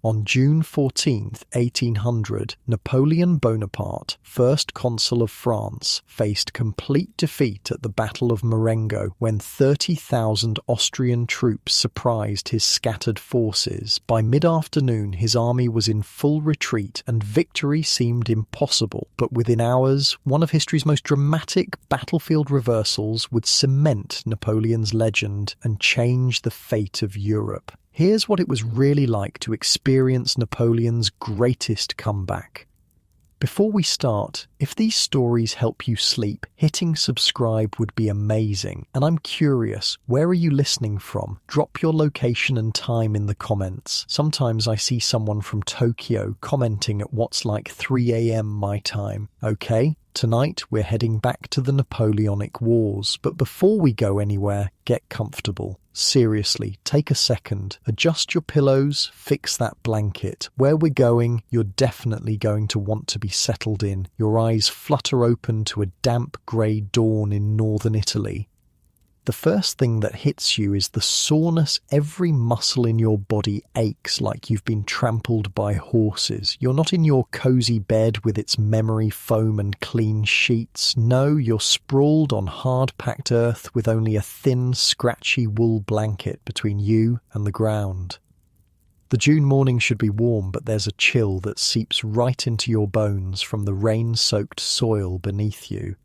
On June 14th, 1800, Napoleon Bonaparte, first consul of France, faced complete defeat at the Battle of Marengo when 30,000 Austrian troops surprised his scattered forces. By mid-afternoon, his army was in full retreat and victory seemed impossible. But within hours, one of history's most dramatic battlefield reversals would cement Napoleon's legend and change the fate of Europe. Here's what it was really like to experience Napoleon's greatest comeback. Before we start, if these stories help you sleep, hitting subscribe would be amazing. And I'm curious, where are you listening from? Drop your location and time in the comments. Sometimes I see someone from Tokyo commenting at what's like 3 a.m. my time. Okay? Tonight, we're heading back to the Napoleonic Wars, but before we go anywhere, get comfortable. Seriously, take a second, adjust your pillows, fix that blanket. Where we're going, you're definitely going to want to be settled in. Your eyes flutter open to a damp grey dawn in northern Italy. The first thing that hits you is the soreness. Every muscle in your body aches like you've been trampled by horses. You're not in your cozy bed with its memory foam and clean sheets. No, you're sprawled on hard-packed earth with only a thin, scratchy wool blanket between you and the ground. The June morning should be warm, but there's a chill that seeps right into your bones from the rain-soaked soil beneath you.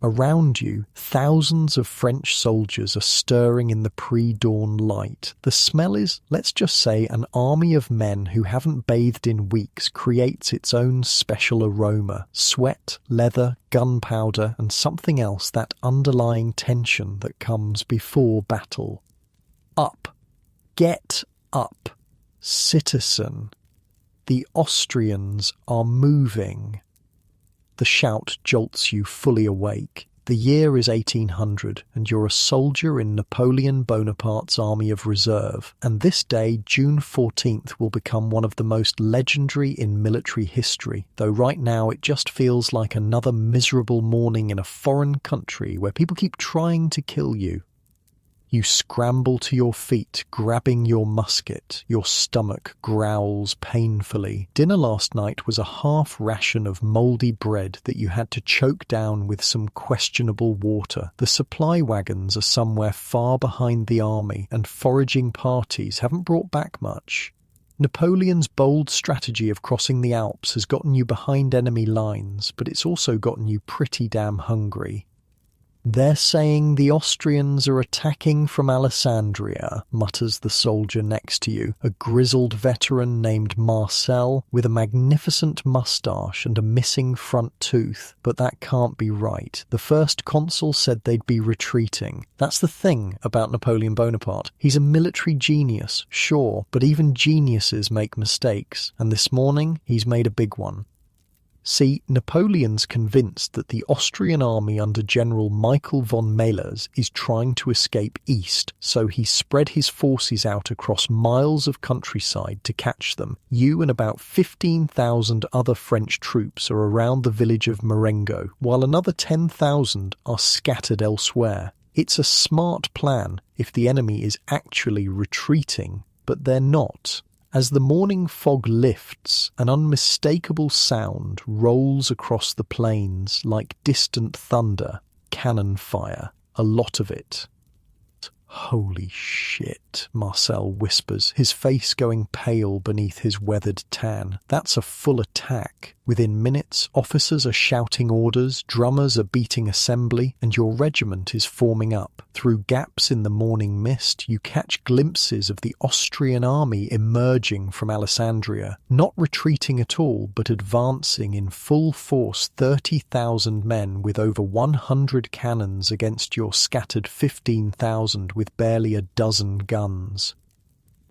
Around you, thousands of French soldiers are stirring in the pre-dawn light. The smell is, let's just say, an army of men who haven't bathed in weeks creates its own special aroma. Sweat, leather, gunpowder, and something else, that underlying tension that comes before battle. Up. Get up. Citizen. The Austrians are moving. The shout jolts you fully awake. The year is 1800, and you're a soldier in Napoleon Bonaparte's army of reserve. And this day, June 14th, will become one of the most legendary in military history, though right now it just feels like another miserable morning in a foreign country where people keep trying to kill you. You scramble to your feet, grabbing your musket. Your stomach growls painfully. Dinner last night was a half ration of mouldy bread that you had to choke down with some questionable water. The supply wagons are somewhere far behind the army, and foraging parties haven't brought back much. Napoleon's bold strategy of crossing the Alps has gotten you behind enemy lines, but it's also gotten you pretty damn hungry. "They're saying the Austrians are attacking from Alessandria," mutters the soldier next to you, a grizzled veteran named Marcel with a magnificent moustache and a missing front tooth. But that can't be right. The first consul said they'd be retreating. That's the thing about Napoleon Bonaparte. He's a military genius, sure, but even geniuses make mistakes, and this morning he's made a big one. See, Napoleon's convinced that the Austrian army under General Michael von Melas is trying to escape east, so he's spread his forces out across miles of countryside to catch them. You and about 15,000 other French troops are around the village of Marengo, while another 10,000 are scattered elsewhere. It's a smart plan if the enemy is actually retreating, but they're not. As the morning fog lifts, an unmistakable sound rolls across the plains like distant thunder, cannon fire, a lot of it. "Holy shit," Marcel whispers, his face going pale beneath his weathered tan. "That's a full attack." Within minutes, officers are shouting orders, drummers are beating assembly, and your regiment is forming up. Through gaps in the morning mist, you catch glimpses of the Austrian army emerging from Alessandria, not retreating at all, but advancing in full force, 30,000 men with over 100 cannons against your scattered 15,000 with barely a dozen guns.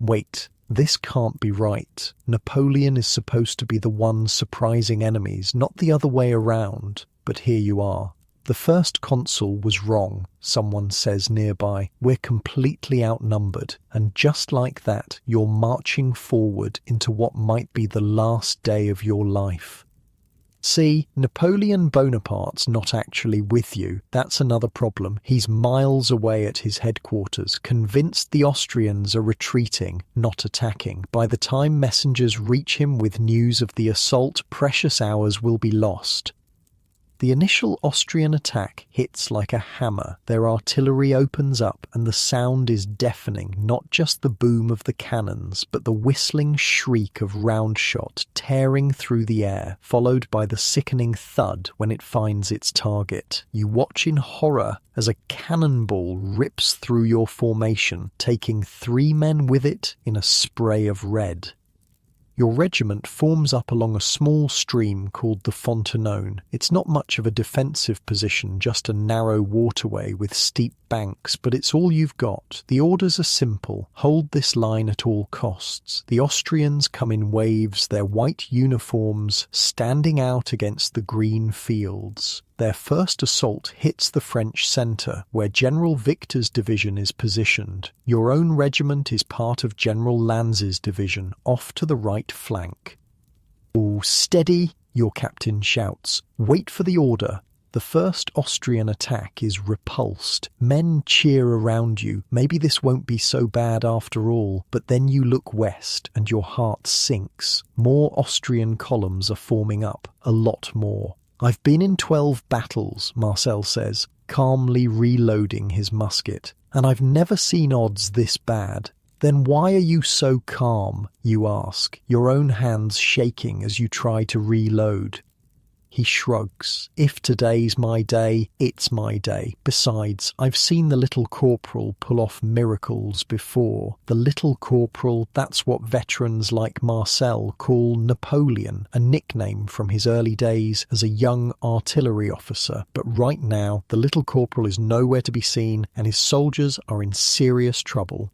Wait. This can't be right. Napoleon is supposed to be the one surprising enemies, not the other way around. But here you are. "The first consul was wrong," someone says nearby. "We're completely outnumbered." And just like that, you're marching forward into what might be the last day of your life. See, Napoleon Bonaparte's not actually with you. That's another problem. He's miles away at his headquarters, convinced the Austrians are retreating, not attacking. By the time messengers reach him with news of the assault, precious hours will be lost. The initial Austrian attack hits like a hammer. Their artillery opens up and the sound is deafening, not just the boom of the cannons, but the whistling shriek of round shot tearing through the air, followed by the sickening thud when it finds its target. You watch in horror as a cannonball rips through your formation, taking 3 men with it in a spray of red. Your regiment forms up along a small stream called the Fontenone. It's not much of a defensive position, just a narrow waterway with steep banks, but it's all you've got. The orders are simple. Hold this line at all costs. The Austrians come in waves, their white uniforms standing out against the green fields. Their first assault hits the French centre, where General Victor's division is positioned. Your own regiment is part of General Lanz's division, off to the right flank. "Oh, steady," your captain shouts. "Wait for the order." The first Austrian attack is repulsed. Men cheer around you. Maybe this won't be so bad after all. But then you look west and your heart sinks. More Austrian columns are forming up. A lot more. "I've been in 12 battles, Marcel says, calmly reloading his musket, "and I've never seen odds this bad." "Then why are you so calm?" you ask, your own hands shaking as you try to reload. He shrugs. "If today's my day, it's my day. Besides, I've seen the little corporal pull off miracles before." The little corporal, that's what veterans like Marcel call Napoleon, a nickname from his early days as a young artillery officer. But right now, the little corporal is nowhere to be seen and his soldiers are in serious trouble.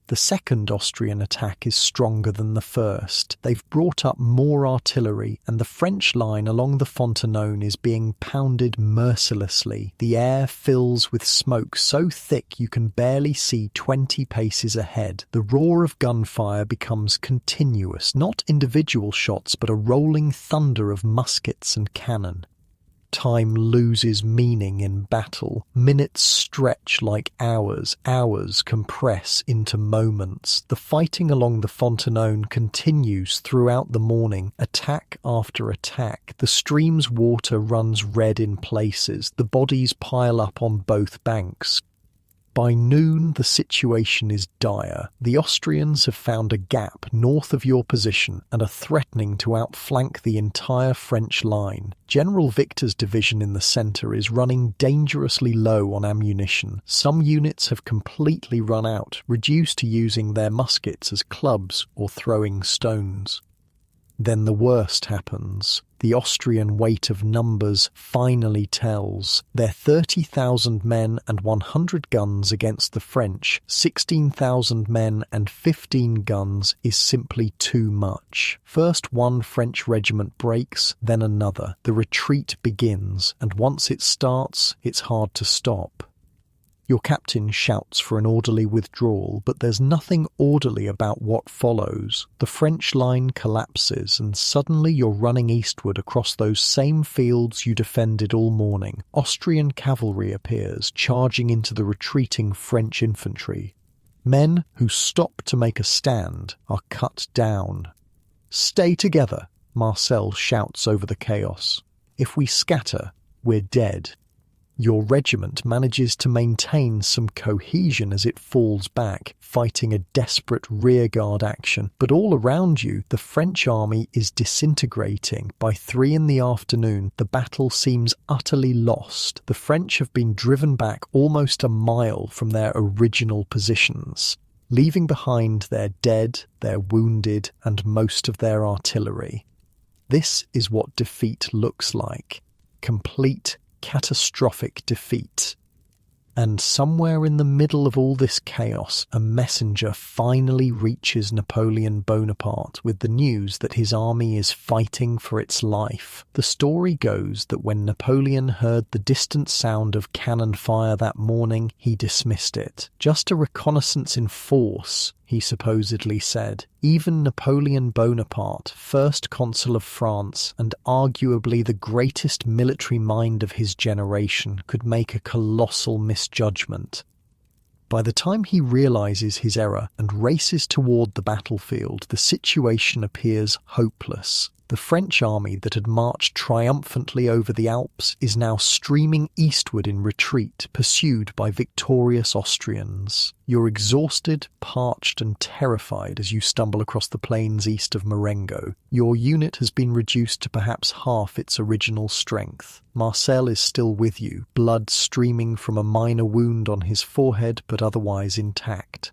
The second Austrian attack is stronger than the first. They've brought up more artillery, and the French line along the Fontenone is being pounded mercilessly. The air fills with smoke so thick you can barely see 20 paces ahead. The roar of gunfire becomes continuous, not individual shots, but a rolling thunder of muskets and cannon. Time loses meaning in battle. Minutes stretch like hours. Hours compress into moments. The fighting along the Fontenone continues throughout the morning, attack after attack. The stream's water runs red in places. The bodies pile up on both banks. By noon, the situation is dire. The Austrians have found a gap north of your position and are threatening to outflank the entire French line. General Victor's division in the centre is running dangerously low on ammunition. Some units have completely run out, reduced to using their muskets as clubs or throwing stones. Then the worst happens. The Austrian weight of numbers finally tells. Their 30,000 men and 100 guns against the French, 16,000 men and 15 guns is simply too much. First one French regiment breaks, then another. The retreat begins, and once it starts, it's hard to stop. Your captain shouts for an orderly withdrawal, but there's nothing orderly about what follows. The French line collapses, and suddenly you're running eastward across those same fields you defended all morning. Austrian cavalry appears, charging into the retreating French infantry. Men who stop to make a stand are cut down. "Stay together," Marcel shouts over the chaos. "If we scatter, we're dead." Your regiment manages to maintain some cohesion as it falls back, fighting a desperate rearguard action. But all around you, the French army is disintegrating. By 3 in the afternoon, the battle seems utterly lost. The French have been driven back almost a mile from their original positions, leaving behind their dead, their wounded, and most of their artillery. This is what defeat looks like. Complete catastrophic defeat. And somewhere in the middle of all this chaos, a messenger finally reaches Napoleon Bonaparte with the news that his army is fighting for its life. The story goes that when Napoleon heard the distant sound of cannon fire that morning, he dismissed it. Just a reconnaissance in force, he supposedly said. Even Napoleon Bonaparte, first consul of France and arguably the greatest military mind of his generation, could make a colossal misjudgment. By the time he realizes his error and races toward the battlefield, the situation appears hopeless. The French army that had marched triumphantly over the Alps is now streaming eastward in retreat, pursued by victorious Austrians. You're exhausted, parched and terrified as you stumble across the plains east of Marengo. Your unit has been reduced to perhaps half its original strength. Marcel is still with you, blood streaming from a minor wound on his forehead but otherwise intact.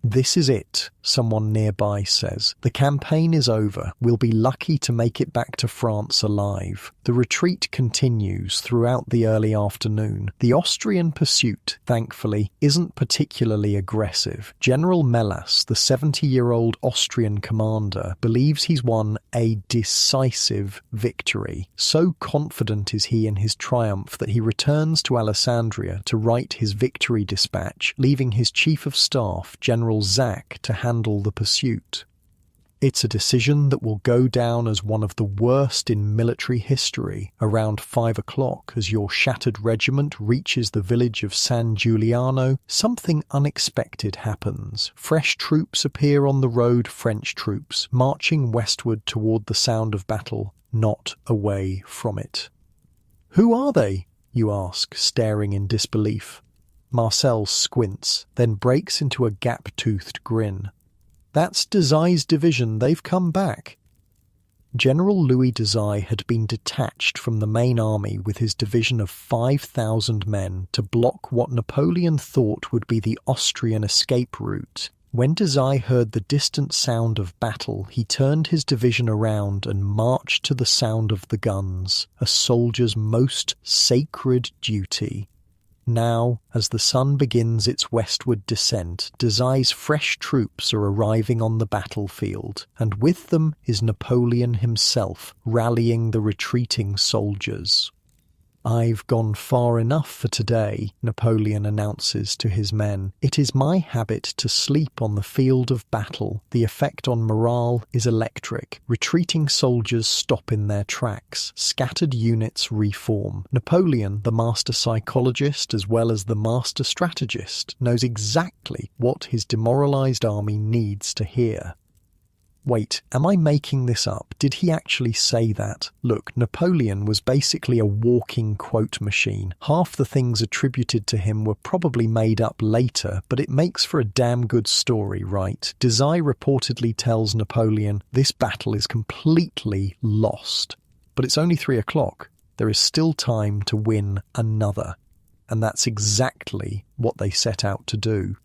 "This is it," someone nearby says. "The campaign is over. We'll be lucky to make it back to France alive." The retreat continues throughout the early afternoon. The Austrian pursuit, thankfully, isn't particularly aggressive. General Melas, the 70-year-old Austrian commander, believes he's won a decisive victory. So confident is he in his triumph that he returns to Alessandria to write his victory dispatch, leaving his chief of staff, General Zach, to handle the pursuit. It's a decision that will go down as one of the worst in military history. Around 5 o'clock, as your shattered regiment reaches the village of San Giuliano, something unexpected happens. Fresh troops appear on the road, French troops, marching westward toward the sound of battle, not away from it. "Who are they?" you ask, staring in disbelief. Marcel squints, then breaks into a gap-toothed grin. "That's Desai's division. They've come back." General Louis Desai had been detached from the main army with his division of 5,000 men to block what Napoleon thought would be the Austrian escape route. When Desai heard the distant sound of battle, he turned his division around and marched to the sound of the guns, a soldier's most sacred duty. Now, as the sun begins its westward descent, Desai's fresh troops are arriving on the battlefield, and with them is Napoleon himself, rallying the retreating soldiers. "I've gone far enough for today," Napoleon announces to his men. "It is my habit to sleep on the field of battle. The effect on morale is electric. Retreating soldiers stop in their tracks. Scattered units reform. Napoleon, the master psychologist as well as the master strategist, knows exactly what his demoralized army needs to hear." Wait, am I making this up? Did he actually say that? Look, Napoleon was basically a walking quote machine. Half the things attributed to him were probably made up later, but it makes for a damn good story, right? Desai reportedly tells Napoleon, "This battle is completely lost." But it's only 3 o'clock. There is still time to win another. And that's exactly what they set out to do.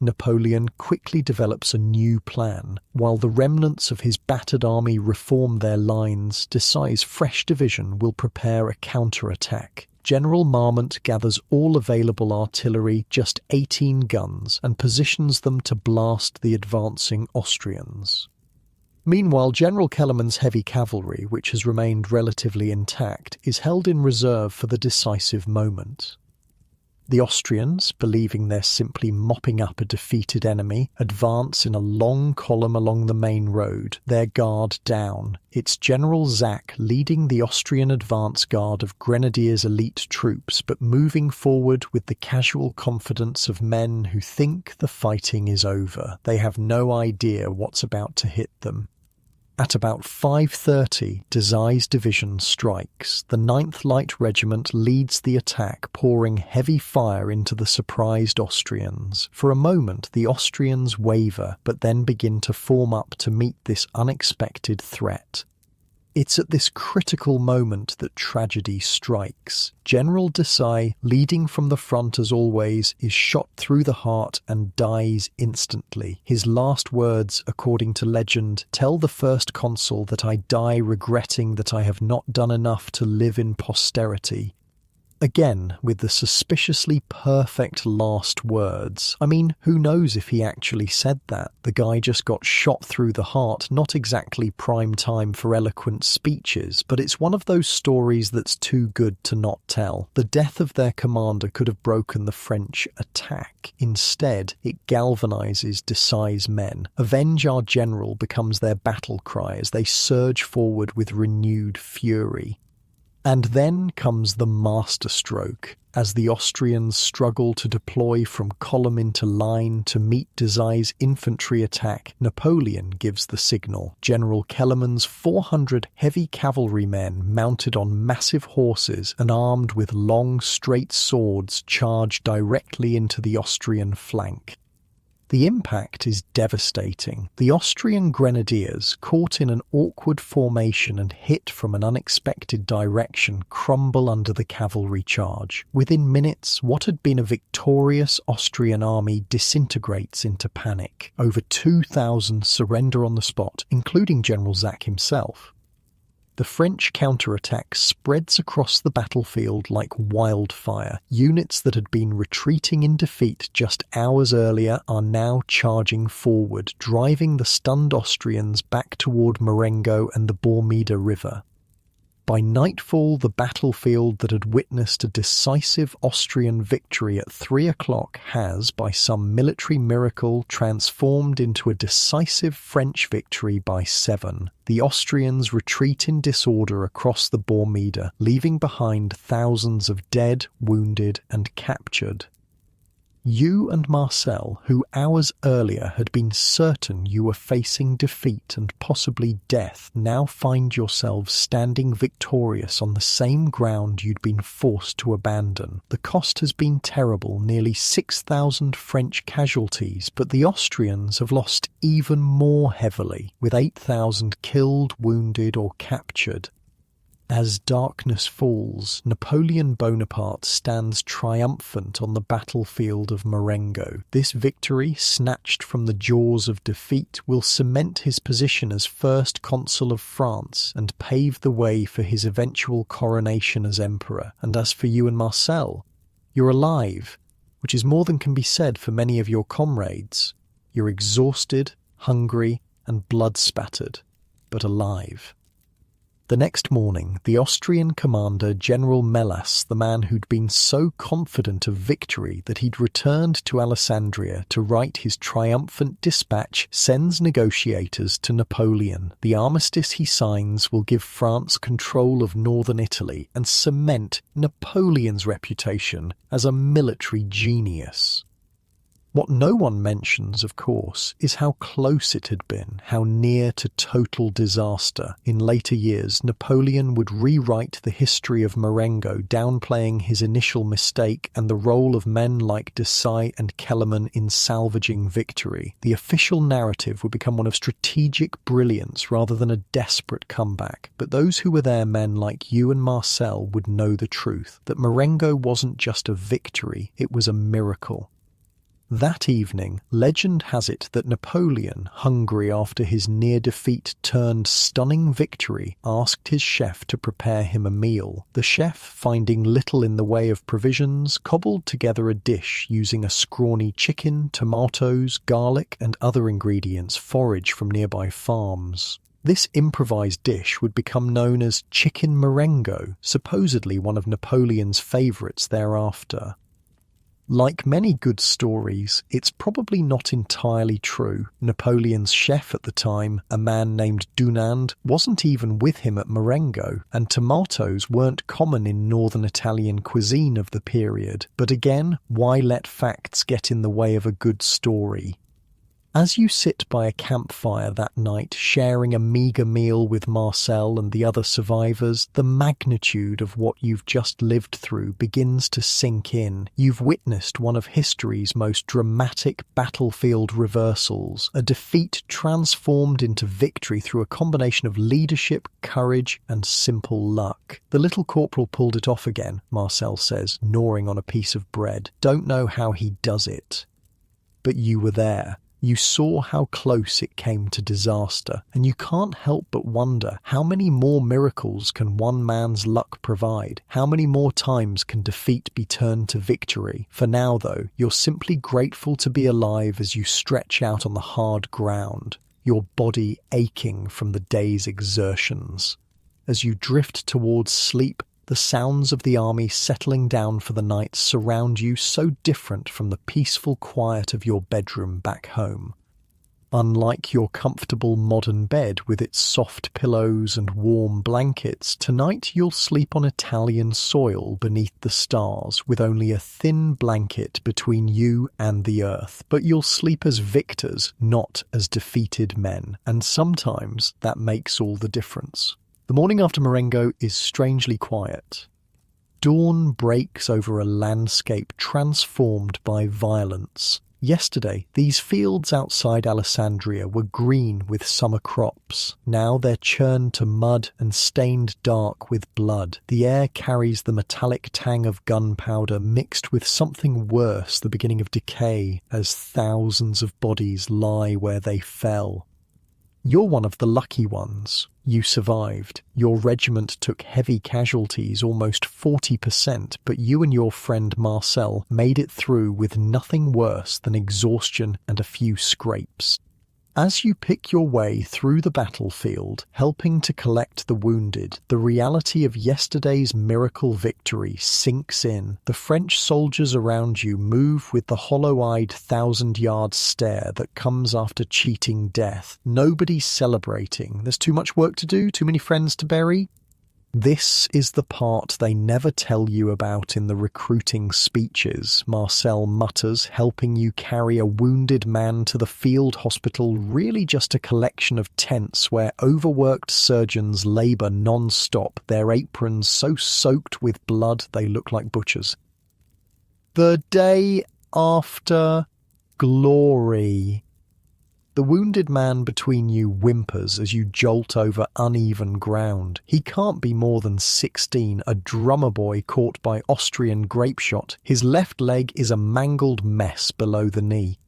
Napoleon quickly develops a new plan. While the remnants of his battered army reform their lines, Desai's fresh division will prepare a counterattack. General Marmont gathers all available artillery, just 18 guns, and positions them to blast the advancing Austrians. Meanwhile, General Kellerman's heavy cavalry, which has remained relatively intact, is held in reserve for the decisive moment. The Austrians, believing they're simply mopping up a defeated enemy, advance in a long column along the main road, their guard down. It's General Zach leading the Austrian advance guard of Grenadiers elite troops, but moving forward with the casual confidence of men who think the fighting is over. They have no idea what's about to hit them. At about 5:30, Desai's division strikes. The 9th Light Regiment leads the attack, pouring heavy fire into the surprised Austrians. For a moment, the Austrians waver, but then begin to form up to meet this unexpected threat. It's at this critical moment that tragedy strikes. General Desai, leading from the front as always, is shot through the heart and dies instantly. His last words, according to legend, "Tell the first consul that I die regretting that I have not done enough to live in posterity." Again, with the suspiciously perfect last words. I mean, who knows if he actually said that? The guy just got shot through the heart, not exactly prime time for eloquent speeches, but it's one of those stories that's too good to not tell. The death of their commander could have broken the French attack. Instead, it galvanizes Desailles' men. "Avenge our general" becomes their battle cry as they surge forward with renewed fury. And then comes the masterstroke. As the Austrians struggle to deploy from column into line to meet Desailles' infantry attack, Napoleon gives the signal. General Kellerman's 400 heavy cavalrymen mounted on massive horses and armed with long straight swords charge directly into the Austrian flank. The impact is devastating. The Austrian grenadiers, caught in an awkward formation and hit from an unexpected direction, crumble under the cavalry charge. Within minutes, what had been a victorious Austrian army disintegrates into panic. Over 2,000 surrender on the spot, including General Zach himself. The French counterattack spreads across the battlefield like wildfire. Units that had been retreating in defeat just hours earlier are now charging forward, driving the stunned Austrians back toward Marengo and the Bormida River. By nightfall, the battlefield that had witnessed a decisive Austrian victory at 3 o'clock has, by some military miracle, transformed into a decisive French victory by 7. The Austrians retreat in disorder across the Bormida, leaving behind thousands of dead, wounded, and captured. You and Marcel, who hours earlier had been certain you were facing defeat and possibly death, now find yourselves standing victorious on the same ground you'd been forced to abandon. The cost has been terrible, nearly 6,000 French casualties, but the Austrians have lost even more heavily, with 8,000 killed, wounded, or captured. As darkness falls, Napoleon Bonaparte stands triumphant on the battlefield of Marengo. This victory, snatched from the jaws of defeat, will cement his position as first consul of France and pave the way for his eventual coronation as emperor. And as for you and Marcel, you're alive, which is more than can be said for many of your comrades. You're exhausted, hungry, and blood-spattered, but alive. The next morning, the Austrian commander, General Melas, the man who'd been so confident of victory that he'd returned to Alessandria to write his triumphant dispatch, sends negotiators to Napoleon. The armistice he signs will give France control of northern Italy and cement Napoleon's reputation as a military genius. What no one mentions, of course, is how close it had been, how near to total disaster. In later years, Napoleon would rewrite the history of Marengo, downplaying his initial mistake and the role of men like Desailles and Kellerman in salvaging victory. The official narrative would become one of strategic brilliance rather than a desperate comeback. But those who were there, men like you and Marcel, would know the truth, that Marengo wasn't just a victory, it was a miracle. That evening, legend has it that Napoleon, hungry after his near-defeat turned stunning victory, asked his chef to prepare him a meal. The chef, finding little in the way of provisions, cobbled together a dish using a scrawny chicken, tomatoes, garlic, and other ingredients foraged from nearby farms. This improvised dish would become known as chicken Marengo, supposedly one of Napoleon's favourites thereafter. Like many good stories, it's probably not entirely true. Napoleon's chef at the time, a man named Dunand, wasn't even with him at Marengo, and tomatoes weren't common in northern Italian cuisine of the period. But again, why let facts get in the way of a good story? As you sit by a campfire that night, sharing a meagre meal with Marcel and the other survivors, the magnitude of what you've just lived through begins to sink in. You've witnessed one of history's most dramatic battlefield reversals, a defeat transformed into victory through a combination of leadership, courage, and simple luck. The little corporal pulled it off again, Marcel says, gnawing on a piece of bread. Don't know how he does it. But you were there. You saw how close it came to disaster, and you can't help but wonder how many more miracles can one man's luck provide? How many more times can defeat be turned to victory? For now, though, you're simply grateful to be alive as you stretch out on the hard ground, your body aching from the day's exertions. As you drift towards sleep, the sounds of the army settling down for the night surround you, so different from the peaceful quiet of your bedroom back home. Unlike your comfortable modern bed with its soft pillows and warm blankets, tonight you'll sleep on Italian soil beneath the stars with only a thin blanket between you and the earth. But you'll sleep as victors, not as defeated men, and sometimes that makes all the difference. The morning after Marengo is strangely quiet. Dawn breaks over a landscape transformed by violence. Yesterday, these fields outside Alessandria were green with summer crops. Now they're churned to mud and stained dark with blood. The air carries the metallic tang of gunpowder mixed with something worse, the beginning of decay, as thousands of bodies lie where they fell. You're one of the lucky ones. You survived. Your regiment took heavy casualties, almost 40%, but you and your friend Marcel made it through with nothing worse than exhaustion and a few scrapes. As you pick your way through the battlefield, helping to collect the wounded, the reality of yesterday's miracle victory sinks in. The French soldiers around you move with the hollow-eyed 1,000-yard stare that comes after cheating death. Nobody's celebrating. There's too much work to do, too many friends to bury. This is the part they never tell you about in the recruiting speeches, Marcel mutters, helping you carry a wounded man to the field hospital, really just a collection of tents where overworked surgeons labour non-stop, their aprons so soaked with blood they look like butchers. The day after glory. The wounded man between you whimpers as you jolt over uneven ground. He can't be more than 16, a drummer boy caught by Austrian grape shot. His left leg is a mangled mess below the knee.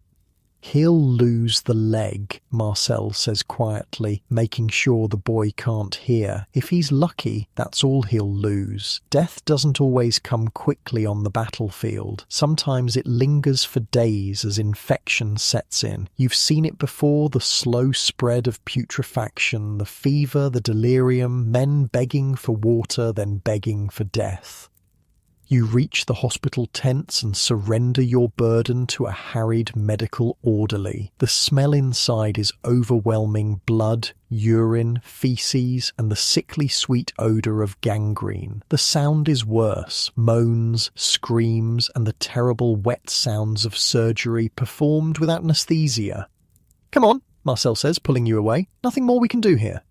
He'll lose the leg, Marcel says quietly, making sure the boy can't hear. If he's lucky, that's all he'll lose. Death doesn't always come quickly on the battlefield. Sometimes it lingers for days as infection sets in. You've seen it before, the slow spread of putrefaction, the fever, the delirium, men begging for water, then begging for death. You reach the hospital tents and surrender your burden to a harried medical orderly. The smell inside is overwhelming: blood, urine, feces, and the sickly sweet odour of gangrene. The sound is worse: moans, screams, and the terrible wet sounds of surgery performed without anaesthesia. "Come on," Marcel says, pulling you away. "Nothing more we can do here."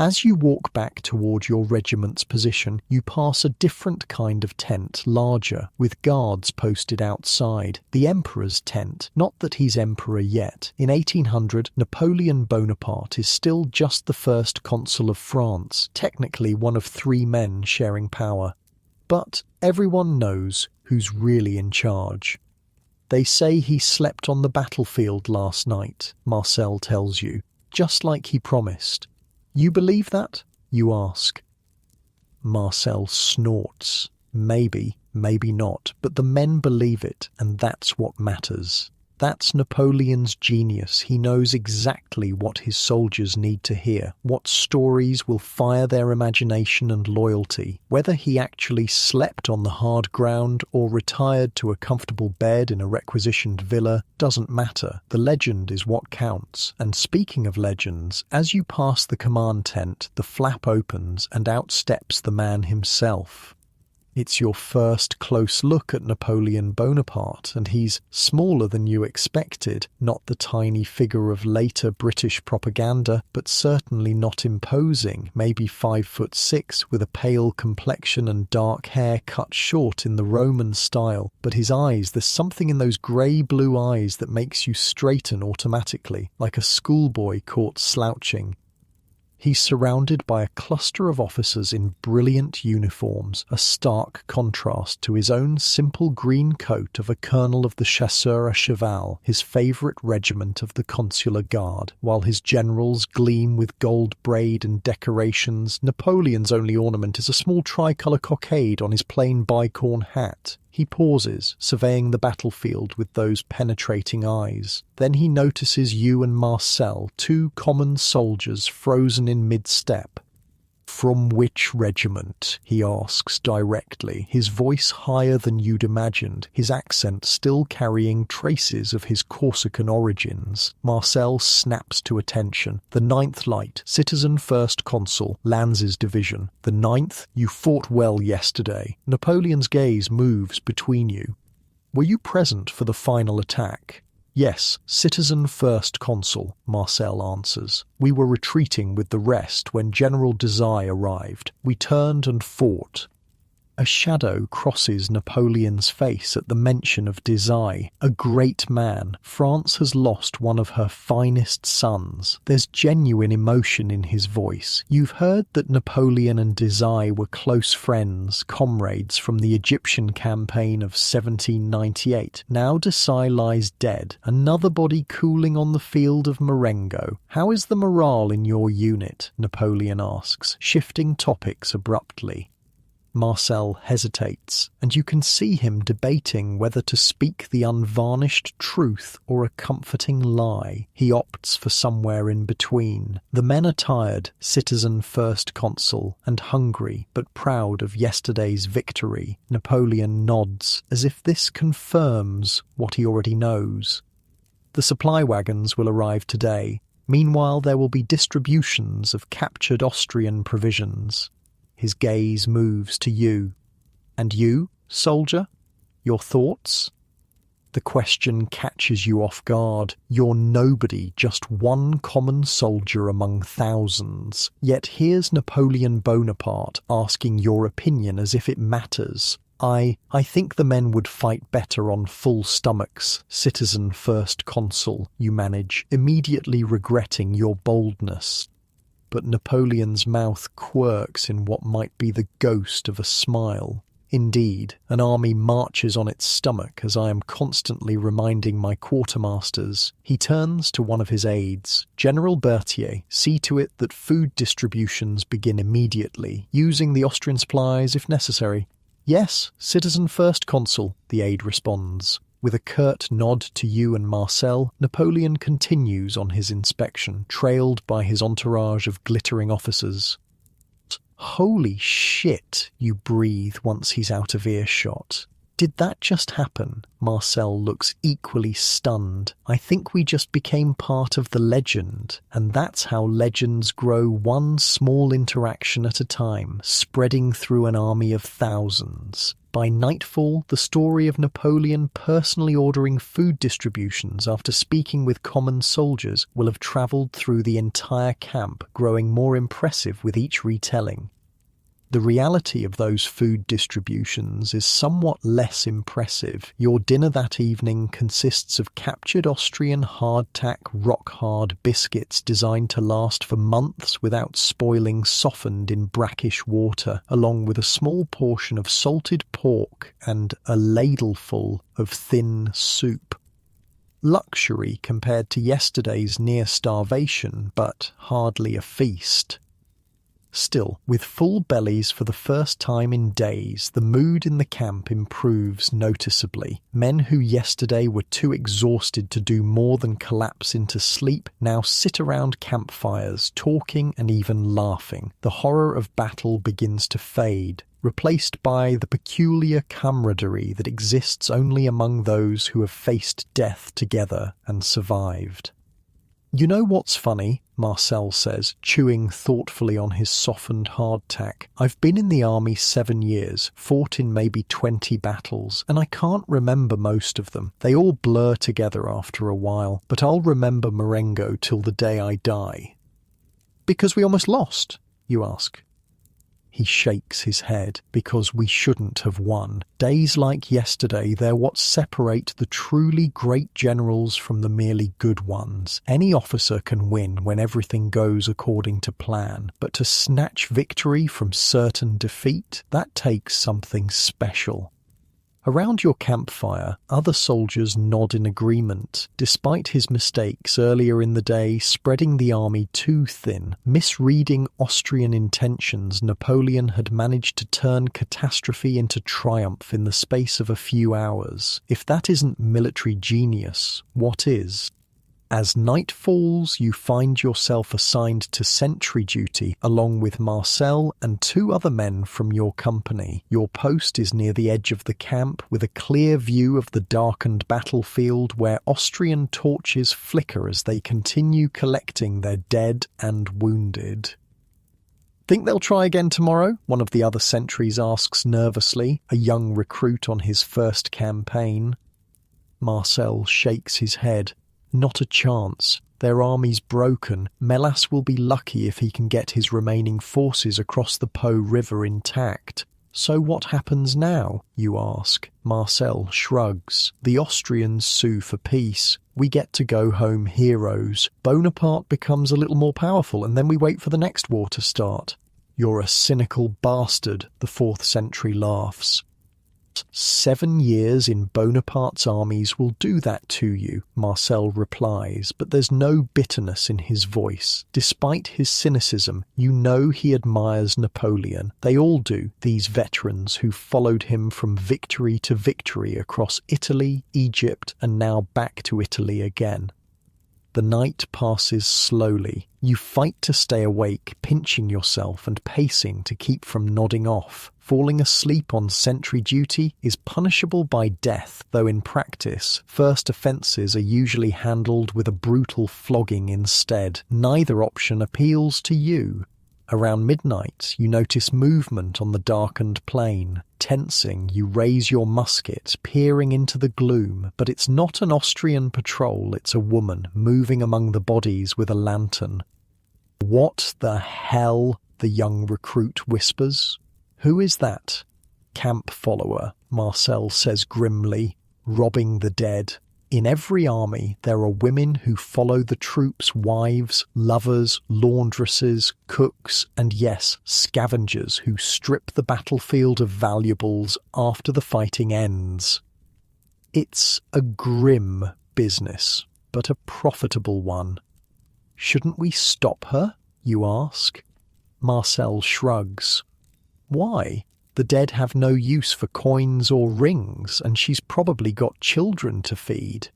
As you walk back toward your regiment's position, you pass a different kind of tent, larger, with guards posted outside. The Emperor's tent. Not that he's Emperor yet. In 1800, Napoleon Bonaparte is still just the first consul of France, technically one of 3 men sharing power. But everyone knows who's really in charge. They say he slept on the battlefield last night, Marcel tells you, just like he promised. You believe that? You ask. Marcel snorts. Maybe, maybe not, but the men believe it, and that's what matters. That's Napoleon's genius. He knows exactly what his soldiers need to hear, what stories will fire their imagination and loyalty. Whether he actually slept on the hard ground or retired to a comfortable bed in a requisitioned villa doesn't matter. The legend is what counts. And speaking of legends, as you pass the command tent, the flap opens and out steps the man himself. It's your first close look at Napoleon Bonaparte, and he's smaller than you expected, not the tiny figure of later British propaganda, but certainly not imposing, maybe 5'6", with a pale complexion and dark hair cut short in the Roman style. But his eyes, there's something in those grey-blue eyes that makes you straighten automatically, like a schoolboy caught slouching. He's surrounded by a cluster of officers in brilliant uniforms, a stark contrast to his own simple green coat of a colonel of the Chasseurs à Cheval, his favourite regiment of the Consular Guard. While his generals gleam with gold braid and decorations, Napoleon's only ornament is a small tricolour cockade on his plain bicorn hat. He pauses, surveying the battlefield with those penetrating eyes. Then he notices you and Marcel, two common soldiers frozen in mid-step. "From which regiment?" he asks directly, his voice higher than you'd imagined, his accent still carrying traces of his Corsican origins. Marcel snaps to attention. "The 9th Light, Citizen First Consul, Lanz's division. The 9th? You fought well yesterday." Napoleon's gaze moves between you. "Were you present for the final attack?" "Yes, Citizen First Consul," Marcel answers. "We were retreating with the rest when General Desai arrived. We turned and fought." A shadow crosses Napoleon's face at the mention of Desai. A great man. France has lost one of her finest sons. There's genuine emotion in his voice. "You've heard that Napoleon and Desai were close friends, comrades from the Egyptian campaign of 1798. Now Desai lies dead, another body cooling on the field of Marengo. How is the morale in your unit?" Napoleon asks, shifting topics abruptly. Marcel hesitates, and you can see him debating whether to speak the unvarnished truth or a comforting lie. He opts for somewhere in between. "The men are tired, Citizen First Consul, and hungry, but proud of yesterday's victory." Napoleon nods, as if this confirms what he already knows. "The supply wagons will arrive today. Meanwhile, there will be distributions of captured Austrian provisions." His gaze moves to you. "And you, soldier? Your thoughts?" The question catches you off guard. You're nobody, just one common soldier among thousands. Yet here's Napoleon Bonaparte asking your opinion as if it matters. I think the men would fight better on full stomachs, Citizen First Consul," you manage, immediately regretting your boldness. But Napoleon's mouth quirks in what might be the ghost of a smile. "Indeed, an army marches on its stomach, as I am constantly reminding my quartermasters." He turns to one of his aides. "General Berthier, see to it that food distributions begin immediately, using the Austrian supplies if necessary." "Yes, Citizen First Consul," the aide responds. With a curt nod to you and Marcel, Napoleon continues on his inspection, trailed by his entourage of glittering officers. "Holy shit," you breathe once he's out of earshot. "Did that just happen?" Marcel looks equally stunned. "I think we just became part of the legend, and that's how legends grow, one small interaction at a time, spreading through an army of thousands." By nightfall, the story of Napoleon personally ordering food distributions after speaking with common soldiers will have travelled through the entire camp, growing more impressive with each retelling. The reality of those food distributions is somewhat less impressive. Your dinner that evening consists of captured Austrian hardtack rock-hard biscuits designed to last for months without spoiling, softened in brackish water, along with a small portion of salted pork and a ladleful of thin soup. Luxury compared to yesterday's near starvation, but hardly a feast. Still, with full bellies for the first time in days, the mood in the camp improves noticeably. Men who yesterday were too exhausted to do more than collapse into sleep now sit around campfires, talking and even laughing. The horror of battle begins to fade, replaced by the peculiar camaraderie that exists only among those who have faced death together and survived. "You know what's funny?" Marcel says, chewing thoughtfully on his softened hardtack. "I've been in the army 7 years, fought in maybe 20 battles, and I can't remember most of them. They all blur together after a while, but I'll remember Marengo till the day I die." "Because we almost lost?" you ask. He shakes his head, because we shouldn't have won. Days like yesterday, they're what separate the truly great generals from the merely good ones. Any officer can win when everything goes according to plan, but to snatch victory from certain defeat, that takes something special. Around your campfire, other soldiers nod in agreement. Despite his mistakes earlier in the day, spreading the army too thin, misreading Austrian intentions, Napoleon had managed to turn catastrophe into triumph in the space of a few hours. If that isn't military genius, what is? As night falls, you find yourself assigned to sentry duty along with Marcel and 2 other men from your company. Your post is near the edge of the camp with a clear view of the darkened battlefield where Austrian torches flicker as they continue collecting their dead and wounded. "Think they'll try again tomorrow?" one of the other sentries asks nervously, a young recruit on his first campaign. Marcel shakes his head. "Not a chance. Their army's broken. Melas will be lucky if he can get his remaining forces across the Po River intact." "So what happens now?" you ask. Marcel shrugs. "The Austrians sue for peace. We get to go home heroes. Bonaparte becomes a little more powerful, and then we wait for the next war to start." "You're a cynical bastard," the 4th sentry laughs. 7 years in Bonaparte's armies will do that to you, Marcel replies, but there's no bitterness in his voice. Despite his cynicism, you know he admires Napoleon. They all do, these veterans who followed him from victory to victory across Italy, Egypt, and now back to Italy again. The night passes slowly. You fight to stay awake, pinching yourself and pacing to keep from nodding off. Falling asleep on sentry duty is punishable by death, though in practice, first offences are usually handled with a brutal flogging instead. Neither option appeals to you. Around midnight, you notice movement on the darkened plain. Tensing, you raise your musket, peering into the gloom, but it's not an Austrian patrol, it's a woman moving among the bodies with a lantern. "What the hell?" the young recruit whispers. "Who is that?" "Camp follower," Marcel says grimly, "robbing the dead." In every army, there are women who follow the troops' wives, lovers, laundresses, cooks, and yes, scavengers who strip the battlefield of valuables after the fighting ends. It's a grim business, but a profitable one. "Shouldn't we stop her?" you ask. Marcel shrugs. "Why? The dead have no use for coins or rings, and she's probably got children to feed."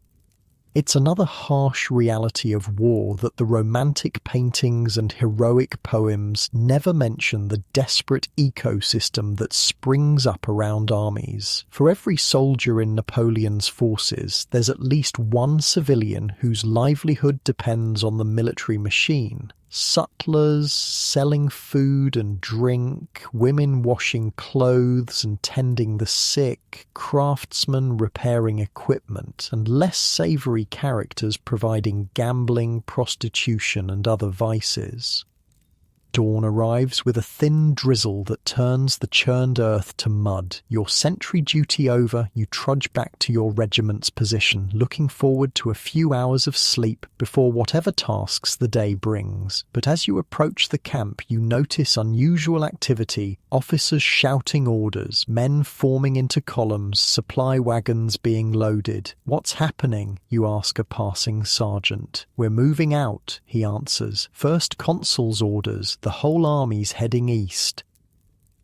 It's another harsh reality of war that the romantic paintings and heroic poems never mention the desperate ecosystem that springs up around armies. For every soldier in Napoleon's forces, there's at least one civilian whose livelihood depends on the military machine. Sutlers selling food and drink, women washing clothes and tending the sick, craftsmen repairing equipment, and less savoury characters providing gambling, prostitution and other vices. Dawn arrives with a thin drizzle that turns the churned earth to mud. Your sentry duty over, you trudge back to your regiment's position, looking forward to a few hours of sleep before whatever tasks the day brings. But as you approach the camp, you notice unusual activity, officers shouting orders, men forming into columns, supply wagons being loaded. "What's happening?" you ask a passing sergeant. "We're moving out," he answers. "First consul's orders. The whole army's heading east."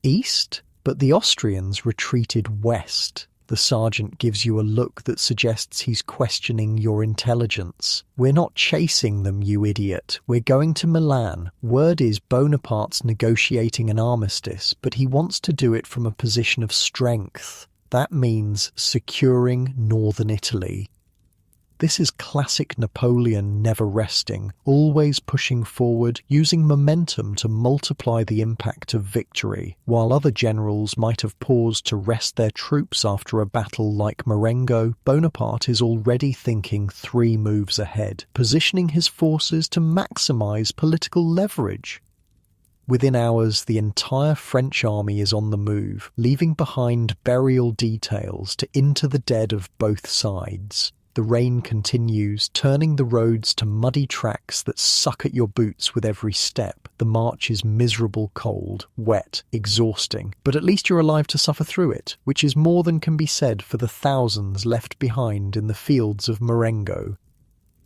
East? But the Austrians retreated west. The sergeant gives you a look that suggests he's questioning your intelligence. "We're not chasing them, you idiot. We're going to Milan. Word is Bonaparte's negotiating an armistice, but he wants to do it from a position of strength. That means securing northern Italy." This is classic Napoleon never resting, always pushing forward, using momentum to multiply the impact of victory. While other generals might have paused to rest their troops after a battle like Marengo, Bonaparte is already thinking 3 moves ahead, positioning his forces to maximize political leverage. Within hours, the entire French army is on the move, leaving behind burial details to inter the dead of both sides. The rain continues, turning the roads to muddy tracks that suck at your boots with every step. The march is miserable, cold, wet, exhausting, but at least you're alive to suffer through it, which is more than can be said for the thousands left behind in the fields of Marengo.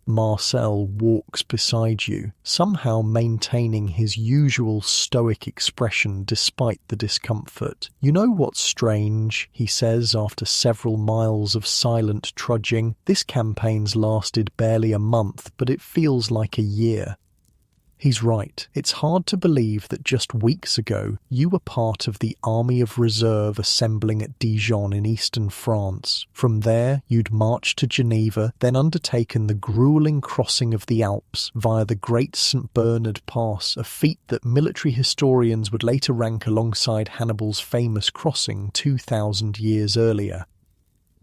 Marcel walks beside you, somehow maintaining his usual stoic expression despite the discomfort. "You know what's strange?" he says after several miles of silent trudging. "This campaign's lasted barely a month, but it feels like a year." He's right. It's hard to believe that just weeks ago you were part of the army of reserve assembling at Dijon in eastern France. From there, you'd marched to Geneva, then undertaken the grueling crossing of the Alps via the Great St. Bernard Pass, a feat that military historians would later rank alongside Hannibal's famous crossing 2,000 years earlier.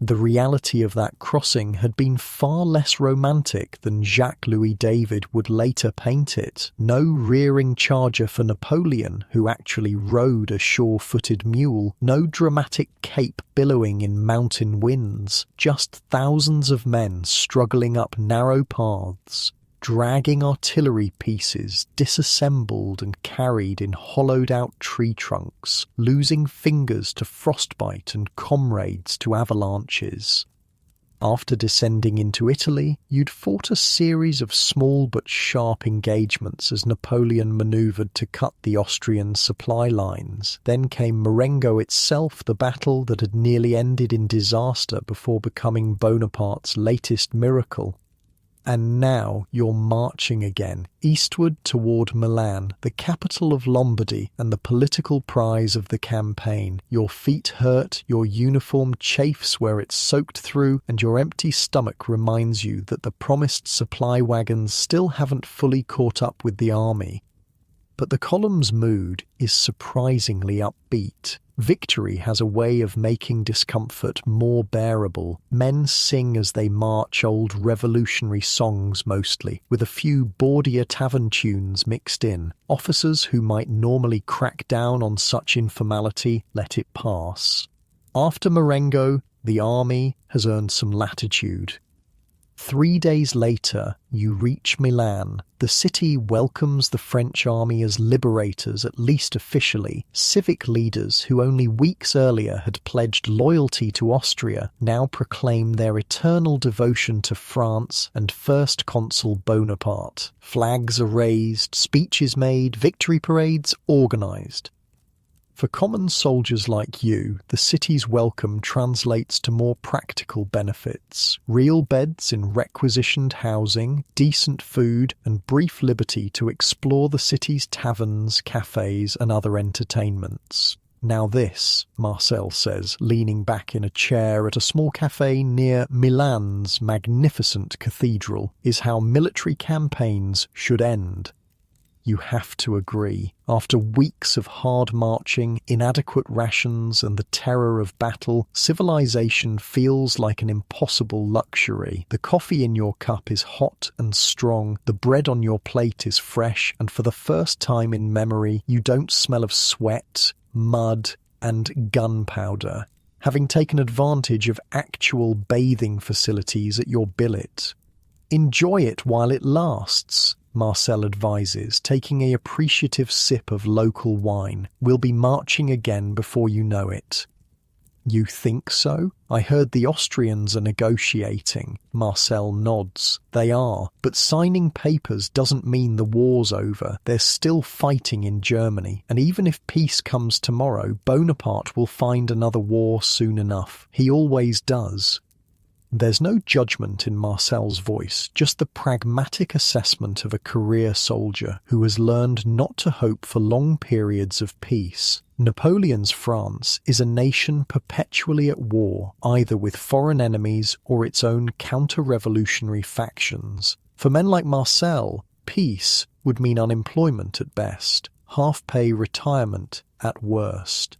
The reality of that crossing had been far less romantic than Jacques-Louis David would later paint it. No rearing charger for Napoleon, who actually rode a sure-footed mule, no dramatic cape billowing in mountain winds, just thousands of men struggling up narrow paths, dragging artillery pieces disassembled and carried in hollowed-out tree trunks, losing fingers to frostbite and comrades to avalanches. After descending into Italy, you'd fought a series of small but sharp engagements as Napoleon manoeuvred to cut the Austrian supply lines. Then came Marengo itself, the battle that had nearly ended in disaster before becoming Bonaparte's latest miracle. And now you're marching again, eastward toward Milan, the capital of Lombardy and the political prize of the campaign. Your feet hurt, your uniform chafes where it's soaked through, and your empty stomach reminds you that the promised supply wagons still haven't fully caught up with the army. But the column's mood is surprisingly upbeat. Victory has a way of making discomfort more bearable. Men sing as they march old revolutionary songs mostly, with a few bawdier tavern tunes mixed in. Officers who might normally crack down on such informality let it pass. After Marengo, the army has earned some latitude. 3 days later, you reach Milan. The city welcomes the French army as liberators, at least officially. Civic leaders who only weeks earlier had pledged loyalty to Austria now proclaim their eternal devotion to France and First Consul Bonaparte. Flags are raised, speeches made, victory parades organised. For common soldiers like you, the city's welcome translates to more practical benefits. Real beds in requisitioned housing, decent food, and brief liberty to explore the city's taverns, cafes, and other entertainments. Now this, Marcel says, leaning back in a chair at a small cafe near Milan's magnificent cathedral, is how military campaigns should end. You have to agree. After weeks of hard marching, inadequate rations, and the terror of battle, civilization feels like an impossible luxury. The coffee in your cup is hot and strong, the bread on your plate is fresh, and for the first time in memory, you don't smell of sweat, mud, and gunpowder, having taken advantage of actual bathing facilities at your billet. Enjoy it while it lasts, Marcel advises, taking an appreciative sip of local wine. We'll be marching again before you know it. You think so? I heard the Austrians are negotiating. Marcel nods. They are, but signing papers doesn't mean the war's over. They're still fighting in Germany, and even if peace comes tomorrow, Bonaparte will find another war soon enough. He always does. There's no judgment in Marcel's voice, just the pragmatic assessment of a career soldier who has learned not to hope for long periods of peace. Napoleon's France is a nation perpetually at war, either with foreign enemies or its own counter-revolutionary factions. For men like Marcel, peace would mean unemployment at best, half-pay retirement at worst.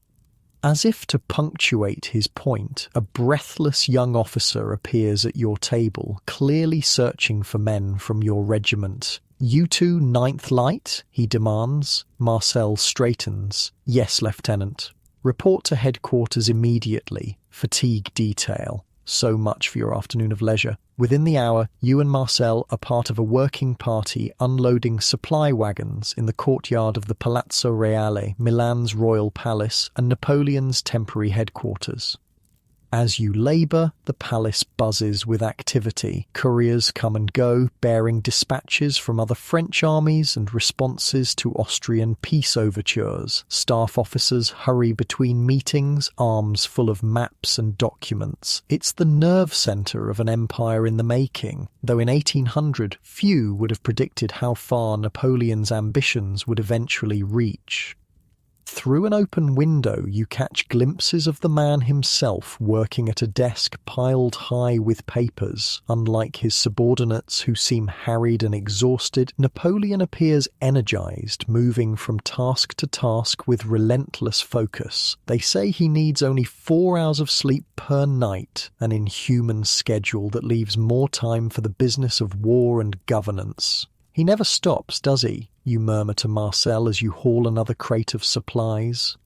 As if to punctuate his point, a breathless young officer appears at your table, clearly searching for men from your regiment. "You two Ninth Light?" he demands. Marcel straightens. "Yes, Lieutenant." "Report to headquarters immediately. Fatigue detail." So much for your afternoon of leisure. Within the hour, you and Marcel are part of a working party unloading supply wagons in the courtyard of the Palazzo Reale, Milan's royal palace and Napoleon's temporary headquarters. As you labour, the palace buzzes with activity. Couriers come and go, bearing dispatches from other French armies and responses to Austrian peace overtures. Staff officers hurry between meetings, arms full of maps and documents. It's the nerve centre of an empire in the making, though in 1800 few would have predicted how far Napoleon's ambitions would eventually reach. Through an open window, you catch glimpses of the man himself working at a desk piled high with papers. Unlike his subordinates who seem harried and exhausted, Napoleon appears energized, moving from task to task with relentless focus. They say he needs only 4 hours of sleep per night, an inhuman schedule that leaves more time for the business of war and governance. "He never stops, does he?" you murmur to Marcel as you haul another crate of supplies.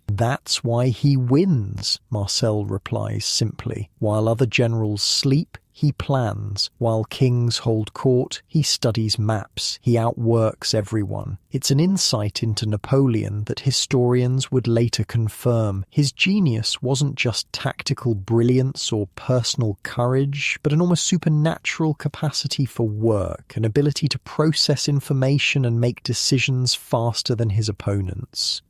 "That's why he wins," Marcel replies simply. "While other generals sleep, he plans. While kings hold court, he studies maps. He outworks everyone." It's an insight into Napoleon that historians would later confirm. His genius wasn't just tactical brilliance or personal courage, but an almost supernatural capacity for work, an ability to process information and make decisions faster than his opponents.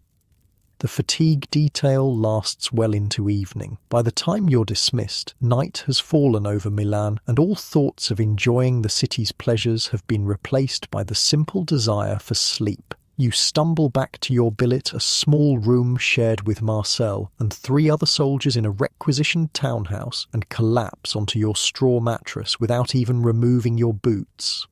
The fatigue detail lasts well into evening. By the time you're dismissed, night has fallen over Milan, and all thoughts of enjoying the city's pleasures have been replaced by the simple desire for sleep. You stumble back to your billet, a small room shared with Marcel and 3 other soldiers in a requisitioned townhouse, and collapse onto your straw mattress without even removing your boots.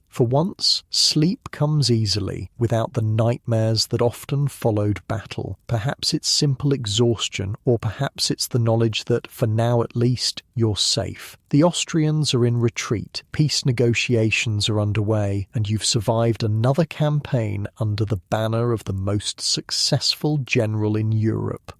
For once, sleep comes easily, without the nightmares that often followed battle. Perhaps it's simple exhaustion, or perhaps it's the knowledge that, for now at least, you're safe. The Austrians are in retreat, peace negotiations are underway, and you've survived another campaign under the banner of the most successful general in Europe.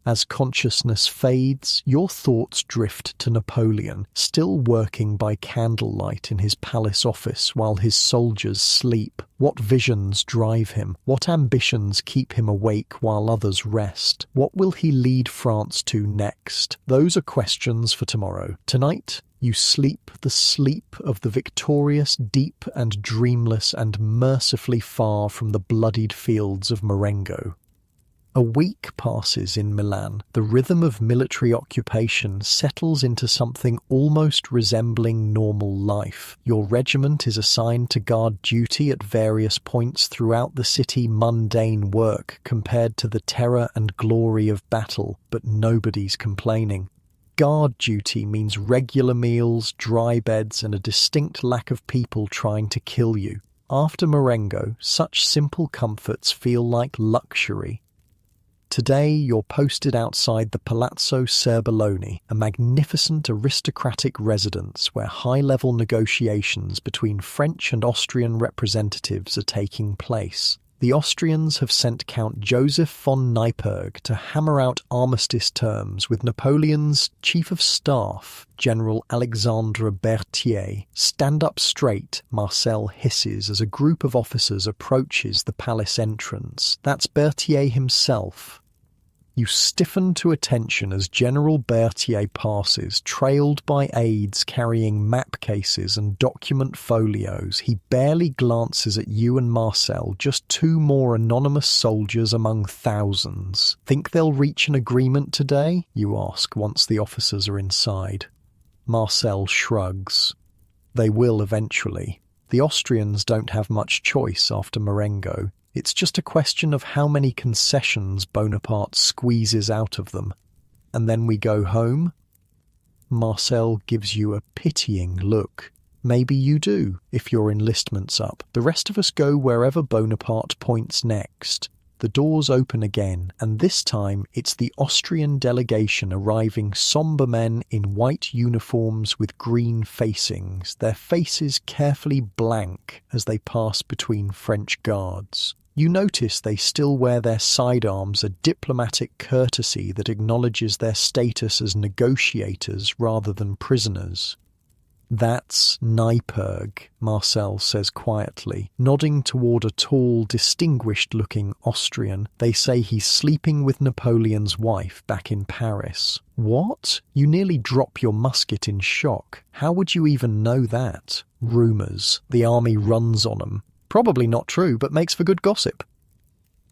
As consciousness fades, your thoughts drift to Napoleon, still working by candlelight in his palace office while his soldiers sleep. What visions drive him? What ambitions keep him awake while others rest? What will he lead France to next? Those are questions for tomorrow. Tonight, you sleep the sleep of the victorious, deep and dreamless, and mercifully far from the bloodied fields of Marengo. A week passes in Milan. The rhythm of military occupation settles into something almost resembling normal life. Your regiment is assigned to guard duty at various points throughout the city. Mundane work compared to the terror and glory of battle, but nobody's complaining. Guard duty means regular meals, dry beds, and a distinct lack of people trying to kill you. After Marengo, such simple comforts feel like luxury. Today, you're posted outside the Palazzo Serbelloni, a magnificent aristocratic residence where high-level negotiations between French and Austrian representatives are taking place. The Austrians have sent Count Joseph von Neipperg to hammer out armistice terms with Napoleon's chief of staff, General Alexandre Berthier. "Stand up straight," Marcel hisses as a group of officers approaches the palace entrance. That's Berthier himself. You stiffen to attention as General Berthier passes, trailed by aides carrying map cases and document folios. He barely glances at you and Marcel, just 2 more anonymous soldiers among thousands. "Think they'll reach an agreement today?" you ask once the officers are inside. Marcel shrugs. They will eventually. The Austrians don't have much choice after Marengo. It's just a question of how many concessions Bonaparte squeezes out of them. And then we go home? Marcel gives you a pitying look. Maybe you do, if your enlistment's up. The rest of us go wherever Bonaparte points next. The doors open again, and this time it's the Austrian delegation arriving, somber men in white uniforms with green facings, their faces carefully blank as they pass between French guards. You notice they still wear their sidearms, a diplomatic courtesy that acknowledges their status as negotiators rather than prisoners. "That's Nyperg," Marcel says quietly, nodding toward a tall, distinguished-looking Austrian. "They say he's sleeping with Napoleon's wife back in Paris." "What? You nearly drop your musket in shock. How would you even know that?" "Rumours. The army runs on 'em. Probably not true, but makes for good gossip."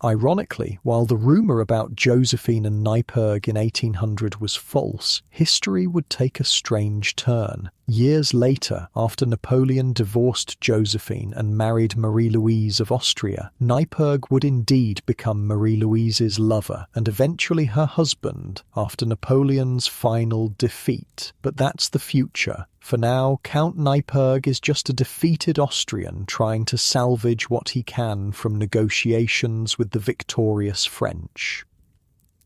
Ironically, while the rumour about Josephine and Nyperg in 1800 was false, history would take a strange turn. Years later, after Napoleon divorced Josephine and married Marie-Louise of Austria, Nyperg would indeed become Marie-Louise's lover and eventually her husband after Napoleon's final defeat. But that's the future. For now, Count Nyperg is just a defeated Austrian trying to salvage what he can from negotiations with the victorious French.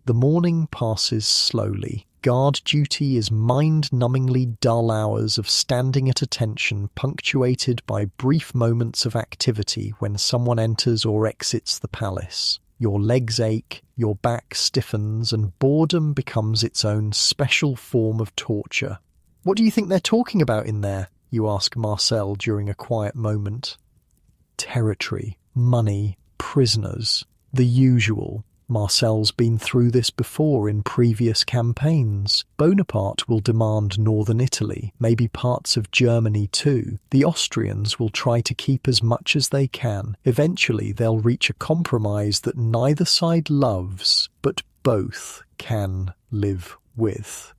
The morning passes slowly. Guard duty is mind-numbingly dull hours of standing at attention, punctuated by brief moments of activity when someone enters or exits the palace. Your legs ache, your back stiffens, and boredom becomes its own special form of torture. "What do you think they're talking about in there?" you ask Marcel during a quiet moment. "Territory, money, prisoners, the usual." Marcel's been through this before in previous campaigns. Bonaparte will demand northern Italy, maybe parts of Germany too. The Austrians will try to keep as much as they can. Eventually they'll reach a compromise that neither side loves, but both can live with.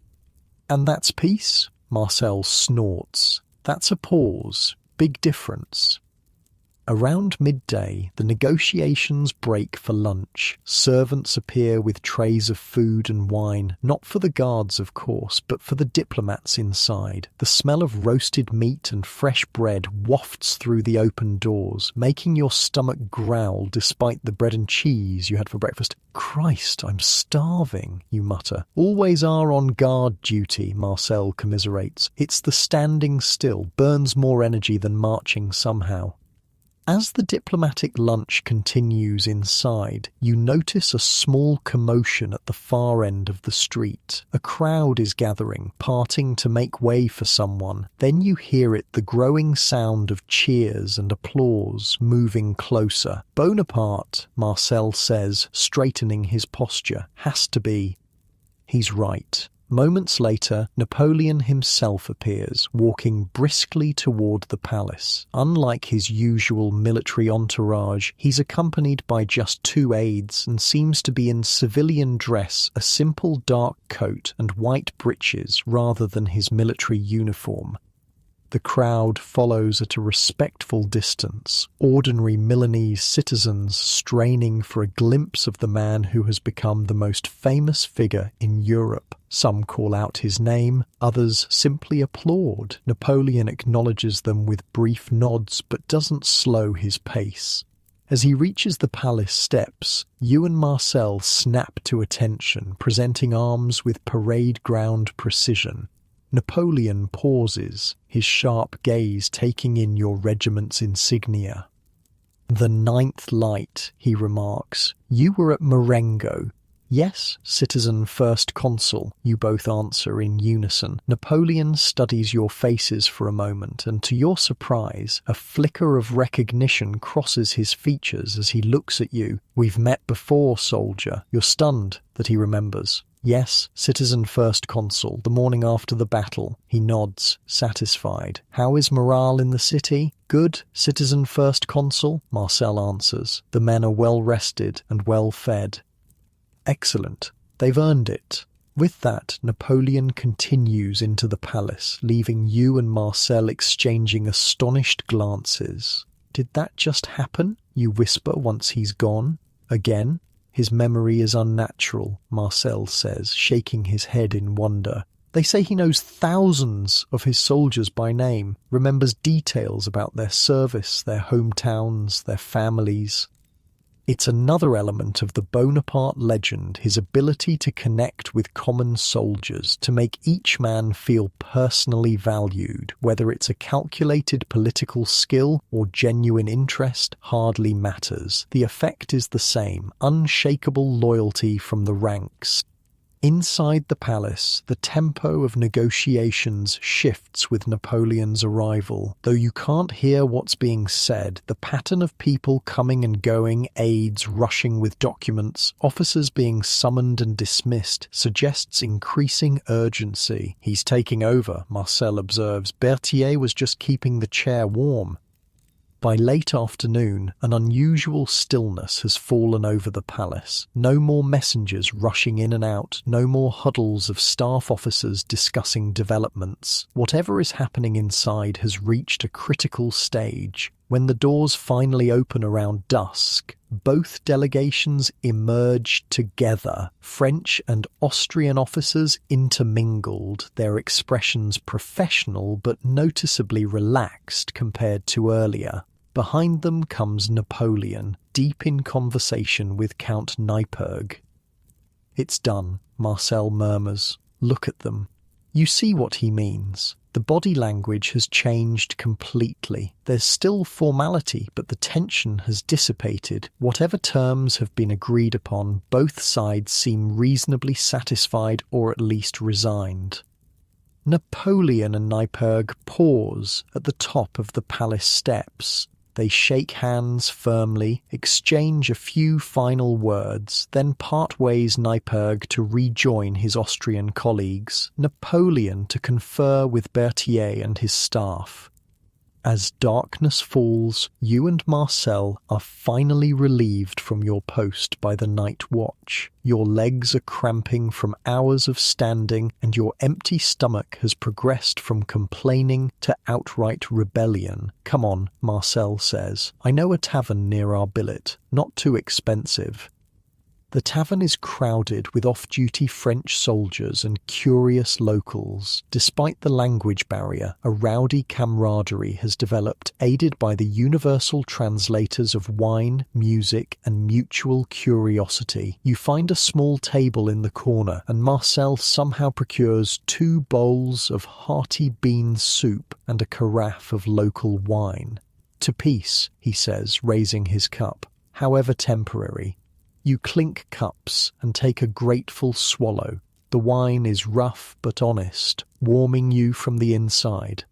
"And that's peace?" Marcel snorts. "That's a pause. Big difference." Around midday, the negotiations break for lunch. Servants appear with trays of food and wine, not for the guards, of course, but for the diplomats inside. The smell of roasted meat and fresh bread wafts through the open doors, making your stomach growl despite the bread and cheese you had for breakfast. "Christ, I'm starving," you mutter. "Always are on guard duty," Marcel commiserates. "It's the standing still, burns more energy than marching somehow." As the diplomatic lunch continues inside, you notice a small commotion at the far end of the street. A crowd is gathering, parting to make way for someone. Then you hear it, the growing sound of cheers and applause, moving closer. "Bonaparte," Marcel says, straightening his posture. "Has to be." He's right. Moments later, Napoleon himself appears, walking briskly toward the palace. Unlike his usual military entourage, he's accompanied by just 2 aides and seems to be in civilian dress, a simple dark coat and white breeches rather than his military uniform. The crowd follows at a respectful distance, ordinary Milanese citizens straining for a glimpse of the man who has become the most famous figure in Europe. Some call out his name, others simply applaud. Napoleon acknowledges them with brief nods but doesn't slow his pace. As he reaches the palace steps, you and Marcel snap to attention, presenting arms with parade ground precision. Napoleon pauses, his sharp gaze taking in your regiment's insignia. "The 9th Light," he remarks. "You were at Marengo." "Yes, citizen first consul," you both answer in unison. Napoleon studies your faces for a moment, and to your surprise, a flicker of recognition crosses his features as he looks at you. "We've met before, soldier." You're stunned that he remembers. "Yes, citizen first consul, the morning after the battle." He nods, satisfied. "How is morale in the city?" "Good, citizen first consul," Marcel answers. "The men are well rested and well fed." "Excellent. They've earned it." With that, Napoleon continues into the palace, leaving you and Marcel exchanging astonished glances. "Did that just happen?" you whisper once he's gone. "Again?" "His memory is unnatural," Marcel says, shaking his head in wonder. "They say he knows thousands of his soldiers by name, remembers details about their service, their hometowns, their families." It's another element of the Bonaparte legend, his ability to connect with common soldiers, to make each man feel personally valued. Whether it's a calculated political skill or genuine interest hardly matters. The effect is the same: unshakable loyalty from the ranks. Inside the palace, the tempo of negotiations shifts with Napoleon's arrival. Though you can't hear what's being said, the pattern of people coming and going, aides rushing with documents, officers being summoned and dismissed, suggests increasing urgency. "He's taking over," Marcel observes. "Berthier was just keeping the chair warm." By late afternoon, an unusual stillness has fallen over the palace. No more messengers rushing in and out, no more huddles of staff officers discussing developments. Whatever is happening inside has reached a critical stage. When the doors finally open around dusk, both delegations emerge together. French and Austrian officers intermingled, their expressions professional but noticeably relaxed compared to earlier. Behind them comes Napoleon, deep in conversation with Count Neipperg. "It's done," Marcel murmurs. "Look at them." You see what he means. The body language has changed completely. There's still formality, but the tension has dissipated. Whatever terms have been agreed upon, both sides seem reasonably satisfied or at least resigned. Napoleon and Neipperg pause at the top of the palace steps. They shake hands firmly, exchange a few final words, then part ways, Neipperg to rejoin his Austrian colleagues, Napoleon to confer with Berthier and his staff. As darkness falls, you and Marcel are finally relieved from your post by the night watch. Your legs are cramping from hours of standing, and your empty stomach has progressed from complaining to outright rebellion. "Come on," Marcel says. "I know a tavern near our billet, not too expensive." The tavern is crowded with off-duty French soldiers and curious locals. Despite the language barrier, a rowdy camaraderie has developed, aided by the universal translators of wine, music, and mutual curiosity. You find a small table in the corner, and Marcel somehow procures 2 bowls of hearty bean soup and a carafe of local wine. "To peace," he says, raising his cup, "however temporary." You clink cups and take a grateful swallow. The wine is rough but honest, warming you from the inside.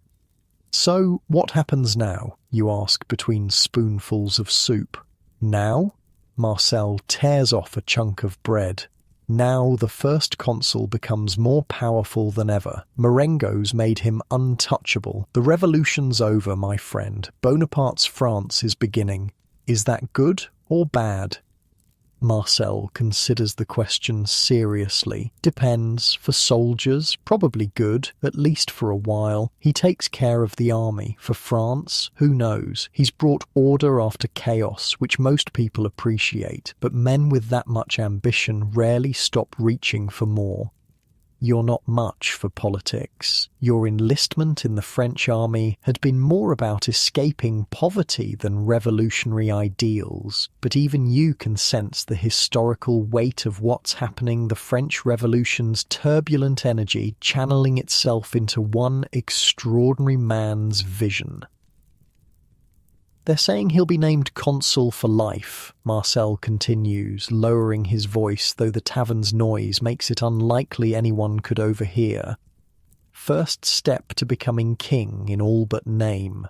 "So, what happens now?" you ask between spoonfuls of soup. "Now?" Marcel tears off a chunk of bread. Now the first consul becomes more powerful than ever. Marengo's made him untouchable. The revolution's over, my friend. Bonaparte's France is beginning. Is that good or bad? Marcel considers the question seriously. Depends. For soldiers, probably good, at least for a while. He takes care of the army. For France, who knows? He's brought order after chaos, which most people appreciate, but men with that much ambition rarely stop reaching for more. You're not much for politics. Your enlistment in the French army had been more about escaping poverty than revolutionary ideals, but even you can sense the historical weight of what's happening, the French Revolution's turbulent energy channeling itself into one extraordinary man's vision. They're saying he'll be named consul for life, Marcel continues, lowering his voice, though the tavern's noise makes it unlikely anyone could overhear. First step to becoming king in all but name.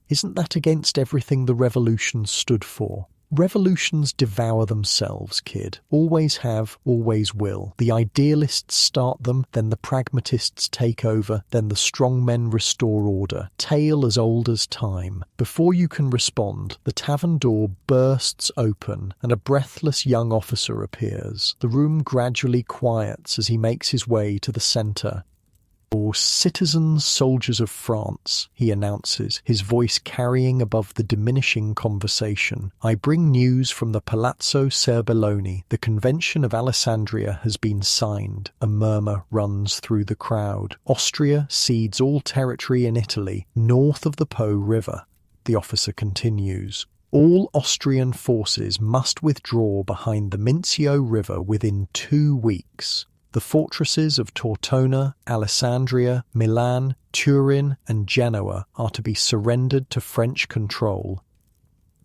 Isn't that against everything the revolution stood for? Revolutions devour themselves, kid. Always have, always will. The idealists start them, then the pragmatists take over, then the strong men restore order. Tale as old as time. Before you can respond, the tavern door bursts open and a breathless young officer appears. The room gradually quiets as he makes his way to the centre. "For citizens, soldiers of France," he announces, his voice carrying above the diminishing conversation, "I bring news from the Palazzo Serbelloni. The Convention of Alessandria has been signed." A murmur runs through the crowd. "Austria cedes all territory in Italy, north of the Po River." The officer continues. All Austrian forces must withdraw behind the Mincio River within 2 weeks. The fortresses of Tortona, Alessandria, Milan, Turin, and Genoa are to be surrendered to French control.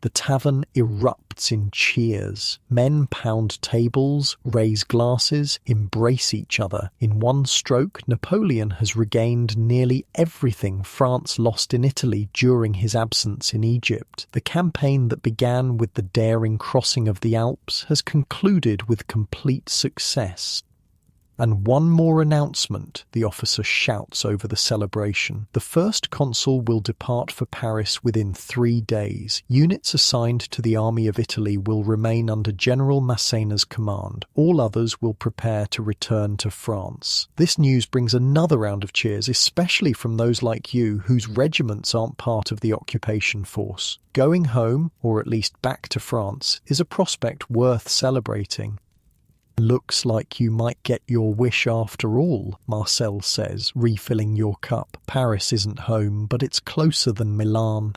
The tavern erupts in cheers. Men pound tables, raise glasses, embrace each other. In one stroke, Napoleon has regained nearly everything France lost in Italy during his absence in Egypt. The campaign that began with the daring crossing of the Alps has concluded with complete success. And one more announcement, the officer shouts over the celebration. The first consul will depart for Paris within 3 days. Units assigned to the Army of Italy will remain under General Massena's command. All others will prepare to return to France. This news brings another round of cheers, especially from those like you whose regiments aren't part of the occupation force. Going home, or at least back to France, is a prospect worth celebrating. "Looks like you might get your wish after all," Marcel says, refilling your cup. "Paris isn't home, but it's closer than Milan."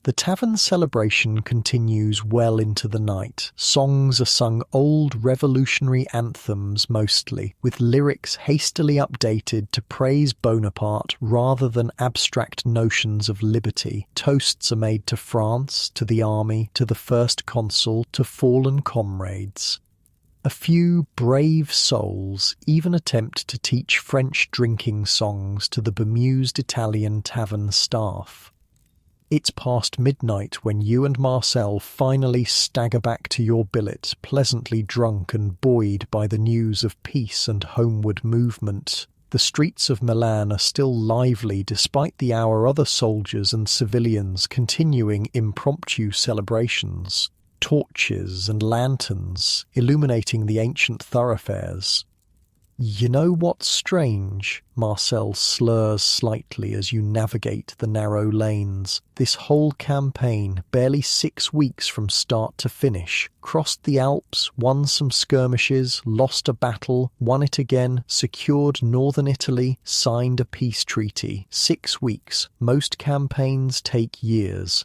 The tavern celebration continues well into the night. Songs are sung old revolutionary anthems mostly, with lyrics hastily updated to praise Bonaparte rather than abstract notions of liberty. Toasts are made to France, to the army, to the first consul, to fallen comrades. A few brave souls even attempt to teach French drinking songs to the bemused Italian tavern staff. It's past midnight when you and Marcel finally stagger back to your billet, pleasantly drunk and buoyed by the news of peace and homeward movement. The streets of Milan are still lively despite the hour other soldiers and civilians continuing impromptu celebrations. Torches and lanterns illuminating the ancient thoroughfares. "You know what's strange?" Marcel slurs slightly as you navigate the narrow lanes. "This whole campaign, barely 6 weeks from start to finish, crossed the Alps, won some skirmishes, lost a battle, won it again, secured northern Italy, signed a peace treaty. 6 weeks. Most campaigns take years."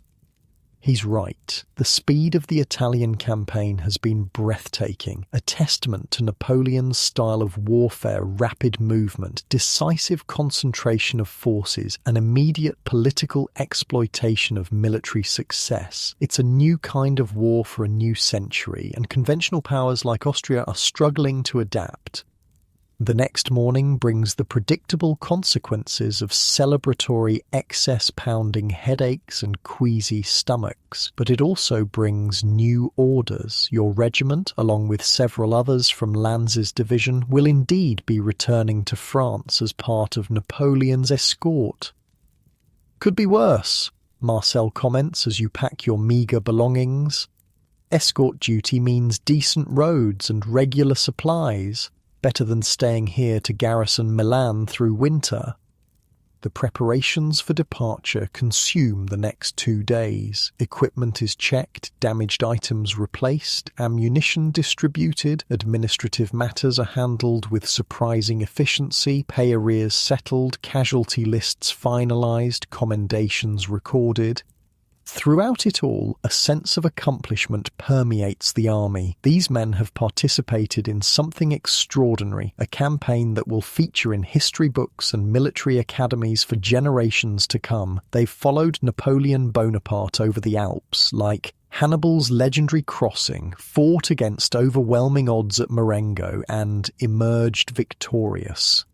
He's right. The speed of the Italian campaign has been breathtaking, a testament to Napoleon's style of warfare, rapid movement, decisive concentration of forces, and immediate political exploitation of military success. It's a new kind of war for a new century, and conventional powers like Austria are struggling to adapt. The next morning brings the predictable consequences of celebratory excess-pounding headaches and queasy stomachs, but it also brings new orders. Your regiment, along with several others from Lanz's division, will indeed be returning to France as part of Napoleon's escort. "Could be worse," Marcel comments as you pack your meagre belongings. "Escort duty means decent roads and regular supplies. Better than staying here to garrison Milan through winter." The preparations for departure consume the next 2 days. Equipment is checked, damaged items replaced, ammunition distributed, administrative matters are handled with surprising efficiency, pay arrears settled, casualty lists finalized, commendations recorded. Throughout it all, a sense of accomplishment permeates the army. These men have participated in something extraordinary, a campaign that will feature in history books and military academies for generations to come. They've followed Napoleon Bonaparte over the Alps, like Hannibal's legendary crossing, fought against overwhelming odds at Marengo, and emerged victorious.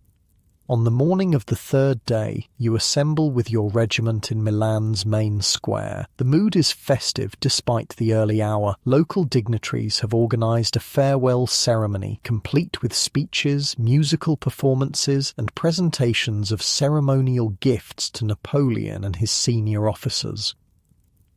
On the morning of the 3rd day, you assemble with your regiment in Milan's main square. The mood is festive despite the early hour. Local dignitaries have organised a farewell ceremony, complete with speeches, musical performances, and presentations of ceremonial gifts to Napoleon and his senior officers.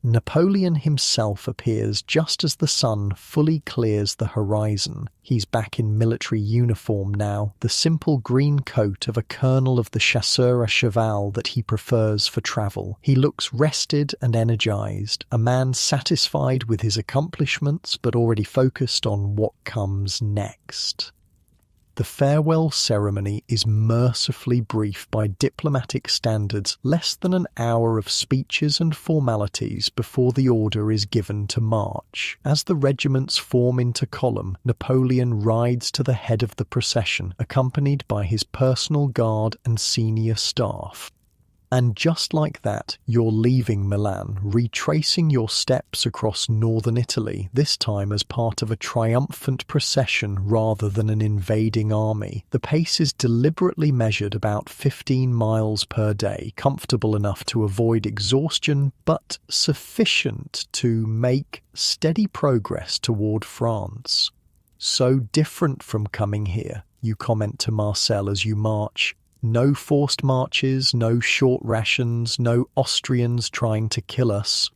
Napoleon himself appears just as the sun fully clears the horizon. He's back in military uniform now, the simple green coat of a colonel of the chasseurs à cheval that he prefers for travel. He looks rested and energized, a man satisfied with his accomplishments but already focused on what comes next. The farewell ceremony is mercifully brief by diplomatic standards, less than an hour of speeches and formalities before the order is given to march. As the regiments form into column, Napoleon rides to the head of the procession, accompanied by his personal guard and senior staff. And just like that, you're leaving Milan, retracing your steps across northern Italy, this time as part of a triumphant procession rather than an invading army. The pace is deliberately measured about 15 miles per day, comfortable enough to avoid exhaustion, but sufficient to make steady progress toward France. So different from coming here, you comment to Marcel as you march. No forced marches, no short rations, no Austrians trying to kill us.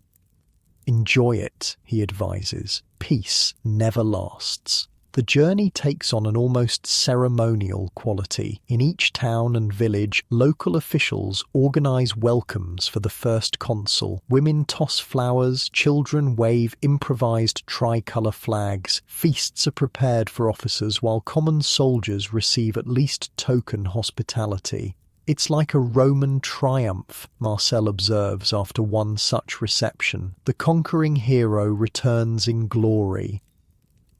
Enjoy it, he advises. Peace never lasts. The journey takes on an almost ceremonial quality. In each town and village, local officials organise welcomes for the first consul. Women toss flowers, children wave improvised tricolour flags. Feasts are prepared for officers while common soldiers receive at least token hospitality. It's like a Roman triumph, Marcel observes after one such reception. The conquering hero returns in glory.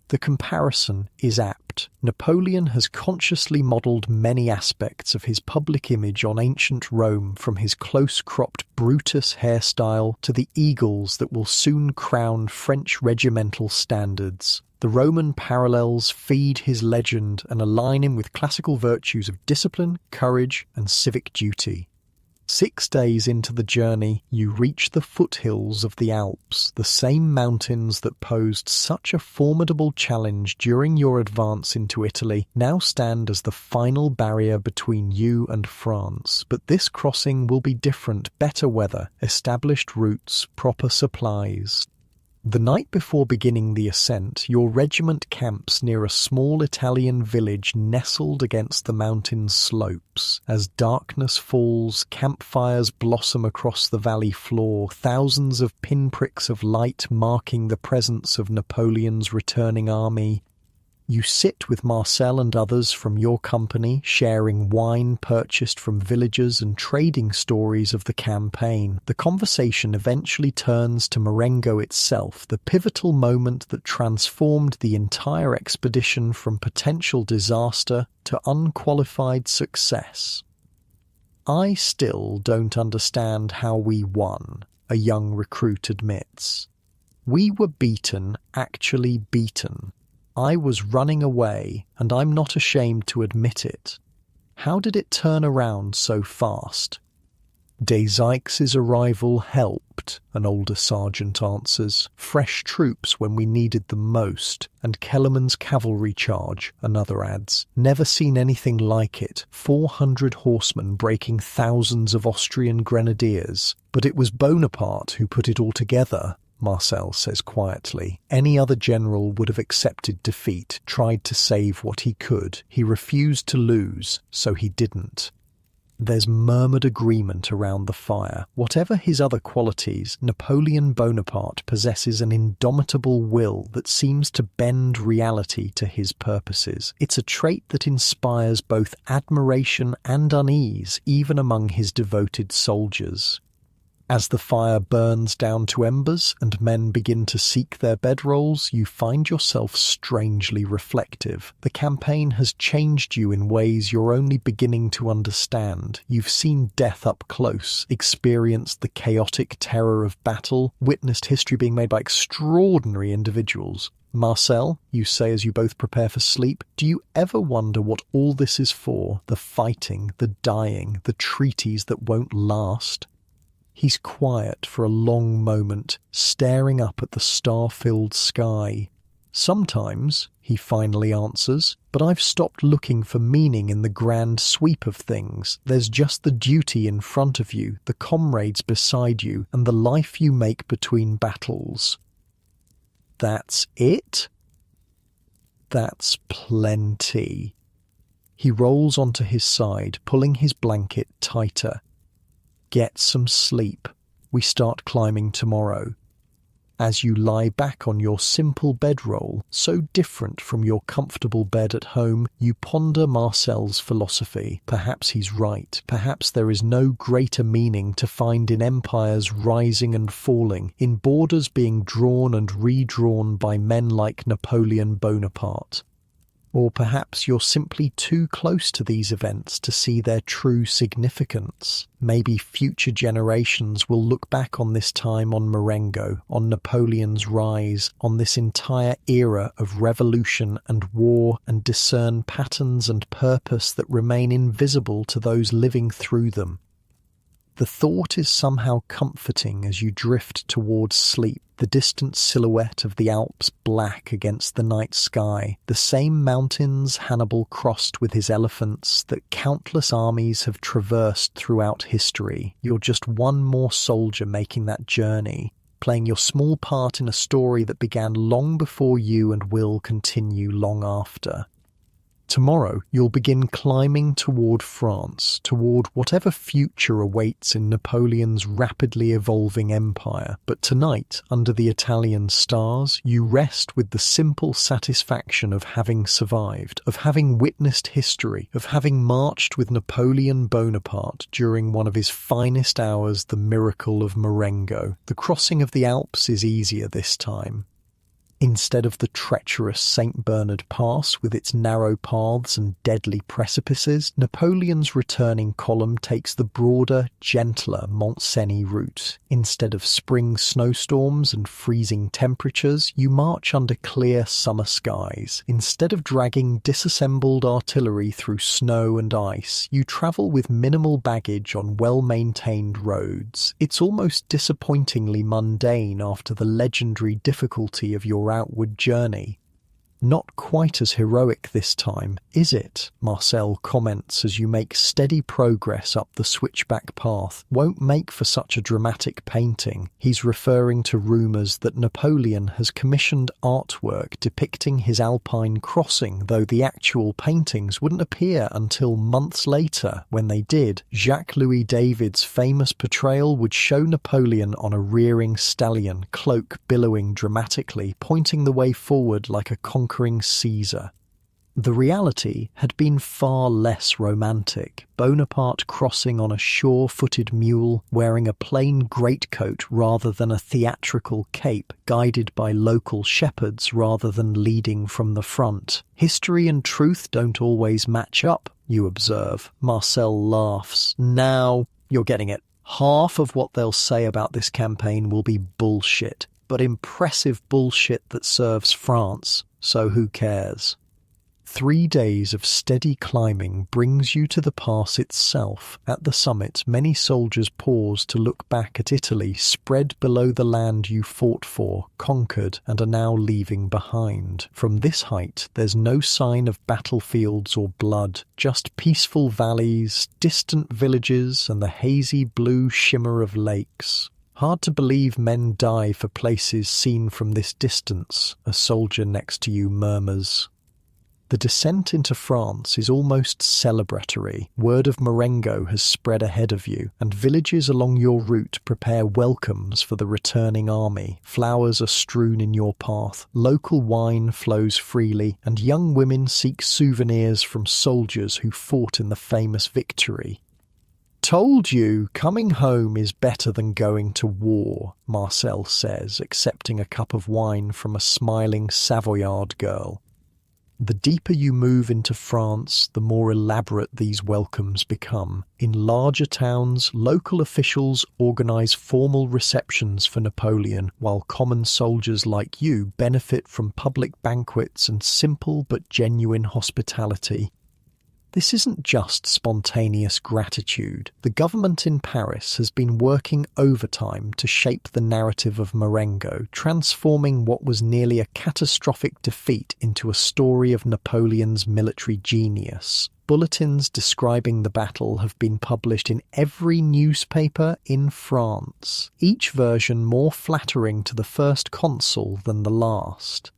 The comparison is apt. Napoleon has consciously modelled many aspects of his public image on ancient Rome, from his close-cropped Brutus hairstyle to the eagles that will soon crown French regimental standards. The Roman parallels feed his legend and align him with classical virtues of discipline, courage, and civic duty. 6 days into the journey, you reach the foothills of the Alps, the same mountains that posed such a formidable challenge during your advance into Italy now stand as the final barrier between you and France. But this crossing will be different: better weather, established routes, proper supplies. The night before beginning the ascent, your regiment camps near a small Italian village nestled against the mountain's slopes. As darkness falls, campfires blossom across the valley floor, thousands of pinpricks of light marking the presence of Napoleon's returning army. You sit with Marcel and others from your company, sharing wine purchased from villagers and trading stories of the campaign. The conversation eventually turns to Marengo itself, the pivotal moment that transformed the entire expedition from potential disaster to unqualified success. "I still don't understand how we won," a young recruit admits. "We were beaten, actually beaten. I was running away, and I'm not ashamed to admit it. How did it turn around so fast?" "De Sykes' arrival helped," an older sergeant answers. "Fresh troops when we needed them most, and Kellerman's cavalry charge," another adds. "Never seen anything like it. 400 horsemen breaking thousands of Austrian grenadiers. But it was Bonaparte who put it all together," Marcel says quietly. "Any other general would have accepted defeat, tried to save what he could. He refused to lose, so he didn't." There's murmured agreement around the fire. Whatever his other qualities, Napoleon Bonaparte possesses an indomitable will that seems to bend reality to his purposes. It's a trait that inspires both admiration and unease, even among his devoted soldiers. As the fire burns down to embers and men begin to seek their bedrolls, you find yourself strangely reflective. The campaign has changed you in ways you're only beginning to understand. You've seen death up close, experienced the chaotic terror of battle, witnessed history being made by extraordinary individuals. "Marcel," you say as you both prepare for sleep, "do you ever wonder what all this is for? The fighting, the dying, the treaties that won't last?" He's quiet for a long moment, staring up at the star-filled sky. "Sometimes," he finally answers, "but I've stopped looking for meaning in the grand sweep of things. There's just the duty in front of you, the comrades beside you, and the life you make between battles." "That's it?" "That's plenty." He rolls onto his side, pulling his blanket tighter. "Get some sleep. We start climbing tomorrow." As you lie back on your simple bedroll, so different from your comfortable bed at home, you ponder Marcel's philosophy. Perhaps he's right. Perhaps there is no greater meaning to find in empires rising and falling, in borders being drawn and redrawn by men like Napoleon Bonaparte. Or perhaps you're simply too close to these events to see their true significance. Maybe future generations will look back on this time on Marengo, on Napoleon's rise, on this entire era of revolution and war, and discern patterns and purpose that remain invisible to those living through them. The thought is somehow comforting as you drift towards sleep, the distant silhouette of the Alps black against the night sky, the same mountains Hannibal crossed with his elephants that countless armies have traversed throughout history. You're just one more soldier making that journey, playing your small part in a story that began long before you and will continue long after. Tomorrow, you'll begin climbing toward France, toward whatever future awaits in Napoleon's rapidly evolving empire. But tonight, under the Italian stars, you rest with the simple satisfaction of having survived, of having witnessed history, of having marched with Napoleon Bonaparte during one of his finest hours, the miracle of Marengo. The crossing of the Alps is easier this time. Instead of the treacherous St. Bernard Pass with its narrow paths and deadly precipices, Napoleon's returning column takes the broader, gentler Mont Cenis route. Instead of spring snowstorms and freezing temperatures, you march under clear summer skies. Instead of dragging disassembled artillery through snow and ice, you travel with minimal baggage on well-maintained roads. It's almost disappointingly mundane after the legendary difficulty of your outward journey. Not quite as heroic this time, is it? Marcel comments as you make steady progress up the switchback path. Won't make for such a dramatic painting. He's referring to rumours that Napoleon has commissioned artwork depicting his Alpine crossing, though the actual paintings wouldn't appear until months later. When they did, Jacques-Louis David's famous portrayal would show Napoleon on a rearing stallion, cloak billowing dramatically, pointing the way forward like a conquering Caesar. The reality had been far less romantic. Bonaparte crossing on a sure-footed mule, wearing a plain greatcoat rather than a theatrical cape, guided by local shepherds rather than leading from the front. History and truth don't always match up, you observe. Marcel laughs. Now you're getting it. Half of what they'll say about this campaign will be bullshit, but impressive bullshit that serves France. So who cares? 3 days of steady climbing brings you to the pass itself. At the summit, many soldiers pause to look back at Italy spread below the land you fought for, conquered, and are now leaving behind. From this height, there's no sign of battlefields or blood, just peaceful valleys, distant villages, and the hazy blue shimmer of lakes. Hard to believe men die for places seen from this distance, a soldier next to you murmurs. The descent into France is almost celebratory. Word of Marengo has spread ahead of you, and villages along your route prepare welcomes for the returning army. Flowers are strewn in your path, local wine flows freely, and young women seek souvenirs from soldiers who fought in the famous victory. Told you, coming home is better than going to war, Marcel says, accepting a cup of wine from a smiling Savoyard girl. The deeper you move into France, the more elaborate these welcomes become. In larger towns, local officials organise formal receptions for Napoleon, while common soldiers like you benefit from public banquets and simple but genuine hospitality. This isn't just spontaneous gratitude. The government in Paris has been working overtime to shape the narrative of Marengo, transforming what was nearly a catastrophic defeat into a story of Napoleon's military genius. Bulletins describing the battle have been published in every newspaper in France, each version more flattering to the first consul than the last.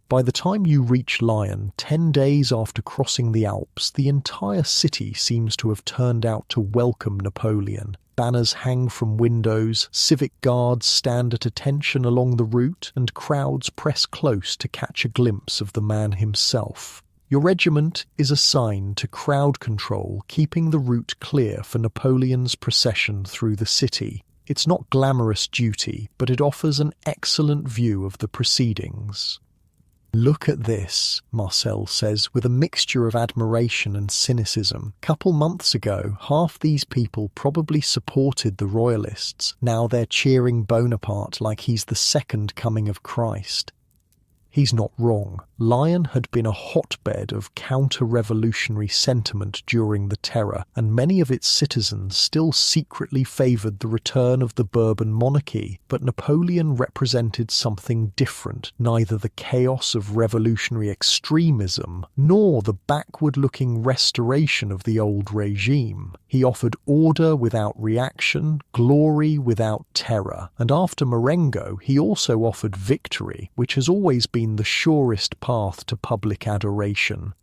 By the time you reach Lyon, 10 days after crossing the Alps, the entire city seems to have turned out to welcome Napoleon. banners hang from windows, civic guards stand at attention along the route, and crowds press close to catch a glimpse of the man himself. Your regiment is assigned to crowd control, keeping the route clear for Napoleon's procession through the city. It's not glamorous duty, but it offers an excellent view of the proceedings. "Look at this," Marcel says, with a mixture of admiration and cynicism. "Couple months ago, half these people probably supported the royalists. Now they're cheering Bonaparte like he's the second coming of Christ." He's not wrong. Lyon had been a hotbed of counter-revolutionary sentiment during the Terror, and many of its citizens still secretly favoured the return of the Bourbon monarchy. But Napoleon represented something different, neither the chaos of revolutionary extremism nor the backward-looking restoration of the old regime. He offered order without reaction, glory without terror, and after Marengo he also offered victory, which has always been the surest path to public adoration.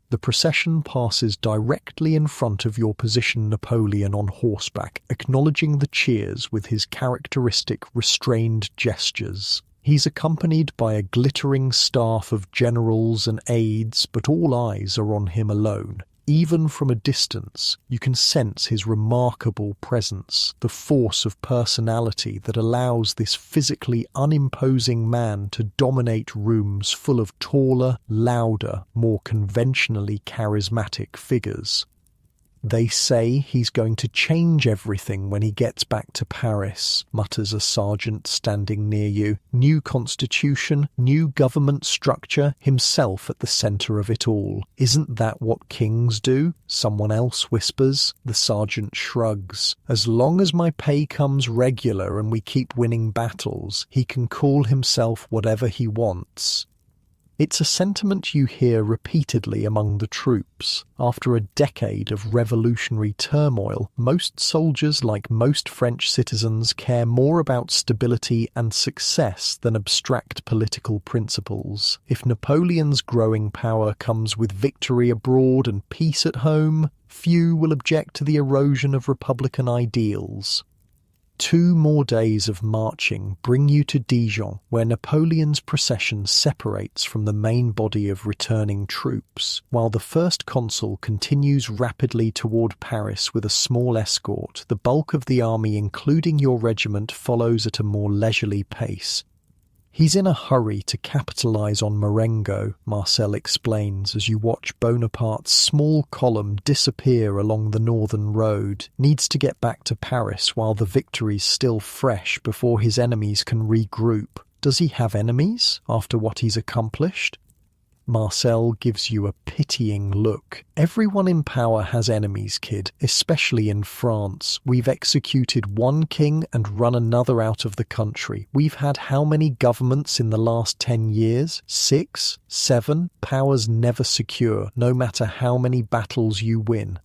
The procession passes directly in front of your position Napoleon on horseback, acknowledging the cheers with his characteristic restrained gestures. He's accompanied by a glittering staff of generals and aides, but all eyes are on him alone. Even from a distance, you can sense his remarkable presence, the force of personality that allows this physically unimposing man to dominate rooms full of taller, louder, more conventionally charismatic figures. "They say he's going to change everything when he gets back to Paris," mutters a sergeant standing near you. "New constitution, new government structure, himself at the centre of it all. Isn't that what kings do?" Someone else whispers. The sergeant shrugs. "As long as my pay comes regular and we keep winning battles, he can call himself whatever he wants." It's a sentiment you hear repeatedly among the troops. After a decade of revolutionary turmoil, most soldiers, like most French citizens, care more about stability and success than abstract political principles. If Napoleon's growing power comes with victory abroad and peace at home, few will object to the erosion of republican ideals. 2 more days of marching bring you to Dijon, where Napoleon's procession separates from the main body of returning troops, while the first consul continues rapidly toward Paris with a small escort. The bulk of the army, including your regiment, follows at a more leisurely pace. "He's in a hurry to capitalize on Marengo," Marcel explains as you watch Bonaparte's small column disappear along the northern road. Needs to get back to Paris while the victory's still fresh before his enemies can regroup. Does he have enemies after what he's accomplished? Marcel gives you a pitying look. "Everyone in power has enemies, kid, especially in France. We've executed one king and run another out of the country. We've had how many governments in the last 10 years? 6? 7? Power's never secure, no matter how many battles you win."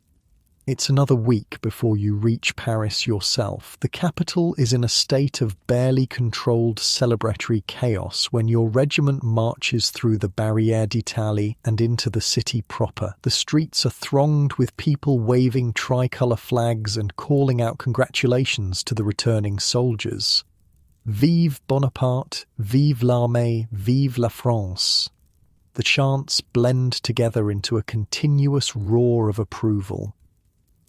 It's another week before you reach Paris yourself. The capital is in a state of barely controlled celebratory chaos when your regiment marches through the Barrière d'Italie and into the city proper. The streets are thronged with people waving tricolour flags and calling out congratulations to the returning soldiers. Vive Bonaparte, vive l'armée, vive la France. The chants blend together into a continuous roar of approval.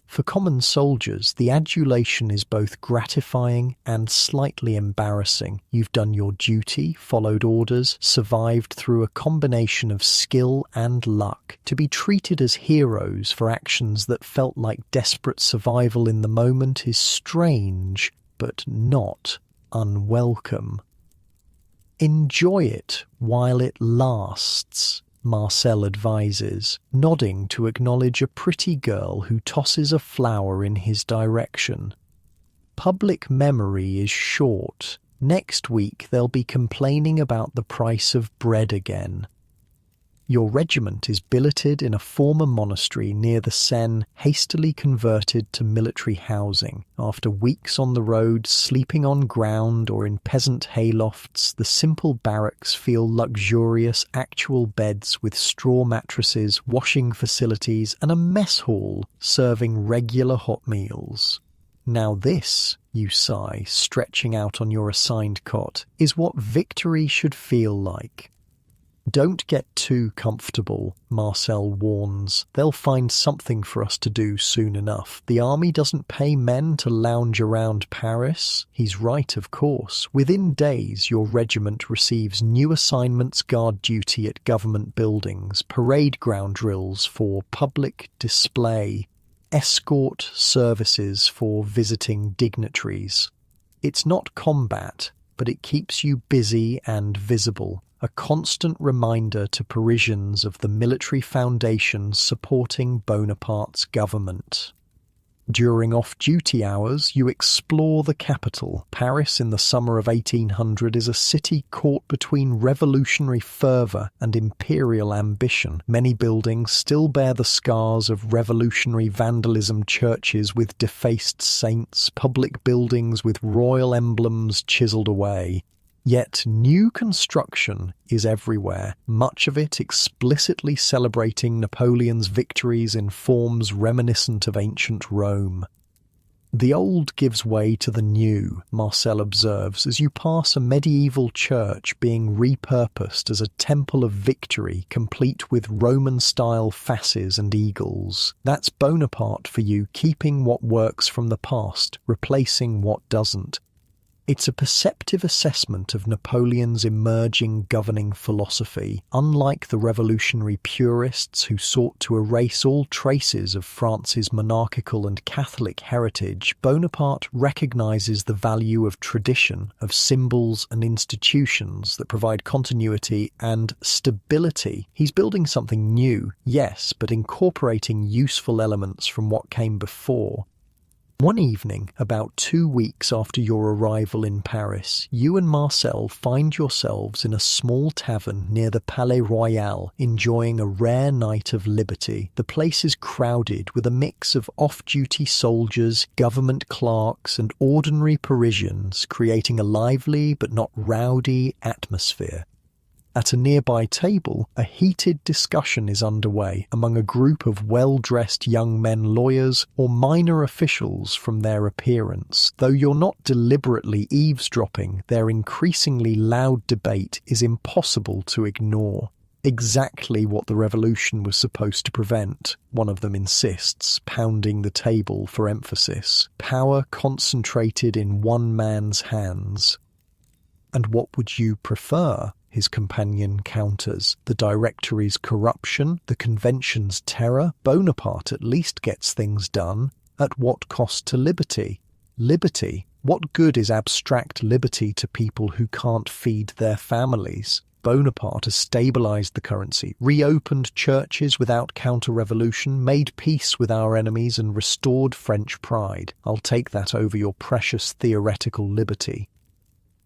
For common soldiers, the adulation is both gratifying and slightly embarrassing. You've done your duty, followed orders, survived through a combination of skill and luck. To be treated as heroes for actions that felt like desperate survival in the moment is strange, but not unwelcome. Enjoy it while it lasts, Marcel advises, nodding to acknowledge a pretty girl who tosses a flower in his direction. Public memory is short. Next week they'll be complaining about the price of bread again. Your regiment is billeted in a former monastery near the Seine, hastily converted to military housing. After weeks on the road, sleeping on ground or in peasant haylofts, the simple barracks feel luxurious, actual beds with straw mattresses, washing facilities, and a mess hall serving regular hot meals. Now this, you sigh, stretching out on your assigned cot, is what victory should feel like. Don't get too comfortable, Marcel warns. They'll find something for us to do soon enough. The army doesn't pay men to lounge around Paris. He's right, of course. Within days, your regiment receives new assignments, guard duty at government buildings, parade ground drills for public display, escort services for visiting dignitaries. It's not combat, but it keeps you busy and visible. A constant reminder to Parisians of the military foundations supporting Bonaparte's government. During off-duty hours, you explore the capital. Paris in the summer of 1800 is a city caught between revolutionary fervour and imperial ambition. Many buildings still bear the scars of revolutionary vandalism, churches with defaced saints, public buildings with royal emblems chiselled away. Yet new construction is everywhere, much of it explicitly celebrating Napoleon's victories in forms reminiscent of ancient Rome. The old gives way to the new, Marcel observes, as you pass a medieval church being repurposed as a temple of victory, complete with Roman-style fasces and eagles. That's Bonaparte for you, keeping what works from the past, replacing what doesn't. It's a perceptive assessment of Napoleon's emerging governing philosophy. Unlike the revolutionary purists who sought to erase all traces of France's monarchical and Catholic heritage, Bonaparte recognises the value of tradition, of symbols and institutions that provide continuity and stability. He's building something new, yes, but incorporating useful elements from what came before. One evening, about 2 weeks after your arrival in Paris, you and Marcel find yourselves in a small tavern near the Palais Royal, enjoying a rare night of liberty. The place is crowded with a mix of off-duty soldiers, government clerks, and ordinary Parisians, creating a lively but not rowdy atmosphere. At a nearby table, a heated discussion is underway among a group of well-dressed young men, lawyers or minor officials from their appearance. Though you're not deliberately eavesdropping, their increasingly loud debate is impossible to ignore. Exactly what the revolution was supposed to prevent, one of them insists, pounding the table for emphasis. Power concentrated in one man's hands. And what would you prefer? His companion counters. The Directory's corruption, the Convention's terror. Bonaparte at least gets things done. At what cost to liberty? Liberty? What good is abstract liberty to people who can't feed their families? Bonaparte has stabilised the currency, reopened churches without counter-revolution, made peace with our enemies and restored French pride. I'll take that over your precious theoretical liberty.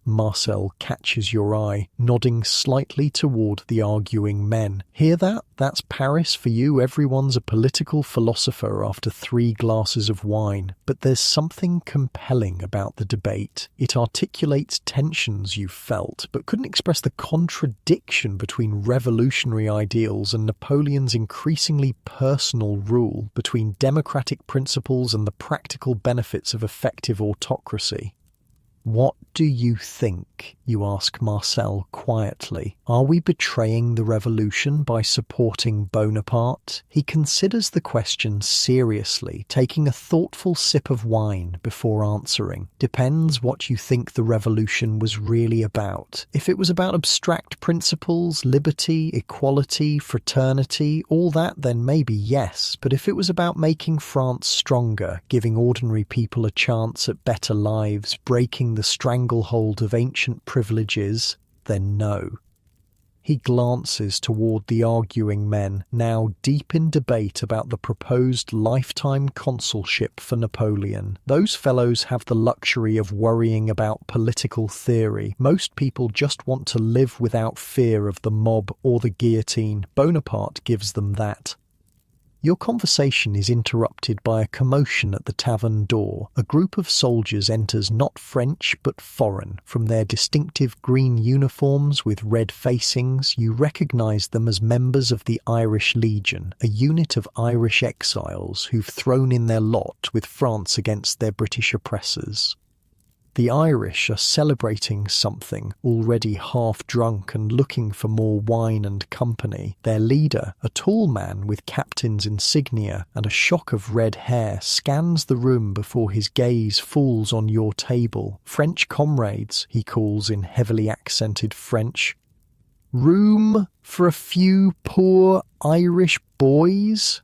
Marcel catches your eye, nodding slightly toward the arguing men. Hear that? That's Paris for you. Everyone's a political philosopher after 3 glasses of wine. But there's something compelling about the debate. It articulates tensions you've felt, but couldn't express the contradiction between revolutionary ideals and Napoleon's increasingly personal rule, between democratic principles and the practical benefits of effective autocracy. What do you think? You ask Marcel quietly. Are we betraying the revolution by supporting Bonaparte? He considers the question seriously, taking a thoughtful sip of wine before answering. Depends what you think the revolution was really about. If it was about abstract principles, liberty, equality, fraternity, all that, then maybe yes. But if it was about making France stronger, giving ordinary people a chance at better lives, breaking the stranglehold of ancient privileges, then no. He glances toward the arguing men, now deep in debate about the proposed lifetime consulship for Napoleon. Those fellows have the luxury of worrying about political theory. Most people just want to live without fear of the mob or the guillotine. Bonaparte gives them that. Your conversation is interrupted by a commotion at the tavern door. A group of soldiers enters, not French but foreign. From their distinctive green uniforms with red facings, you recognise them as members of the Irish Legion, a unit of Irish exiles who've thrown in their lot with France against their British oppressors. The Irish are celebrating something, already half drunk and looking for more wine and company. Their leader, a tall man with captain's insignia and a shock of red hair, scans the room before his gaze falls on your table. "French comrades," he calls in heavily accented French. "Room for a few poor Irish boys?"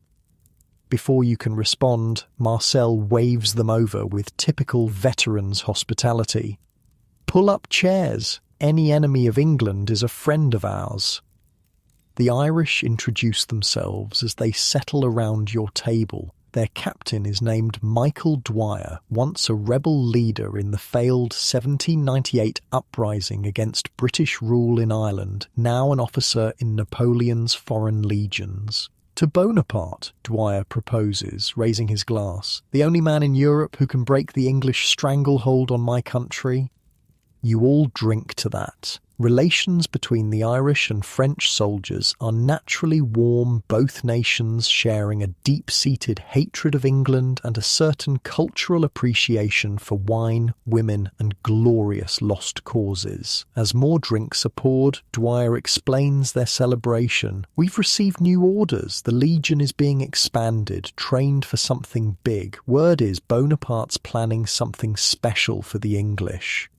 Before you can respond, Marcel waves them over with typical veteran's hospitality. "Pull up chairs. Any enemy of England is a friend of ours." The Irish introduce themselves as they settle around your table. Their captain is named Michael Dwyer, once a rebel leader in the failed 1798 uprising against British rule in Ireland, now an officer in Napoleon's foreign legions. "To Bonaparte," Dwyer proposes, raising his glass. "The only man in Europe who can break the English stranglehold on my country." You all drink to that. Relations between the Irish and French soldiers are naturally warm, both nations sharing a deep-seated hatred of England and a certain cultural appreciation for wine, women, and glorious lost causes. As more drinks are poured, Dwyer explains their celebration. "We've received new orders. The Legion is being expanded, trained for something big. Word is Bonaparte's planning something special for the English."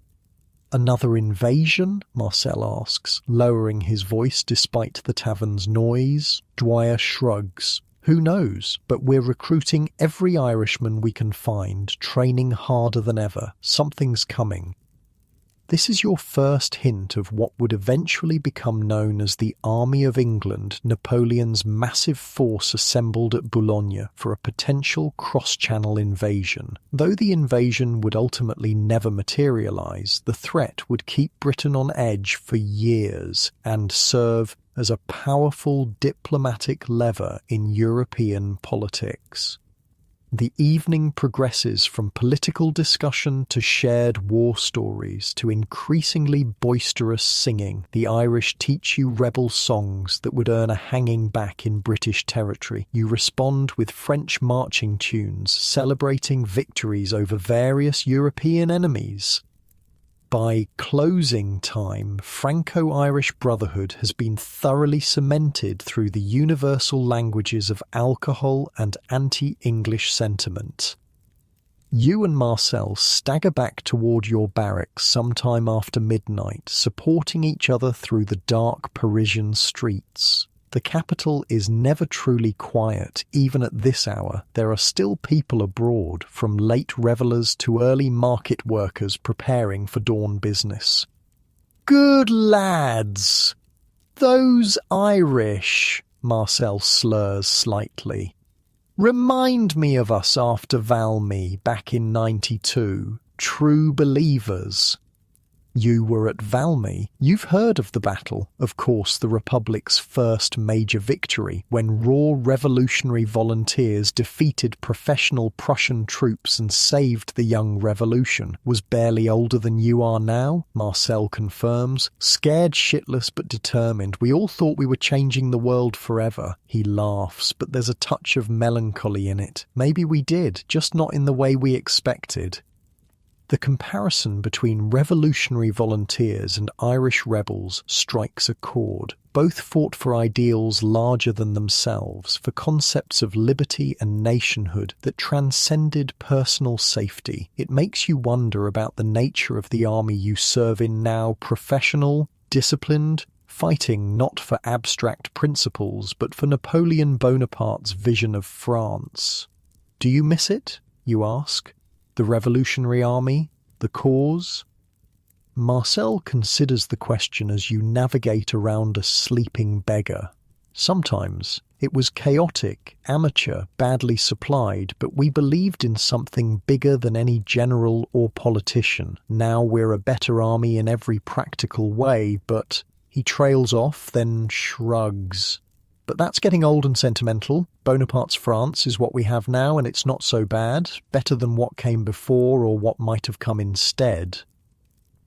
"Another invasion?" Marcel asks, lowering his voice despite the tavern's noise. Dwyer shrugs. "Who knows, but we're recruiting every Irishman we can find, training harder than ever. Something's coming." This is your first hint of what would eventually become known as the Army of England, Napoleon's massive force assembled at Boulogne for a potential cross-channel invasion. Though the invasion would ultimately never materialise, the threat would keep Britain on edge for years and serve as a powerful diplomatic lever in European politics. The evening progresses from political discussion to shared war stories to increasingly boisterous singing. The Irish teach you rebel songs that would earn a hanging back in British territory. You respond with French marching tunes, celebrating victories over various European enemies. By closing time, Franco-Irish brotherhood has been thoroughly cemented through the universal languages of alcohol and anti-English sentiment. You and Marcel stagger back toward your barracks sometime after midnight, supporting each other through the dark Parisian streets. The capital is never truly quiet. Even at this hour, there are still people abroad, from late revellers to early market workers preparing for dawn business. "Good lads! Those Irish," Marcel slurs slightly. "Remind me of us after Valmy back in '92. True believers." You were at Valmy. You've heard of the battle, of course, the Republic's first major victory, when raw revolutionary volunteers defeated professional Prussian troops and saved the young revolution. "Was barely older than you are now," Marcel confirms. "Scared shitless but determined. We all thought we were changing the world forever." He laughs, but there's a touch of melancholy in it. "Maybe we did, just not in the way we expected." The comparison between revolutionary volunteers and Irish rebels strikes a chord. Both fought for ideals larger than themselves, for concepts of liberty and nationhood that transcended personal safety. It makes you wonder about the nature of the army you serve in now: professional, disciplined, fighting not for abstract principles but for Napoleon Bonaparte's vision of France. "Do you miss it?" you ask. "The Revolutionary Army? The cause?" Marcel considers the question as you navigate around a sleeping beggar. "Sometimes it was chaotic, amateur, badly supplied, but we believed in something bigger than any general or politician. Now we're a better army in every practical way, but..." He trails off, then shrugs. But that's getting old and sentimental. Bonaparte's France is what we have now, and it's not so bad, better than what came before or what might have come instead.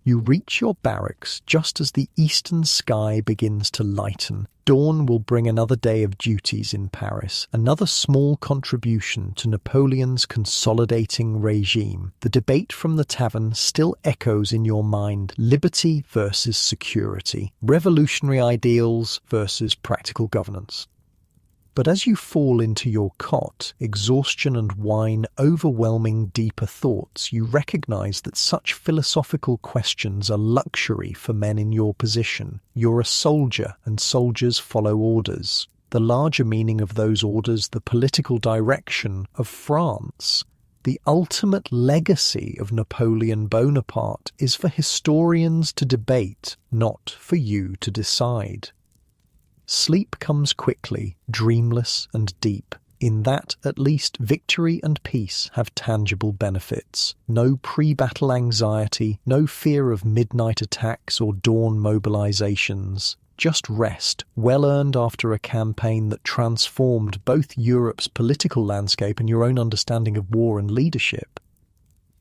You reach your barracks just as the eastern sky begins to lighten. Dawn will bring another day of duties in Paris, another small contribution to Napoleon's consolidating regime. The debate from the tavern still echoes in your mind: liberty versus security, revolutionary ideals versus practical governance. But as you fall into your cot, exhaustion and wine overwhelming deeper thoughts, you recognize that such philosophical questions are luxury for men in your position. You're a soldier, and soldiers follow orders. The larger meaning of those orders, the political direction of France. The ultimate legacy of Napoleon Bonaparte is for historians to debate, not for you to decide. Sleep comes quickly, dreamless and deep. In that, at least, victory and peace have tangible benefits. No pre-battle anxiety, no fear of midnight attacks or dawn mobilizations. Just rest, well earned after a campaign that transformed both Europe's political landscape and your own understanding of war and leadership.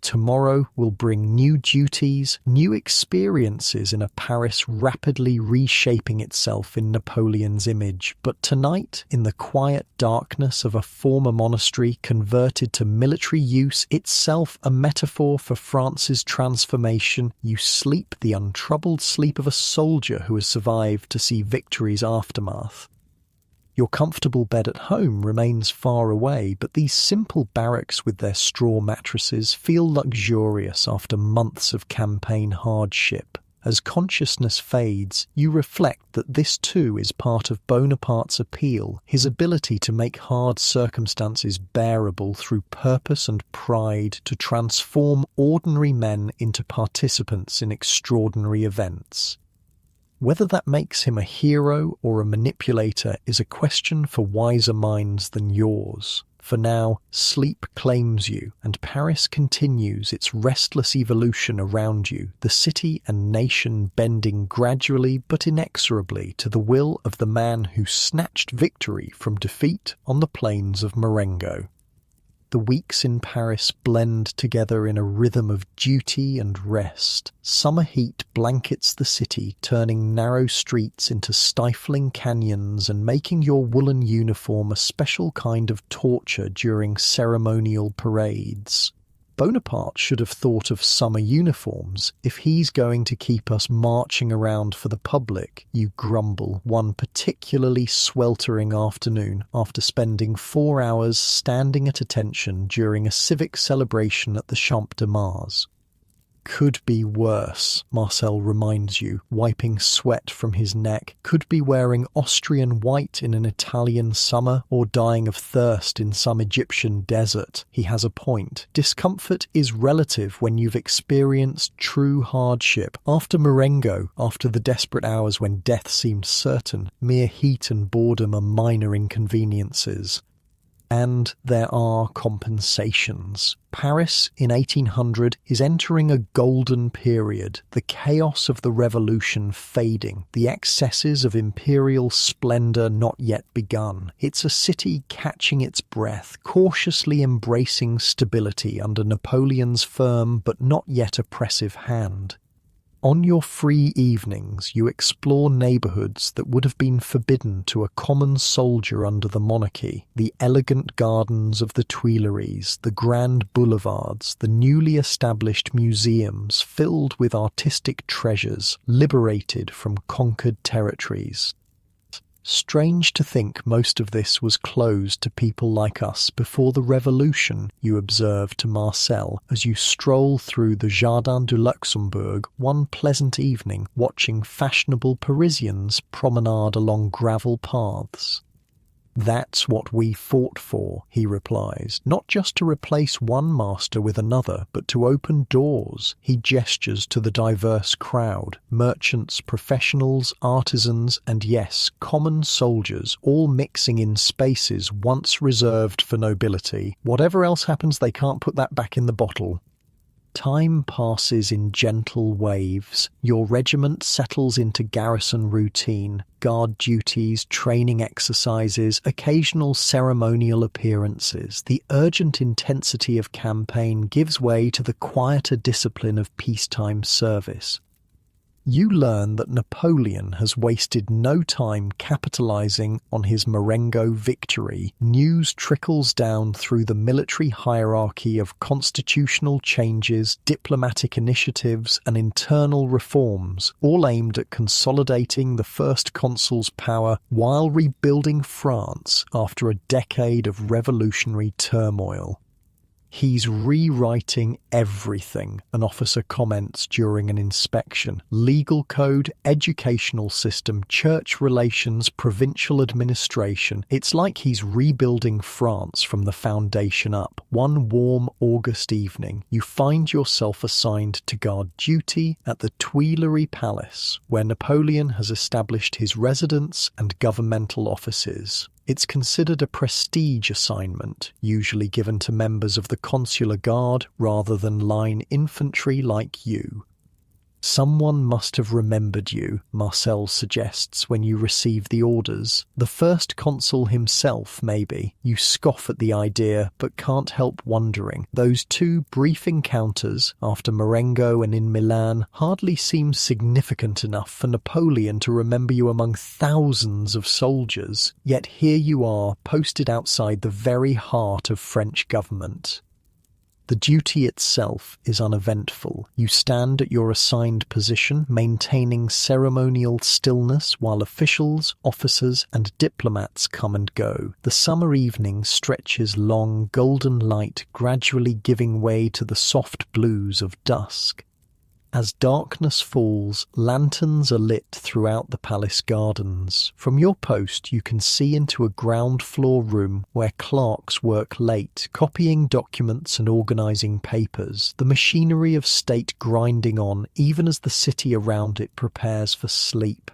Tomorrow will bring new duties, new experiences in a Paris rapidly reshaping itself in Napoleon's image. But tonight, in the quiet darkness of a former monastery converted to military use, itself a metaphor for France's transformation, you sleep the untroubled sleep of a soldier who has survived to see victory's aftermath. Your comfortable bed at home remains far away, but these simple barracks with their straw mattresses feel luxurious after months of campaign hardship. As consciousness fades, you reflect that this too is part of Bonaparte's appeal, his ability to make hard circumstances bearable through purpose and pride, to transform ordinary men into participants in extraordinary events. Whether that makes him a hero or a manipulator is a question for wiser minds than yours. For now, sleep claims you, and Paris continues its restless evolution around you, the city and nation bending gradually but inexorably to the will of the man who snatched victory from defeat on the plains of Marengo. The weeks in Paris blend together in a rhythm of duty and rest. Summer heat blankets the city, turning narrow streets into stifling canyons and making your woolen uniform a special kind of torture during ceremonial parades. Bonaparte should have thought of summer uniforms. If he's going to keep us marching around for the public, you grumble one particularly sweltering afternoon after spending 4 hours standing at attention during a civic celebration at the Champ de Mars. Could be worse, Marcel reminds you, wiping sweat from his neck. Could be wearing Austrian white in an Italian summer, or dying of thirst in some Egyptian desert. He has a point. Discomfort is relative when you've experienced true hardship. After Marengo, after the desperate hours when death seemed certain, mere heat and boredom are minor inconveniences. And there are compensations. Paris in 1800 is entering a golden period, the chaos of the revolution fading, the excesses of imperial splendor not yet begun. It's a city catching its breath, cautiously embracing stability under Napoleon's firm but not yet oppressive hand. On your free evenings, you explore neighbourhoods that would have been forbidden to a common soldier under the monarchy. The elegant gardens of the Tuileries, the grand boulevards, the newly established museums filled with artistic treasures, liberated from conquered territories. Strange to think most of this was closed to people like us before the Revolution, you observe to Marcel as you stroll through the Jardin du Luxembourg one pleasant evening, watching fashionable Parisians promenade along gravel paths. That's what we fought for, he replies, not just to replace one master with another, but to open doors. He gestures to the diverse crowd, merchants, professionals, artisans, and yes, common soldiers, all mixing in spaces once reserved for nobility. Whatever else happens, they can't put that back in the bottle. Time passes in gentle waves. Your regiment settles into garrison routine, guard duties, training exercises, occasional ceremonial appearances. The urgent intensity of campaign gives way to the quieter discipline of peacetime service. You learn that Napoleon has wasted no time capitalizing on his Marengo victory. News trickles down through the military hierarchy of constitutional changes, diplomatic initiatives, and internal reforms, all aimed at consolidating the first consul's power while rebuilding France after a decade of revolutionary turmoil. "He's rewriting everything," an officer comments during an inspection. Legal code, educational system, church relations, provincial administration. It's like he's rebuilding France from the foundation up. One warm August evening, you find yourself assigned to guard duty at the Tuileries Palace, where Napoleon has established his residence and governmental offices. It's considered a prestige assignment, usually given to members of the consular guard rather than line infantry like you. "Someone must have remembered you," Marcel suggests when you receive the orders. "The first consul himself, maybe." You scoff at the idea, but can't help wondering. Those 2 brief encounters, after Marengo and in Milan, hardly seem significant enough for Napoleon to remember you among thousands of soldiers. Yet here you are, posted outside the very heart of French government. The duty itself is uneventful. You stand at your assigned position, maintaining ceremonial stillness while officials, officers, and diplomats come and go. The summer evening stretches long, golden light gradually giving way to the soft blues of dusk. As darkness falls, lanterns are lit throughout the palace gardens. From your post you can see into a ground floor room where clerks work late, copying documents and organising papers, the machinery of state grinding on even as the city around it prepares for sleep.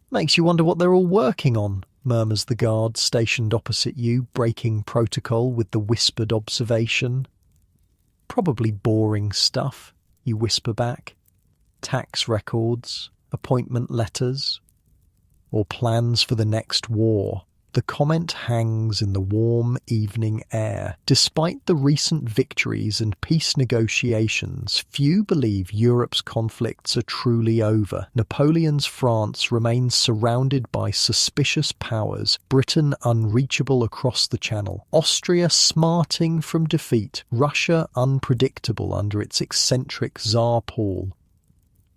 "Makes you wonder what they're all working on," murmurs the guard stationed opposite you, breaking protocol with the whispered observation. "Probably boring stuff," you whisper back. "Tax records, appointment letters, or plans for the next war." The comment hangs in the warm evening air. Despite the recent victories and peace negotiations, few believe Europe's conflicts are truly over. Napoleon's France remains surrounded by suspicious powers, Britain unreachable across the Channel, Austria smarting from defeat, Russia unpredictable under its eccentric Tsar Paul.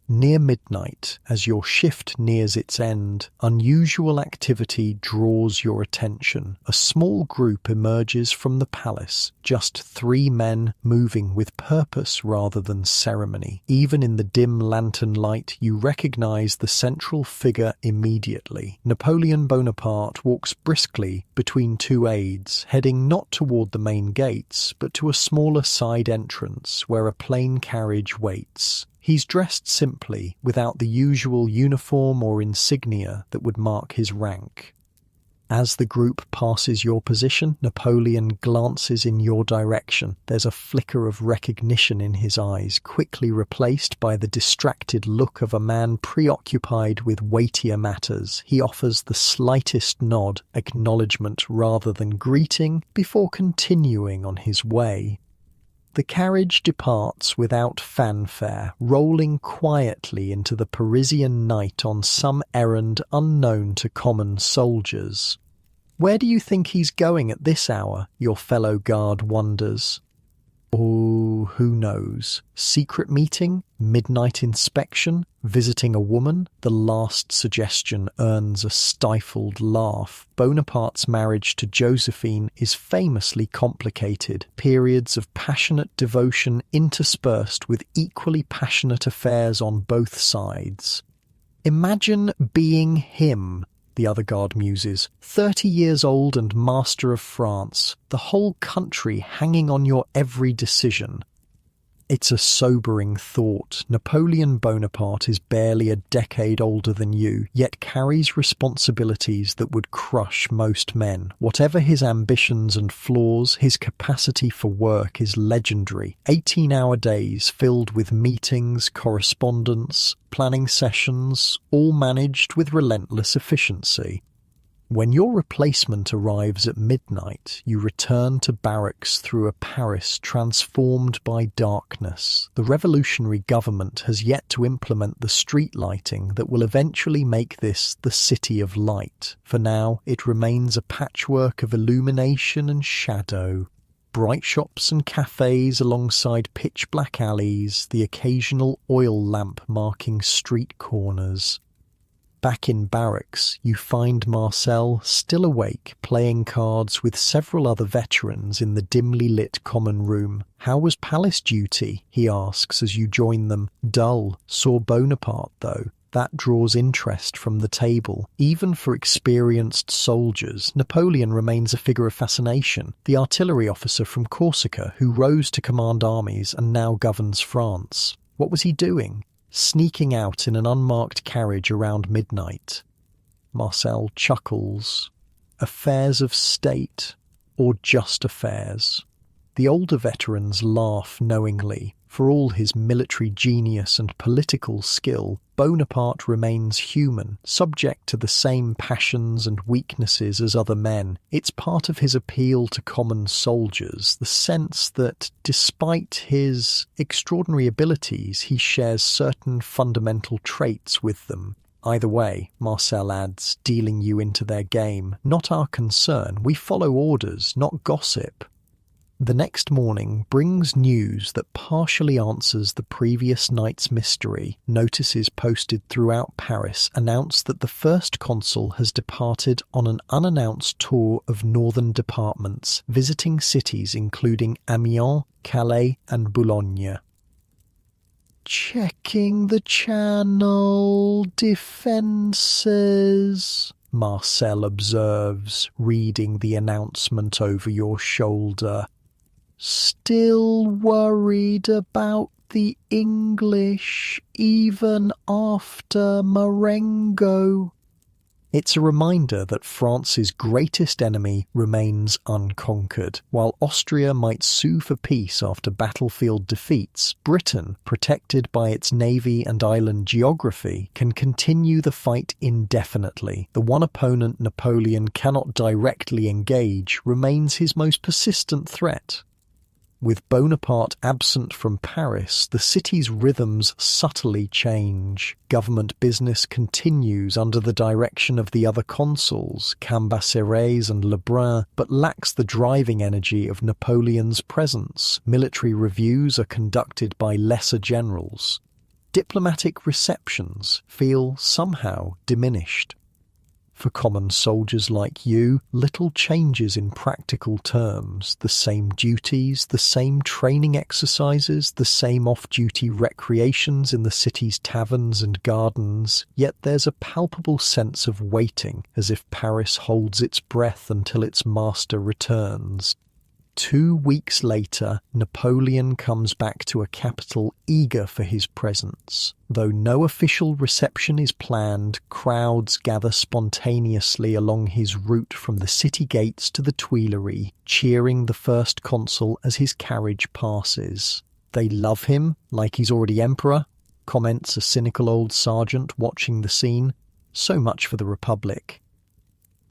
Near midnight, as your shift nears its end, unusual activity draws your attention. A small group emerges from the palace, just 3 men moving with purpose rather than ceremony. Even in the dim lantern light, you recognize the central figure immediately. Napoleon Bonaparte walks briskly between 2 aides, heading not toward the main gates, but to a smaller side entrance where a plain carriage waits. He's dressed simply, without the usual uniform or insignia that would mark his rank. As the group passes your position, Napoleon glances in your direction. There's a flicker of recognition in his eyes, quickly replaced by the distracted look of a man preoccupied with weightier matters. He offers the slightest nod, acknowledgement rather than greeting, before continuing on his way. The carriage departs without fanfare, rolling quietly into the Parisian night on some errand unknown to common soldiers. "Where do you think he's going at this hour?" your fellow guard wonders. Oh, who knows? Secret meeting? Midnight inspection? Visiting a woman? The last suggestion earns a stifled laugh. Bonaparte's marriage to Josephine is famously complicated. Periods of passionate devotion interspersed with equally passionate affairs on both sides. "Imagine being him," the other guard muses, 30 years old and master of France, the whole country hanging on your every decision. It's a sobering thought. Napoleon Bonaparte is barely a decade older than you, yet carries responsibilities that would crush most men. Whatever his ambitions and flaws, his capacity for work is legendary. 18-hour days filled with meetings, correspondence, planning sessions, all managed with relentless efficiency. When your replacement arrives at midnight, you return to barracks through a Paris transformed by darkness. The revolutionary government has yet to implement the street lighting that will eventually make this the city of light. For now, it remains a patchwork of illumination and shadow. Bright shops and cafes alongside pitch-black alleys, the occasional oil lamp marking street corners. Back in barracks, you find Marcel still awake, playing cards with several other veterans in the dimly lit common room. "How was palace duty?" he asks as you join them. "Dull. Saw Bonaparte, though." That draws interest from the table. Even for experienced soldiers, Napoleon remains a figure of fascination. The artillery officer from Corsica who rose to command armies and now governs France. What was he doing? Sneaking out in an unmarked carriage around midnight. Marcel chuckles. Affairs of state, or just affairs? The older veterans laugh knowingly. For all his military genius and political skill, Bonaparte remains human, subject to the same passions and weaknesses as other men. It's part of his appeal to common soldiers, the sense that, despite his extraordinary abilities, he shares certain fundamental traits with them. Either way, Marcel adds, dealing you into their game. Not our concern. We follow orders, not gossip. The next morning brings news that partially answers the previous night's mystery. Notices posted throughout Paris announce that the first consul has departed on an unannounced tour of northern departments, visiting cities including Amiens, Calais and Boulogne. "Checking the channel, defences," Marcel observes, reading the announcement over your shoulder. "Still worried about the English, even after Marengo." It's a reminder that France's greatest enemy remains unconquered. While Austria might sue for peace after battlefield defeats, Britain, protected by its navy and island geography, can continue the fight indefinitely. The one opponent Napoleon cannot directly engage remains his most persistent threat. With Bonaparte absent from Paris, the city's rhythms subtly change. Government business continues under the direction of the other consuls, Cambacérès and Lebrun, but lacks the driving energy of Napoleon's presence. Military reviews are conducted by lesser generals. Diplomatic receptions feel somehow diminished. For common soldiers like you, little changes in practical terms. The same duties, the same training exercises, the same off-duty recreations in the city's taverns and gardens. Yet there's a palpable sense of waiting, as if Paris holds its breath until its master returns. 2 weeks later, Napoleon comes back to a capital eager for his presence. Though no official reception is planned, crowds gather spontaneously along his route from the city gates to the Tuileries, cheering the first consul as his carriage passes. "They love him, like he's already emperor," comments a cynical old sergeant watching the scene. So much for the Republic.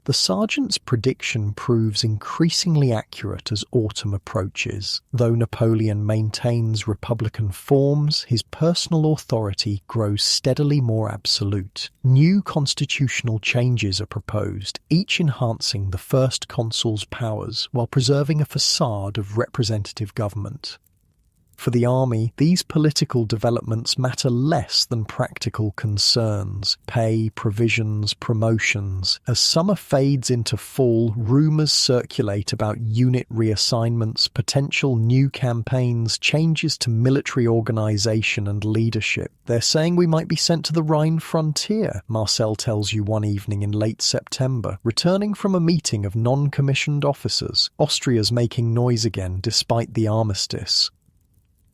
The sergeant's prediction proves increasingly accurate as autumn approaches. Though Napoleon maintains republican forms, his personal authority grows steadily more absolute. New constitutional changes are proposed, each enhancing the first consul's powers while preserving a facade of representative government. For the army, these political developments matter less than practical concerns. Pay, provisions, promotions. As summer fades into fall, rumours circulate about unit reassignments, potential new campaigns, changes to military organisation and leadership. "They're saying we might be sent to the Rhine frontier," Marcel tells you one evening in late September, returning from a meeting of non-commissioned officers. Austria's making noise again despite the armistice.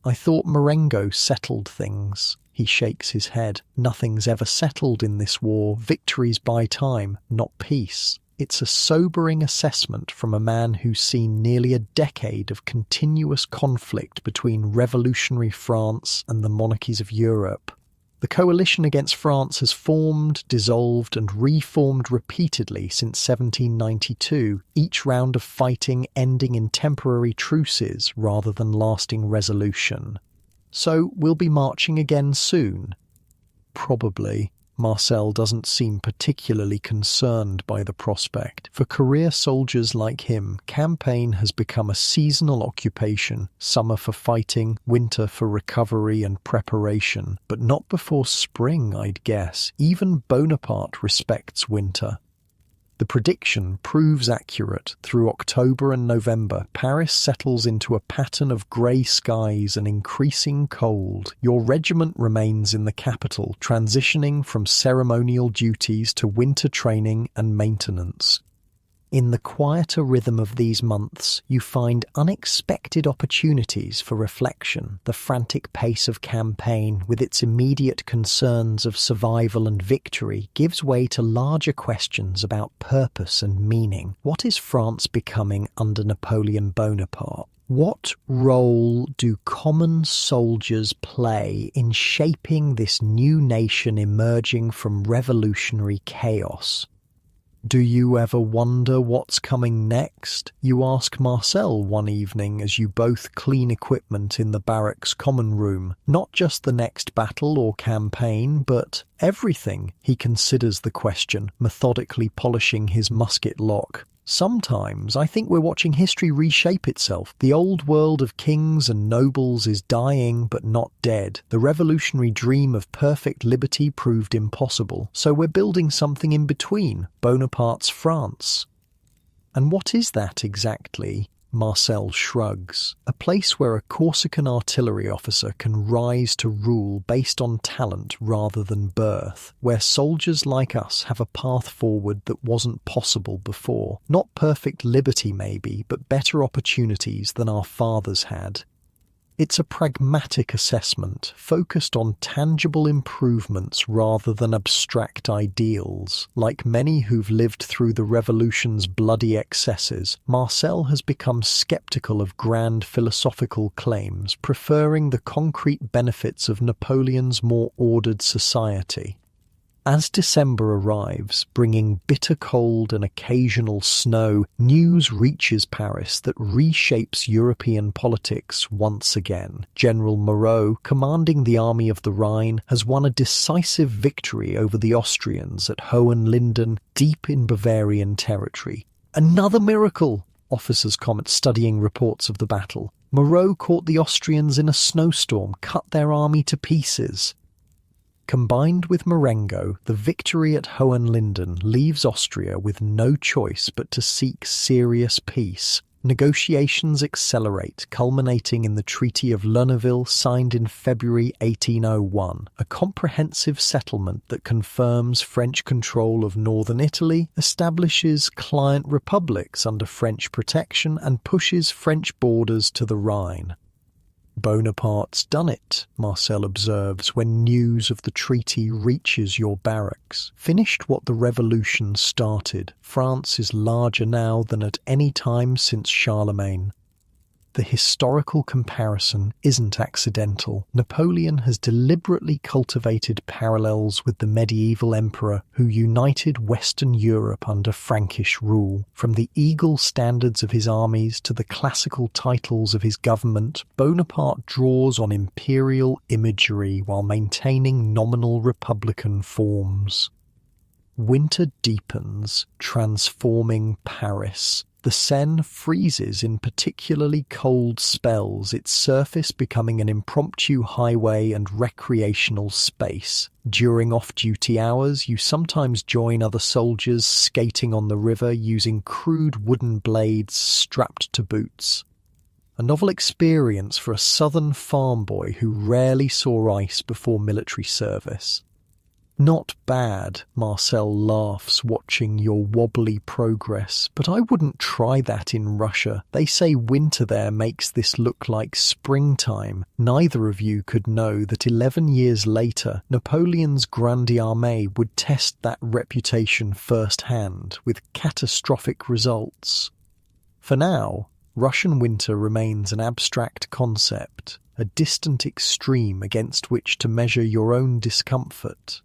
I thought Marengo settled things. He shakes his head. Nothing's ever settled in this war. Victories buy time, not peace. It's a sobering assessment from a man who's seen nearly a decade of continuous conflict between revolutionary France and the monarchies of Europe. The coalition against France has formed, dissolved, and reformed repeatedly since 1792, each round of fighting ending in temporary truces rather than lasting resolution. So we'll be marching again soon? Probably. Marcel doesn't seem particularly concerned by the prospect. For career soldiers like him, campaign has become a seasonal occupation, summer for fighting, winter for recovery and preparation. But not before spring, I'd guess. Even Bonaparte respects winter. The prediction proves accurate. Through October and November, Paris settles into a pattern of grey skies and increasing cold. Your regiment remains in the capital, transitioning from ceremonial duties to winter training and maintenance. In the quieter rhythm of these months, you find unexpected opportunities for reflection. The frantic pace of campaign, with its immediate concerns of survival and victory, gives way to larger questions about purpose and meaning. What is France becoming under Napoleon Bonaparte? What role do common soldiers play in shaping this new nation emerging from revolutionary chaos? Do you ever wonder what's coming next? You ask Marcel one evening as you both clean equipment in the barracks common room. Not just the next battle or campaign, but everything. He considers the question, methodically polishing his musket lock. Sometimes I think we're watching history reshape itself. The old world of kings and nobles is dying but not dead. The revolutionary dream of perfect liberty proved impossible. So we're building something in between, Bonaparte's France. And what is that exactly? Marcel shrugs. A place where a Corsican artillery officer can rise to rule based on talent rather than birth, where soldiers like us have a path forward that wasn't possible before. Not perfect liberty maybe, but better opportunities than our fathers had. It's a pragmatic assessment, focused on tangible improvements rather than abstract ideals. Like many who've lived through the revolution's bloody excesses, Marcel has become skeptical of grand philosophical claims, preferring the concrete benefits of Napoleon's more ordered society. As December arrives, bringing bitter cold and occasional snow, news reaches Paris that reshapes European politics once again. General Moreau, commanding the Army of the Rhine, has won a decisive victory over the Austrians at Hohenlinden, deep in Bavarian territory. Another miracle, officers comment studying reports of the battle. Moreau caught the Austrians in a snowstorm, cut their army to pieces. Combined with Marengo, the victory at Hohenlinden leaves Austria with no choice but to seek serious peace. Negotiations accelerate, culminating in the Treaty of Lunéville signed in February 1801, a comprehensive settlement that confirms French control of northern Italy, establishes client republics under French protection, and pushes French borders to the Rhine. Bonaparte's done it, Marcel observes, when news of the treaty reaches your barracks. Finished what the revolution started. France is larger now than at any time since Charlemagne. The historical comparison isn't accidental. Napoleon has deliberately cultivated parallels with the medieval emperor who united Western Europe under Frankish rule. From the eagle standards of his armies to the classical titles of his government, Bonaparte draws on imperial imagery while maintaining nominal republican forms. Winter deepens, transforming Paris. The Seine freezes in particularly cold spells, its surface becoming an impromptu highway and recreational space. During off-duty hours, you sometimes join other soldiers skating on the river using crude wooden blades strapped to boots. A novel experience for a southern farm boy who rarely saw ice before military service. Not bad, Marcel laughs, watching your wobbly progress, but I wouldn't try that in Russia. They say winter there makes this look like springtime. Neither of you could know that 11 years later, Napoleon's Grande Armée would test that reputation firsthand, with catastrophic results. For now, Russian winter remains an abstract concept, a distant extreme against which to measure your own discomfort.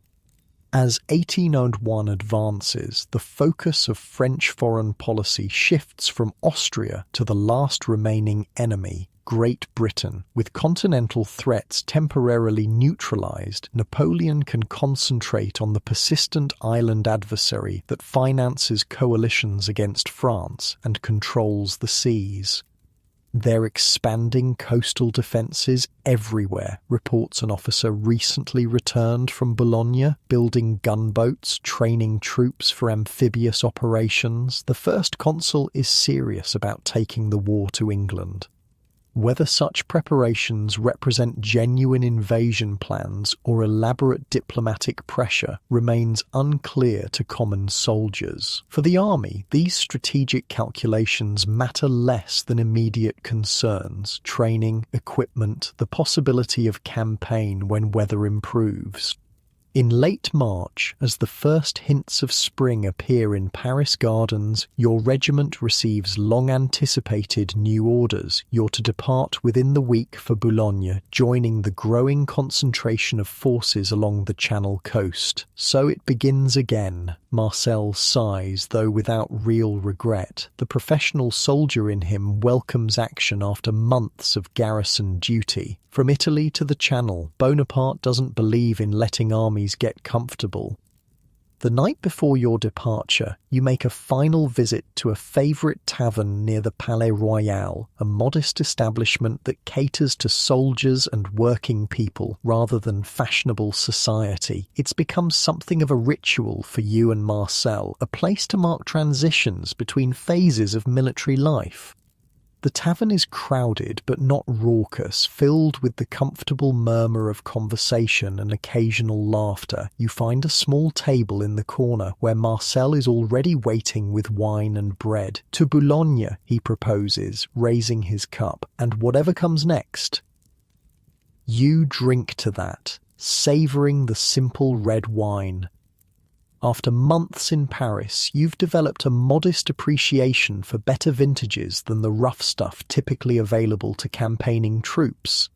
As 1801 advances, the focus of French foreign policy shifts from Austria to the last remaining enemy, Great Britain. With continental threats temporarily neutralized, Napoleon can concentrate on the persistent island adversary that finances coalitions against France and controls the seas. They're expanding coastal defences everywhere, reports an officer recently returned from Bologna, building gunboats, training troops for amphibious operations. The first consul is serious about taking the war to England. Whether such preparations represent genuine invasion plans or elaborate diplomatic pressure remains unclear to common soldiers. For the army, these strategic calculations matter less than immediate concerns: training, equipment, the possibility of campaign when weather improves. In late March, as the first hints of spring appear in Paris gardens, your regiment receives long-anticipated new orders. You're to depart within the week for Boulogne, joining the growing concentration of forces along the Channel coast. So it begins again. Marcel sighs, though without real regret. The professional soldier in him welcomes action after months of garrison duty. From Italy to the Channel, Bonaparte doesn't believe in letting armies get comfortable. The night before your departure, you make a final visit to a favourite tavern near the Palais Royal, a modest establishment that caters to soldiers and working people rather than fashionable society. It's become something of a ritual for you and Marcel, a place to mark transitions between phases of military life. The tavern is crowded but not raucous, filled with the comfortable murmur of conversation and occasional laughter. You find a small table in the corner where Marcel is already waiting with wine and bread. To Boulogne, he proposes, raising his cup, and whatever comes next. You drink to that, savouring the simple red wine. After months in Paris, you've developed a modest appreciation for better vintages than the rough stuff typically available to campaigning troops.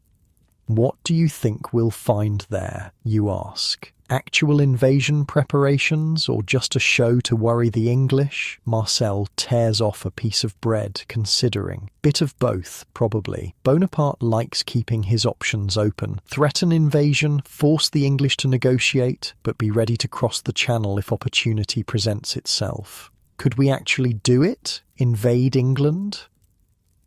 What do you think we'll find there, you ask? Actual invasion preparations, or just a show to worry the English? Marcel tears off a piece of bread, considering. Bit of both, probably. Bonaparte likes keeping his options open. Threaten invasion, force the English to negotiate, but be ready to cross the Channel if opportunity presents itself. Could we actually do it? Invade England?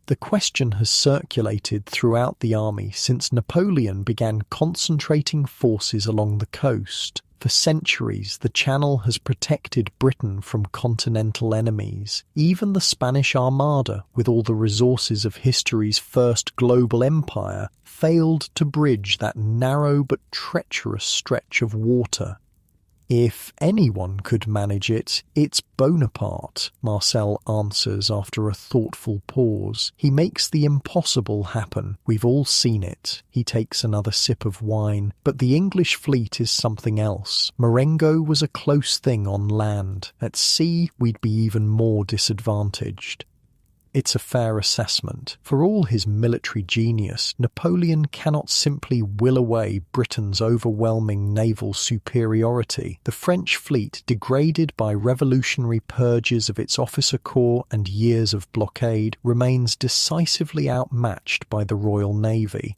The question has circulated throughout the army since Napoleon began concentrating forces along the coast. For centuries, the Channel has protected Britain from continental enemies. Even the Spanish Armada, with all the resources of history's first global empire, failed to bridge that narrow but treacherous stretch of water. If anyone could manage it, it's Bonaparte, Marcel answers after a thoughtful pause. He makes the impossible happen. We've all seen it. He takes another sip of wine. But the English fleet is something else. Marengo was a close thing on land. At sea, we'd be even more disadvantaged. It's a fair assessment. For all his military genius, Napoleon cannot simply will away Britain's overwhelming naval superiority. The French fleet, degraded by revolutionary purges of its officer corps and years of blockade, remains decisively outmatched by the Royal Navy.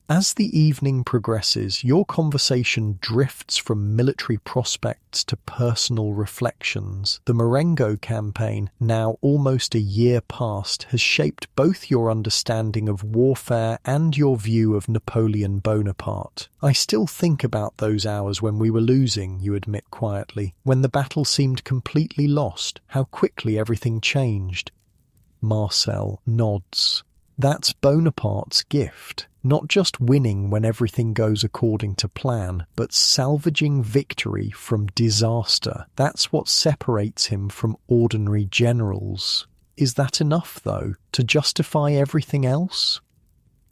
As the evening progresses, your conversation drifts from military prospects to personal reflections. The Marengo campaign, now almost a year past, has shaped both your understanding of warfare and your view of Napoleon Bonaparte. I still think about those hours when we were losing, you admit quietly, when the battle seemed completely lost, how quickly everything changed. Marcel nods. That's Bonaparte's gift. Not just winning when everything goes according to plan, but salvaging victory from disaster. That's what separates him from ordinary generals. Is that enough, though, to justify everything else?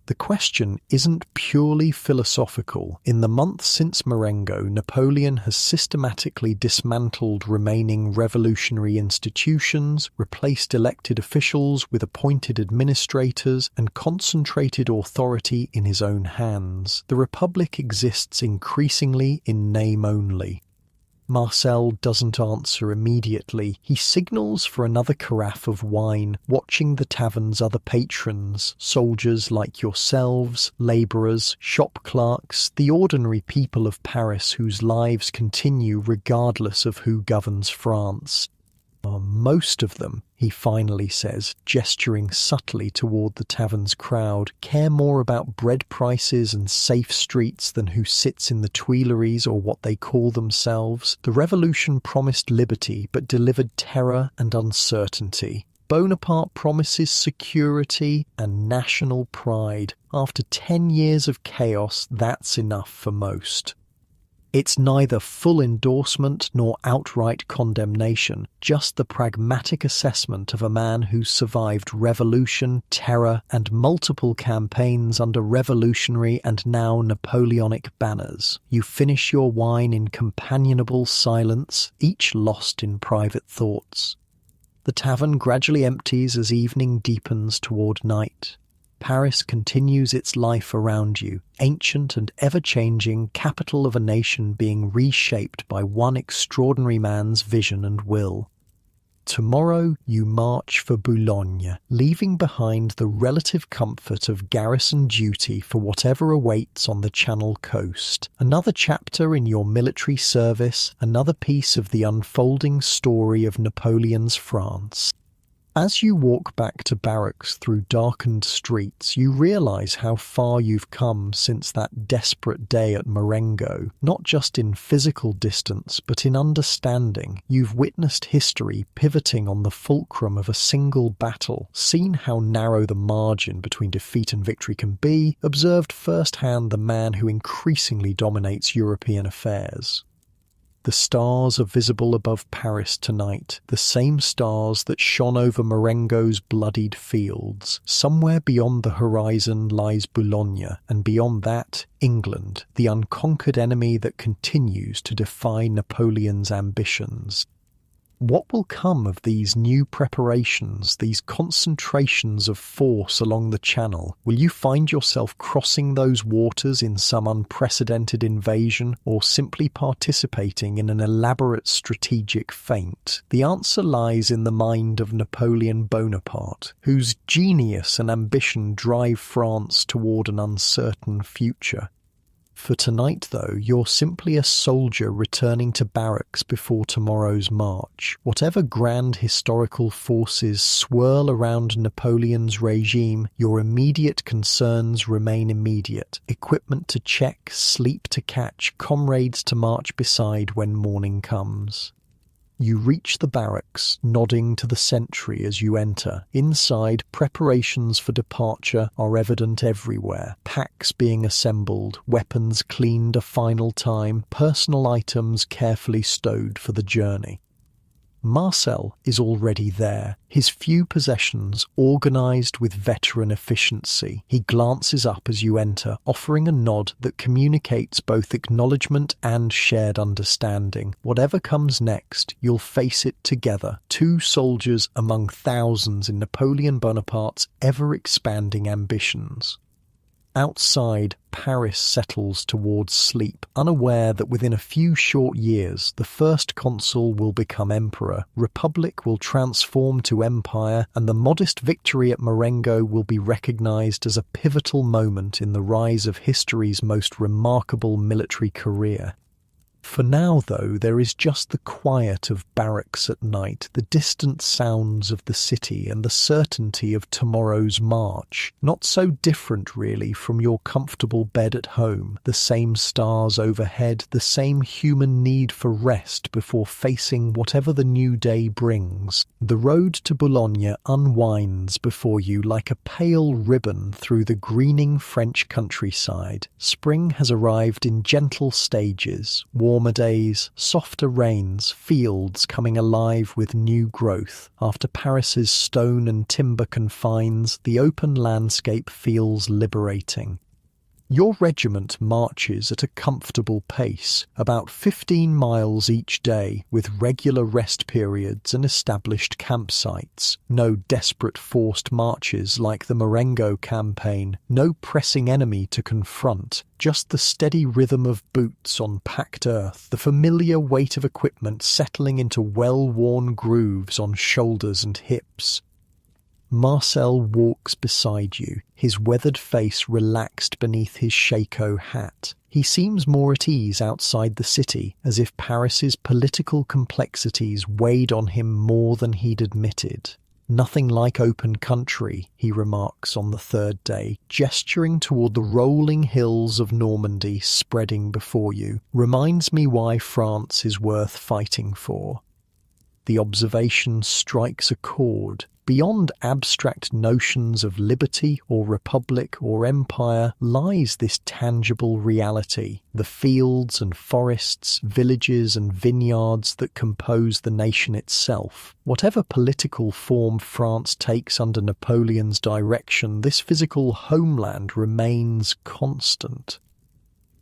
The question isn't purely philosophical. In the months since Marengo, Napoleon has systematically dismantled remaining revolutionary institutions, replaced elected officials with appointed administrators, and concentrated authority in his own hands. The Republic exists increasingly in name only. Marcel doesn't answer immediately. He signals for another carafe of wine, watching the tavern's other patrons, soldiers like yourselves, labourers, shop clerks, the ordinary people of Paris whose lives continue regardless of who governs France. Most of them, he finally says, gesturing subtly toward the tavern's crowd, care more about bread prices and safe streets than who sits in the Tuileries or what they call themselves. The revolution promised liberty but delivered terror and uncertainty. Bonaparte promises security and national pride. After 10 years of chaos, that's enough for most. It's neither full endorsement nor outright condemnation, just the pragmatic assessment of a man who's survived revolution, terror, and multiple campaigns under revolutionary and now Napoleonic banners. You finish your wine in companionable silence, each lost in private thoughts. The tavern gradually empties as evening deepens toward night. Paris continues its life around you, ancient and ever-changing, capital of a nation being reshaped by one extraordinary man's vision and will. Tomorrow you march for Boulogne, leaving behind the relative comfort of garrison duty for whatever awaits on the Channel coast. Another chapter in your military service, another piece of the unfolding story of Napoleon's France. As you walk back to barracks through darkened streets, you realise how far you've come since that desperate day at Marengo. Not just in physical distance, but in understanding. You've witnessed history pivoting on the fulcrum of a single battle, seen how narrow the margin between defeat and victory can be, observed firsthand the man who increasingly dominates European affairs. The stars are visible above Paris tonight, the same stars that shone over Marengo's bloodied fields. Somewhere beyond the horizon lies Boulogne, and beyond that, England, the unconquered enemy that continues to defy Napoleon's ambitions. What will come of these new preparations, these concentrations of force along the Channel? Will you find yourself crossing those waters in some unprecedented invasion, or simply participating in an elaborate strategic feint? The answer lies in the mind of Napoleon Bonaparte, whose genius and ambition drive France toward an uncertain future. For tonight, though, you're simply a soldier returning to barracks before tomorrow's march. Whatever grand historical forces swirl around Napoleon's regime, your immediate concerns remain immediate. Equipment to check, sleep to catch, comrades to march beside when morning comes. You reach the barracks, nodding to the sentry as you enter. Inside, preparations for departure are evident everywhere. Packs being assembled, weapons cleaned a final time, personal items carefully stowed for the journey. Marcel is already there, his few possessions organised with veteran efficiency. He glances up as you enter, offering a nod that communicates both acknowledgement and shared understanding. Whatever comes next, you'll face it together, two soldiers among thousands in Napoleon Bonaparte's ever-expanding ambitions. Outside, Paris settles towards sleep, unaware that within a few short years the first consul will become emperor, republic will transform to empire, and the modest victory at Marengo will be recognised as a pivotal moment in the rise of history's most remarkable military career. For now, though, there is just the quiet of barracks at night, the distant sounds of the city, and the certainty of tomorrow's march. Not so different, really, from your comfortable bed at home, the same stars overhead, the same human need for rest before facing whatever the new day brings. The road to Boulogne unwinds before you like a pale ribbon through the greening French countryside. Spring has arrived in gentle stages. Warmer days, softer rains, fields coming alive with new growth. After Paris's stone and timber confines, the open landscape feels liberating. Your regiment marches at a comfortable pace, about 15 miles each day, with regular rest periods and established campsites. No desperate forced marches like the Marengo campaign, no pressing enemy to confront, just the steady rhythm of boots on packed earth, the familiar weight of equipment settling into well-worn grooves on shoulders and hips. Marcel walks beside you, his weathered face relaxed beneath his shako hat. He seems more at ease outside the city, as if Paris's political complexities weighed on him more than he'd admitted. Nothing like open country, he remarks on the third day, gesturing toward the rolling hills of Normandy spreading before you. Reminds me why France is worth fighting for. The observation strikes a chord. Beyond abstract notions of liberty or republic or empire lies this tangible reality, the fields and forests, villages and vineyards that compose the nation itself. Whatever political form France takes under Napoleon's direction, this physical homeland remains constant.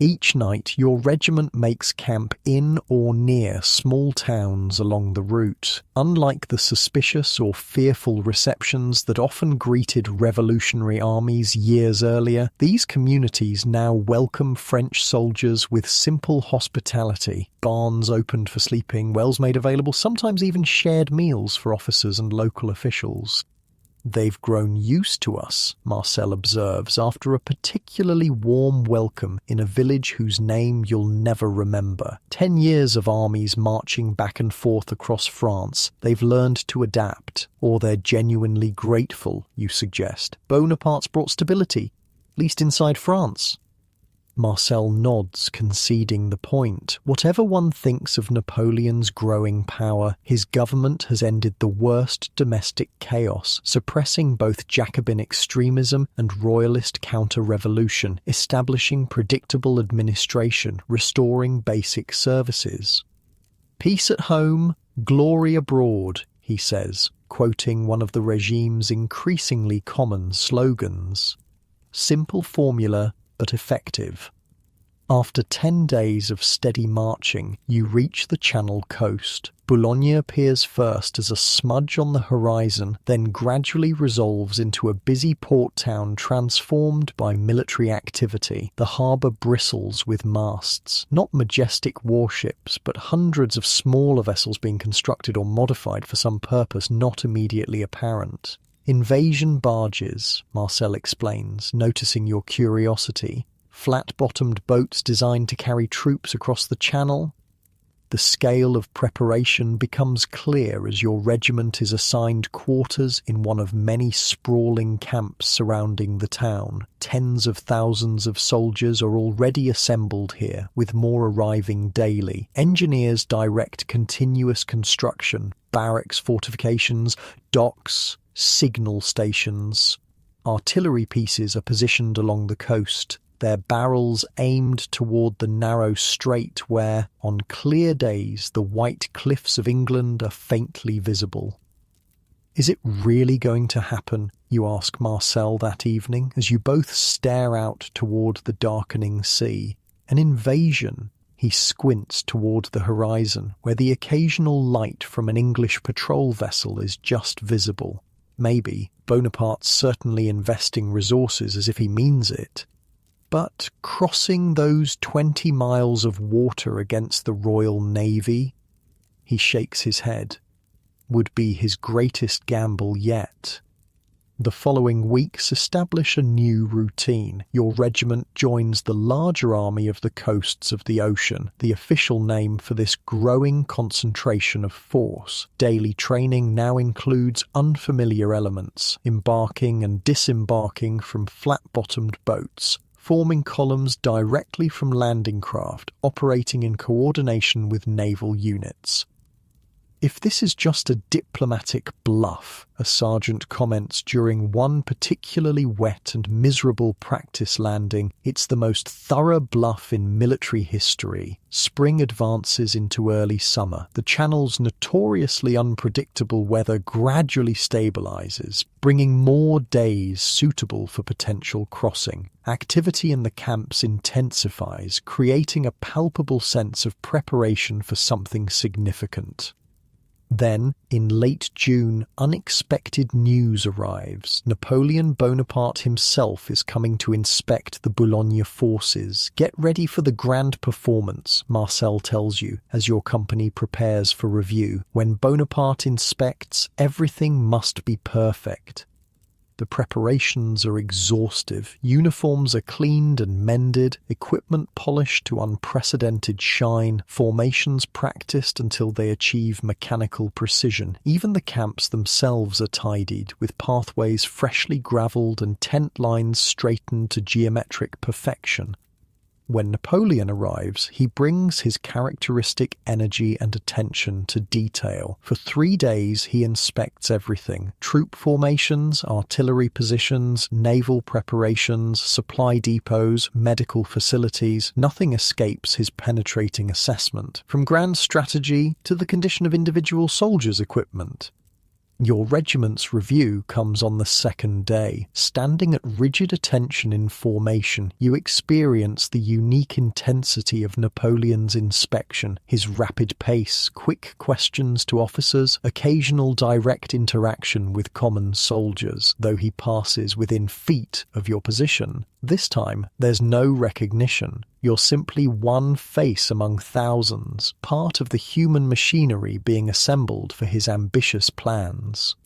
Each night, your regiment makes camp in or near small towns along the route. Unlike the suspicious or fearful receptions that often greeted revolutionary armies years earlier, these communities now welcome French soldiers with simple hospitality. Barns opened for sleeping, wells made available, sometimes even shared meals for officers and local officials. They've grown used to us, Marcel observes, after a particularly warm welcome in a village whose name you'll never remember. 10 years of armies marching back and forth across France. They've learned to adapt. Or they're genuinely grateful, you suggest. Bonaparte's brought stability, at least inside France. Marcel nods, conceding the point. Whatever one thinks of Napoleon's growing power, his government has ended the worst domestic chaos, suppressing both Jacobin extremism and royalist counter-revolution, establishing predictable administration, restoring basic services. Peace at home, glory abroad, he says, quoting one of the regime's increasingly common slogans. Simple formula, but effective. After 10 days of steady marching, you reach the Channel coast. Boulogne appears first as a smudge on the horizon, then gradually resolves into a busy port town transformed by military activity. The harbour bristles with masts, not majestic warships, but hundreds of smaller vessels being constructed or modified for some purpose not immediately apparent. Invasion barges, Marcel explains, noticing your curiosity. Flat-bottomed boats designed to carry troops across the Channel. The scale of preparation becomes clear as your regiment is assigned quarters in one of many sprawling camps surrounding the town. Tens of thousands of soldiers are already assembled here, with more arriving daily. Engineers direct continuous construction, barracks, fortifications, docks, signal stations. Artillery pieces are positioned along the coast, their barrels aimed toward the narrow strait where, on clear days, the white cliffs of England are faintly visible. Is it really going to happen, you ask Marcel that evening, as you both stare out toward the darkening sea? An invasion? He squints toward the horizon, where the occasional light from an English patrol vessel is just visible. Maybe. Bonaparte's certainly investing resources as if he means it. But crossing those 20 miles of water against the Royal Navy, he shakes his head, would be his greatest gamble yet. The following weeks establish a new routine. Your regiment joins the larger army of the coasts of the ocean, the official name for this growing concentration of force. Daily training now includes unfamiliar elements, embarking and disembarking from flat-bottomed boats, forming columns directly from landing craft, operating in coordination with naval units. If this is just a diplomatic bluff, a sergeant comments during one particularly wet and miserable practice landing, it's the most thorough bluff in military history. Spring advances into early summer. The Channel's notoriously unpredictable weather gradually stabilizes, bringing more days suitable for potential crossing. Activity in the camps intensifies, creating a palpable sense of preparation for something significant. Then, in late June, unexpected news arrives. Napoleon Bonaparte himself is coming to inspect the Boulogne forces. Get ready for the grand performance, Marcel tells you, as your company prepares for review. When Bonaparte inspects, everything must be perfect. The preparations are exhaustive. Uniforms are cleaned and mended, equipment polished to unprecedented shine, formations practiced until they achieve mechanical precision. Even the camps themselves are tidied, with pathways freshly gravelled and tent lines straightened to geometric perfection. When Napoleon arrives, he brings his characteristic energy and attention to detail. For 3 days, he inspects everything: troop formations, artillery positions, naval preparations, supply depots, medical facilities. Nothing escapes his penetrating assessment, from grand strategy to the condition of individual soldiers' equipment. Your regiment's review comes on the second day. Standing at rigid attention in formation, you experience the unique intensity of Napoleon's inspection, his rapid pace, quick questions to officers, occasional direct interaction with common soldiers, though he passes within feet of your position. This time, there's no recognition. You're simply one face among thousands, part of the human machinery being assembled for his ambitious plans.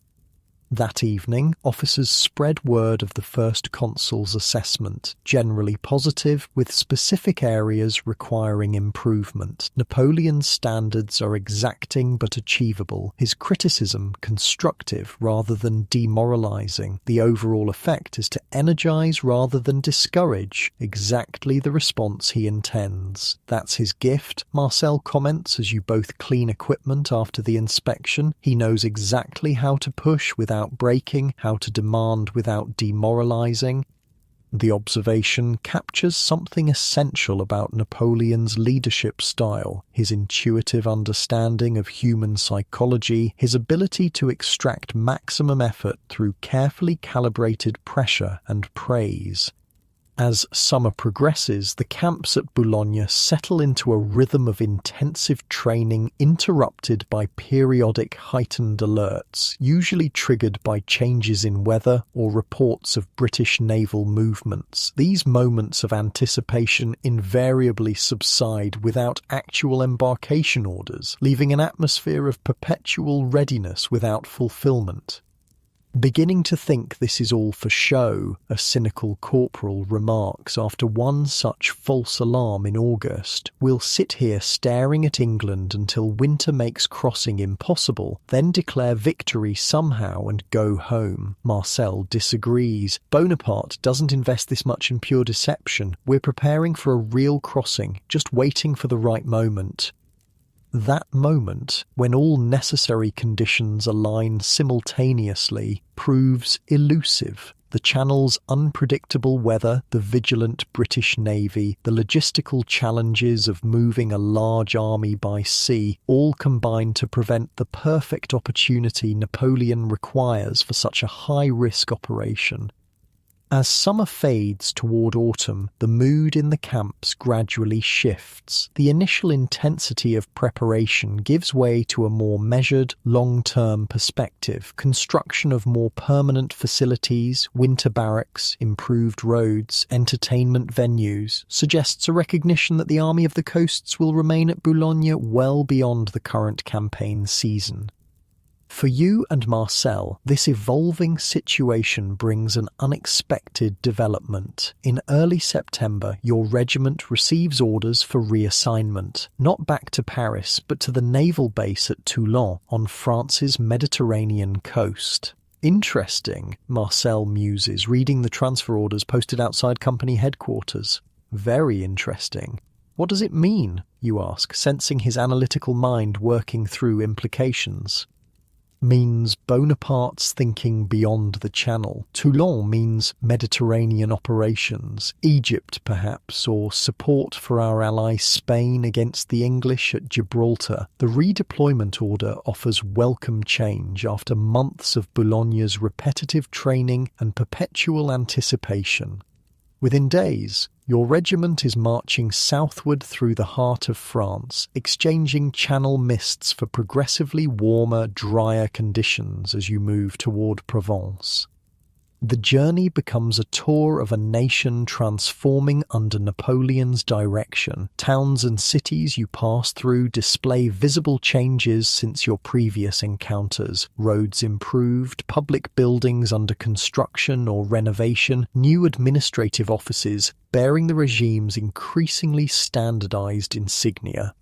That evening, officers spread word of the first consul's assessment, generally positive, with specific areas requiring improvement. Napoleon's standards are exacting but achievable, his criticism constructive rather than demoralizing. The overall effect is to energize rather than discourage, exactly the response he intends. That's his gift, Marcel comments as you both clean equipment after the inspection. He knows exactly how to push without breaking, how to demand without demoralizing. The observation captures something essential about Napoleon's leadership style: his intuitive understanding of human psychology, his ability to extract maximum effort through carefully calibrated pressure and praise. As summer progresses, the camps at Boulogne settle into a rhythm of intensive training interrupted by periodic heightened alerts, usually triggered by changes in weather or reports of British naval movements. These moments of anticipation invariably subside without actual embarkation orders, leaving an atmosphere of perpetual readiness without fulfillment. "Beginning to think this is all for show," a cynical corporal remarks after one such false alarm in August. "We'll sit here staring at England until winter makes crossing impossible, then declare victory somehow and go home." Marcel disagrees. Bonaparte doesn't invest this much in pure deception. We're preparing for a real crossing, just waiting for the right moment. That moment, when all necessary conditions align simultaneously, proves elusive. The Channel's unpredictable weather, the vigilant British Navy, the logistical challenges of moving a large army by sea, all combine to prevent the perfect opportunity Napoleon requires for such a high-risk operation. As summer fades toward autumn, the mood in the camps gradually shifts. The initial intensity of preparation gives way to a more measured, long-term perspective. Construction of more permanent facilities, winter barracks, improved roads, entertainment venues, suggests a recognition that the Army of the Coasts will remain at Boulogne well beyond the current campaign season. For you and Marcel, this evolving situation brings an unexpected development. In early September, your regiment receives orders for reassignment, not back to Paris, but to the naval base at Toulon on France's Mediterranean coast. Interesting, Marcel muses, reading the transfer orders posted outside company headquarters. Very interesting. What does it mean, you ask, sensing his analytical mind working through implications. Means Bonaparte's thinking beyond the Channel. Toulon means Mediterranean operations, Egypt perhaps, or support for our ally Spain against the English at Gibraltar. The redeployment order offers welcome change after months of Boulogne's repetitive training and perpetual anticipation. Within days, your regiment is marching southward through the heart of France, exchanging Channel mists for progressively warmer, drier conditions as you move toward Provence. The journey becomes a tour of a nation transforming under Napoleon's direction. Towns and cities you pass through display visible changes since your previous encounters. Roads improved, public buildings under construction or renovation, new administrative offices bearing the regime's increasingly standardized insignia.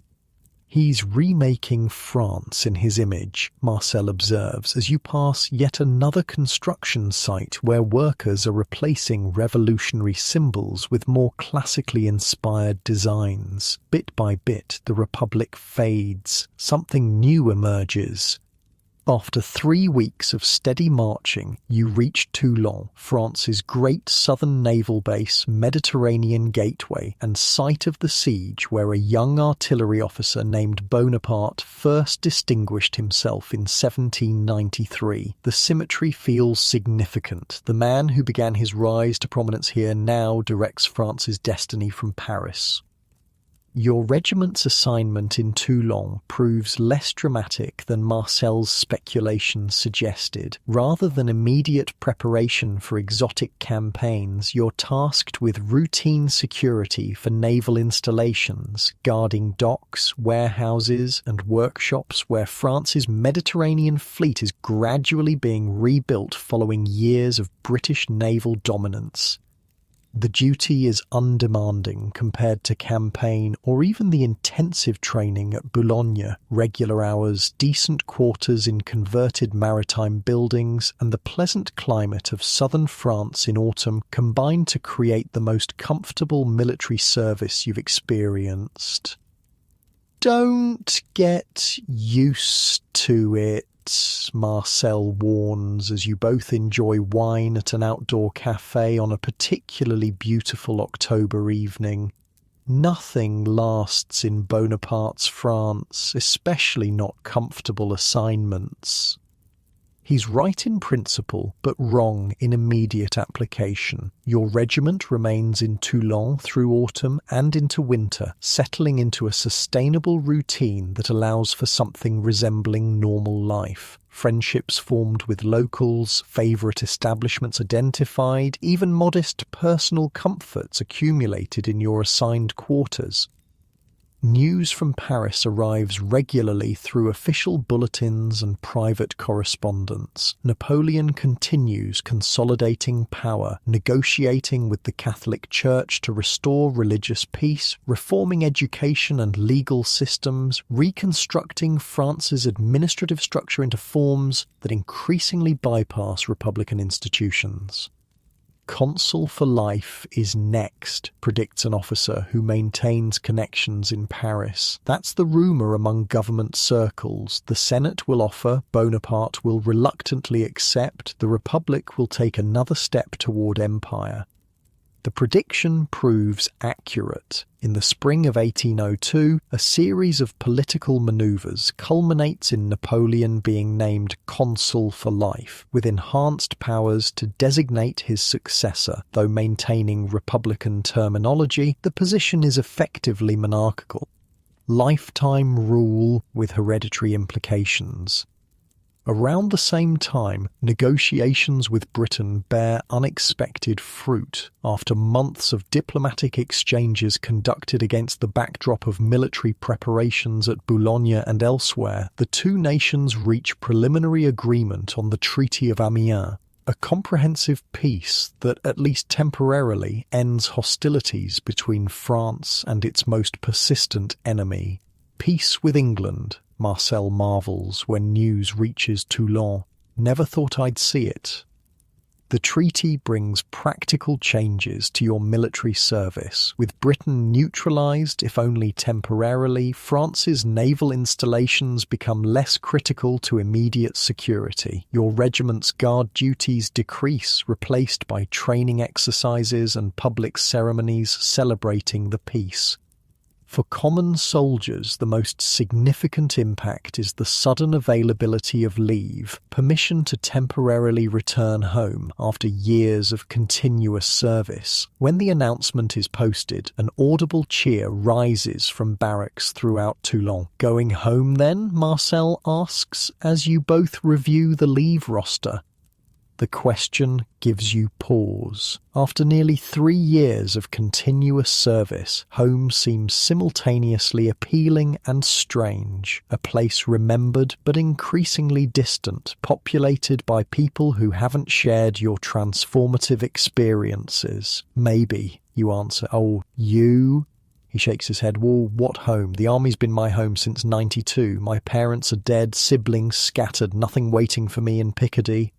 He's remaking France in his image, Marcel observes, as you pass yet another construction site where workers are replacing revolutionary symbols with more classically inspired designs. Bit by bit, the Republic fades. Something new emerges. After 3 weeks of steady marching, you reach Toulon, France's great southern naval base, Mediterranean gateway, and site of the siege where a young artillery officer named Bonaparte first distinguished himself in 1793. The symmetry feels significant. The man who began his rise to prominence here now directs France's destiny from Paris. Your regiment's assignment in Toulon proves less dramatic than Marcel's speculation suggested. Rather than immediate preparation for exotic campaigns, you're tasked with routine security for naval installations, guarding docks, warehouses, and workshops where France's Mediterranean fleet is gradually being rebuilt following years of British naval dominance. The duty is undemanding compared to campaign or even the intensive training at Boulogne, regular hours, decent quarters in converted maritime buildings, and the pleasant climate of southern France in autumn combine to create the most comfortable military service you've experienced. Don't get used to it, Marcel warns as you both enjoy wine at an outdoor cafe on a particularly beautiful October evening. Nothing lasts in Bonaparte's France, especially not comfortable assignments. He's right in principle, but wrong in immediate application. Your regiment remains in Toulon through autumn and into winter, settling into a sustainable routine that allows for something resembling normal life. Friendships formed with locals, favourite establishments identified, even modest personal comforts accumulated in your assigned quarters. News from Paris arrives regularly through official bulletins and private correspondence. Napoleon continues consolidating power, negotiating with the Catholic Church to restore religious peace, reforming education and legal systems, reconstructing France's administrative structure into forms that increasingly bypass republican institutions. Consul for life is next, predicts an officer who maintains connections in Paris. That's the rumour among government circles. The Senate will offer, Bonaparte will reluctantly accept, the Republic will take another step toward empire. The prediction proves accurate. In the spring of 1802, a series of political manoeuvres culminates in Napoleon being named consul for life, with enhanced powers to designate his successor. Though maintaining republican terminology, the position is effectively monarchical. Lifetime rule with hereditary implications. Around the same time, negotiations with Britain bear unexpected fruit. After months of diplomatic exchanges conducted against the backdrop of military preparations at Boulogne and elsewhere, the two nations reach preliminary agreement on the Treaty of Amiens, a comprehensive peace that, at least temporarily, ends hostilities between France and its most persistent enemy. Peace with England, Marcel marvels when news reaches Toulon. Never thought I'd see it. The treaty brings practical changes to your military service. With Britain neutralised, if only temporarily, France's naval installations become less critical to immediate security. Your regiment's guard duties decrease, replaced by training exercises and public ceremonies celebrating the peace. For common soldiers, the most significant impact is the sudden availability of leave, permission to temporarily return home after years of continuous service. When the announcement is posted, an audible cheer rises from barracks throughout Toulon. Going home then? Marcel asks, as you both review the leave roster. The question gives you pause. After nearly 3 years of continuous service, home seems simultaneously appealing and strange, a place remembered but increasingly distant, populated by people who haven't shared your transformative experiences. Maybe, you answer. Oh, you? He shakes his head. Well, what home? The army's been my home since '92. My parents are dead, siblings scattered, nothing waiting for me in Picardy.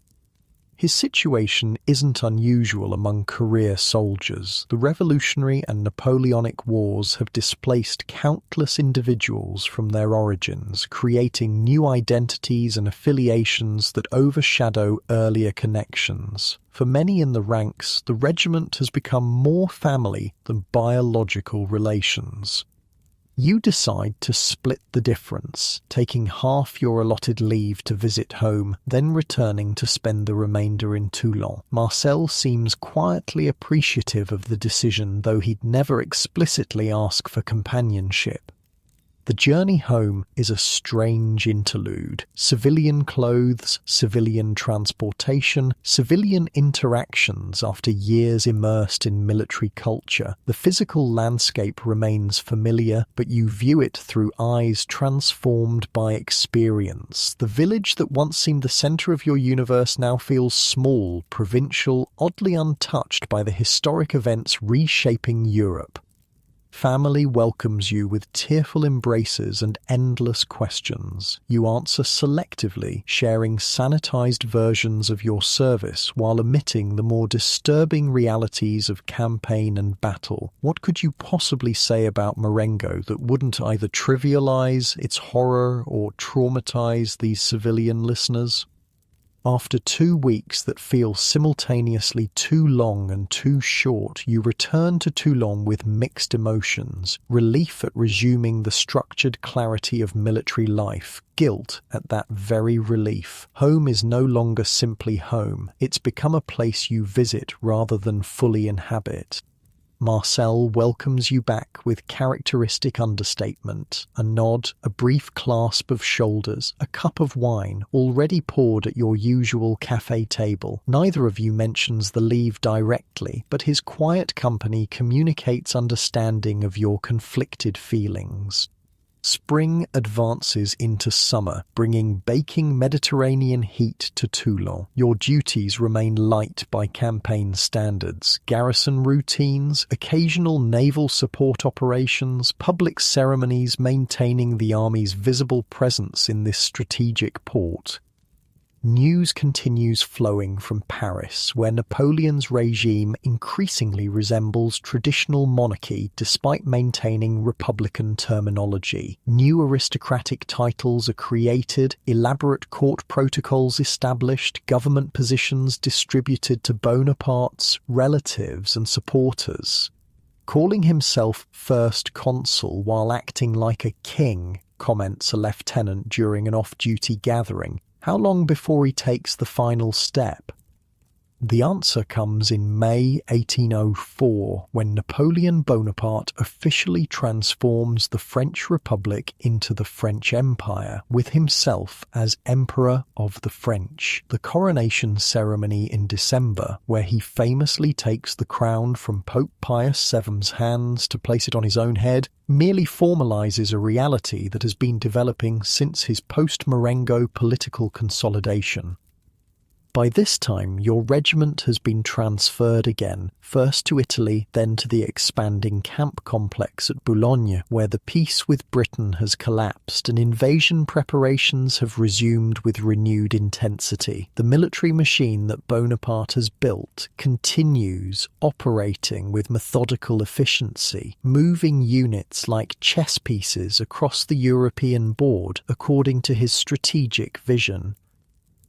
His situation isn't unusual among career soldiers. The Revolutionary and Napoleonic Wars have displaced countless individuals from their origins, creating new identities and affiliations that overshadow earlier connections. For many in the ranks, the regiment has become more family than biological relations. You decide to split the difference, taking half your allotted leave to visit home, then returning to spend the remainder in Toulon. Marcel seems quietly appreciative of the decision, though he'd never explicitly ask for companionship. The journey home is a strange interlude. Civilian clothes, civilian transportation, civilian interactions after years immersed in military culture. The physical landscape remains familiar, but you view it through eyes transformed by experience. The village that once seemed the centre of your universe now feels small, provincial, oddly untouched by the historic events reshaping Europe. Family welcomes you with tearful embraces and endless questions. You answer selectively, sharing sanitized versions of your service while omitting the more disturbing realities of campaign and battle. What could you possibly say about Marengo that wouldn't either trivialize its horror or traumatize these civilian listeners? After 2 weeks that feel simultaneously too long and too short, you return to Toulon with mixed emotions, relief at resuming the structured clarity of military life, guilt at that very relief. Home is no longer simply home. It's become a place you visit rather than fully inhabit. Marcel welcomes you back with characteristic understatement, a nod, a brief clasp of shoulders, a cup of wine already poured at your usual cafe table. Neither of you mentions the leave directly, but his quiet company communicates understanding of your conflicted feelings. Spring advances into summer, bringing baking Mediterranean heat to Toulon. Your duties remain light by campaign standards. Garrison routines, occasional naval support operations, public ceremonies maintaining the army's visible presence in this strategic port. News continues flowing from Paris, where Napoleon's regime increasingly resembles traditional monarchy despite maintaining republican terminology. New aristocratic titles are created, elaborate court protocols established, government positions distributed to Bonaparte's relatives and supporters. Calling himself first consul while acting like a king, comments a lieutenant during an off-duty gathering. How long before he takes the final step? The answer comes in May 1804, when Napoleon Bonaparte officially transforms the French Republic into the French Empire, with himself as Emperor of the French. The coronation ceremony in December, where he famously takes the crown from Pope Pius VII's hands to place it on his own head, merely formalizes a reality that has been developing since his post-Marengo political consolidation. By this time, your regiment has been transferred again, first to Italy, then to the expanding camp complex at Boulogne, where the peace with Britain has collapsed and invasion preparations have resumed with renewed intensity. The military machine that Bonaparte has built continues operating with methodical efficiency, moving units like chess pieces across the European board according to his strategic vision.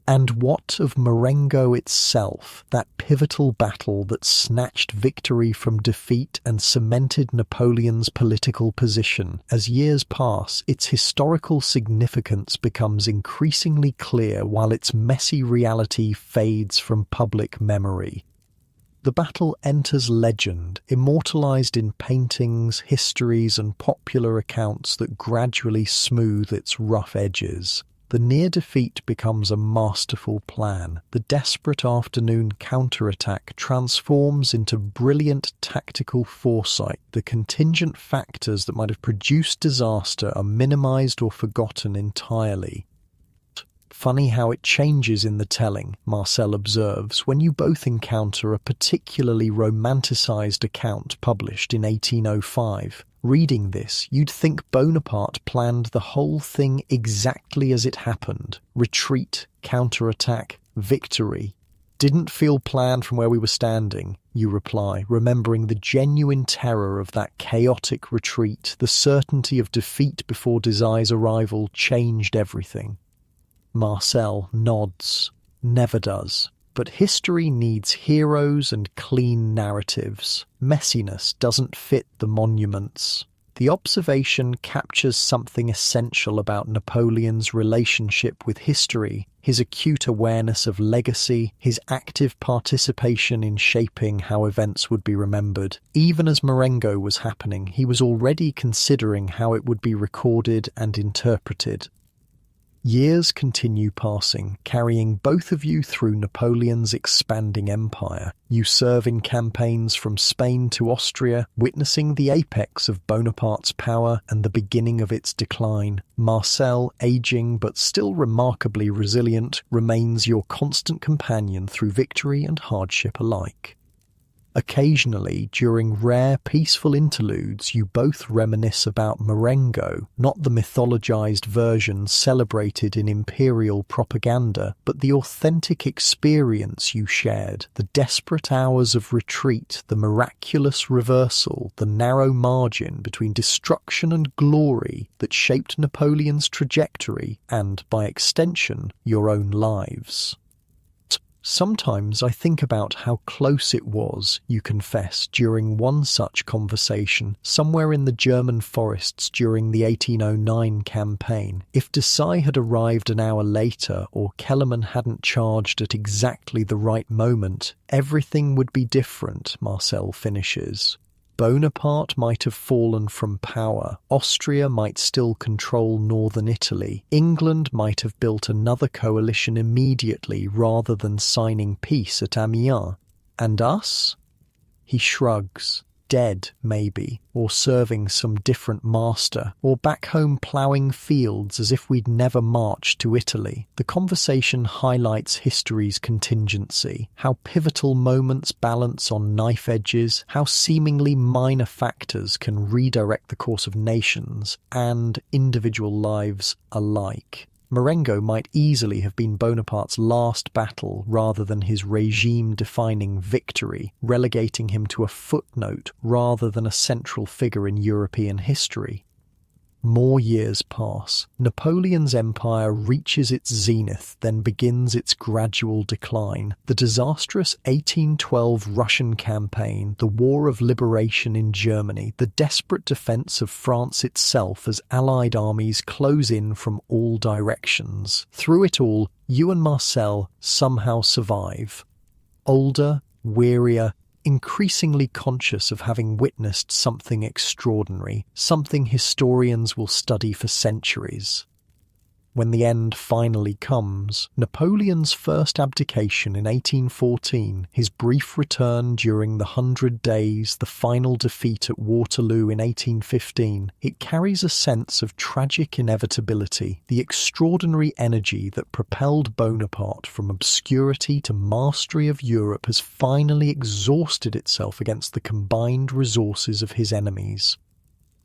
And what of Marengo itself, that pivotal battle that snatched victory from defeat and cemented Napoleon's political position? As years pass, its historical significance becomes increasingly clear while its messy reality fades from public memory. The battle enters legend, immortalized in paintings, histories, and popular accounts that gradually smooth its rough edges. The near defeat becomes a masterful plan. The desperate afternoon counterattack transforms into brilliant tactical foresight. The contingent factors that might have produced disaster are minimized or forgotten entirely. Funny how it changes in the telling, Marcel observes, when you both encounter a particularly romanticized account published in 1805. Reading this, you'd think Bonaparte planned the whole thing exactly as it happened. Retreat, counterattack, victory. Didn't feel planned from where we were standing, you reply, remembering the genuine terror of that chaotic retreat. The certainty of defeat before Desai's arrival changed everything. Marcel nods. Never does. But history needs heroes and clean narratives. Messiness doesn't fit the monuments. The observation captures something essential about Napoleon's relationship with history, his acute awareness of legacy, his active participation in shaping how events would be remembered. Even as Marengo was happening, he was already considering how it would be recorded and interpreted. Years continue passing, carrying both of you through Napoleon's expanding empire. You serve in campaigns from Spain to Austria, witnessing the apex of Bonaparte's power and the beginning of its decline. Marcel, aging but still remarkably resilient, remains your constant companion through victory and hardship alike. Occasionally, during rare, peaceful interludes, you both reminisce about Marengo, not the mythologized version celebrated in imperial propaganda, but the authentic experience you shared, the desperate hours of retreat, the miraculous reversal, the narrow margin between destruction and glory that shaped Napoleon's trajectory and, by extension, your own lives. Sometimes I think about how close it was, you confess, during one such conversation, somewhere in the German forests during the 1809 campaign. If Desai had arrived an hour later, or Kellerman hadn't charged at exactly the right moment, everything would be different, Marcel finishes. Bonaparte might have fallen from power, Austria might still control northern Italy, England might have built another coalition immediately rather than signing peace at Amiens. And us? He shrugs. Dead, maybe, or serving some different master, or back home ploughing fields as if we'd never marched to Italy. The conversation highlights history's contingency, how pivotal moments balance on knife edges, how seemingly minor factors can redirect the course of nations and individual lives alike. Marengo might easily have been Bonaparte's last battle rather than his regime-defining victory, relegating him to a footnote rather than a central figure in European history. More years pass. Napoleon's empire reaches its zenith, then begins its gradual decline. The disastrous 1812 Russian campaign, the War of Liberation in Germany, the desperate defense of France itself as Allied armies close in from all directions. Through it all, you and Marcel somehow survive. older, wearier, increasingly conscious of having witnessed something extraordinary, something historians will study for centuries. When the end finally comes, Napoleon's first abdication in 1814, his brief return during the 100 Days, the final defeat at Waterloo in 1815, it carries a sense of tragic inevitability, the extraordinary energy that propelled Bonaparte from obscurity to mastery of Europe has finally exhausted itself against the combined resources of his enemies.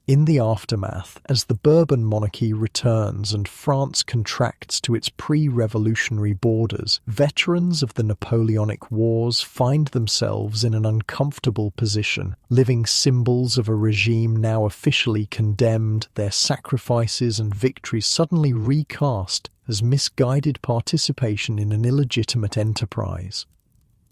In the aftermath, as the Bourbon monarchy returns and France contracts to its pre-revolutionary borders, veterans of the Napoleonic Wars find themselves in an uncomfortable position, living symbols of a regime now officially condemned, their sacrifices and victories suddenly recast as misguided participation in an illegitimate enterprise.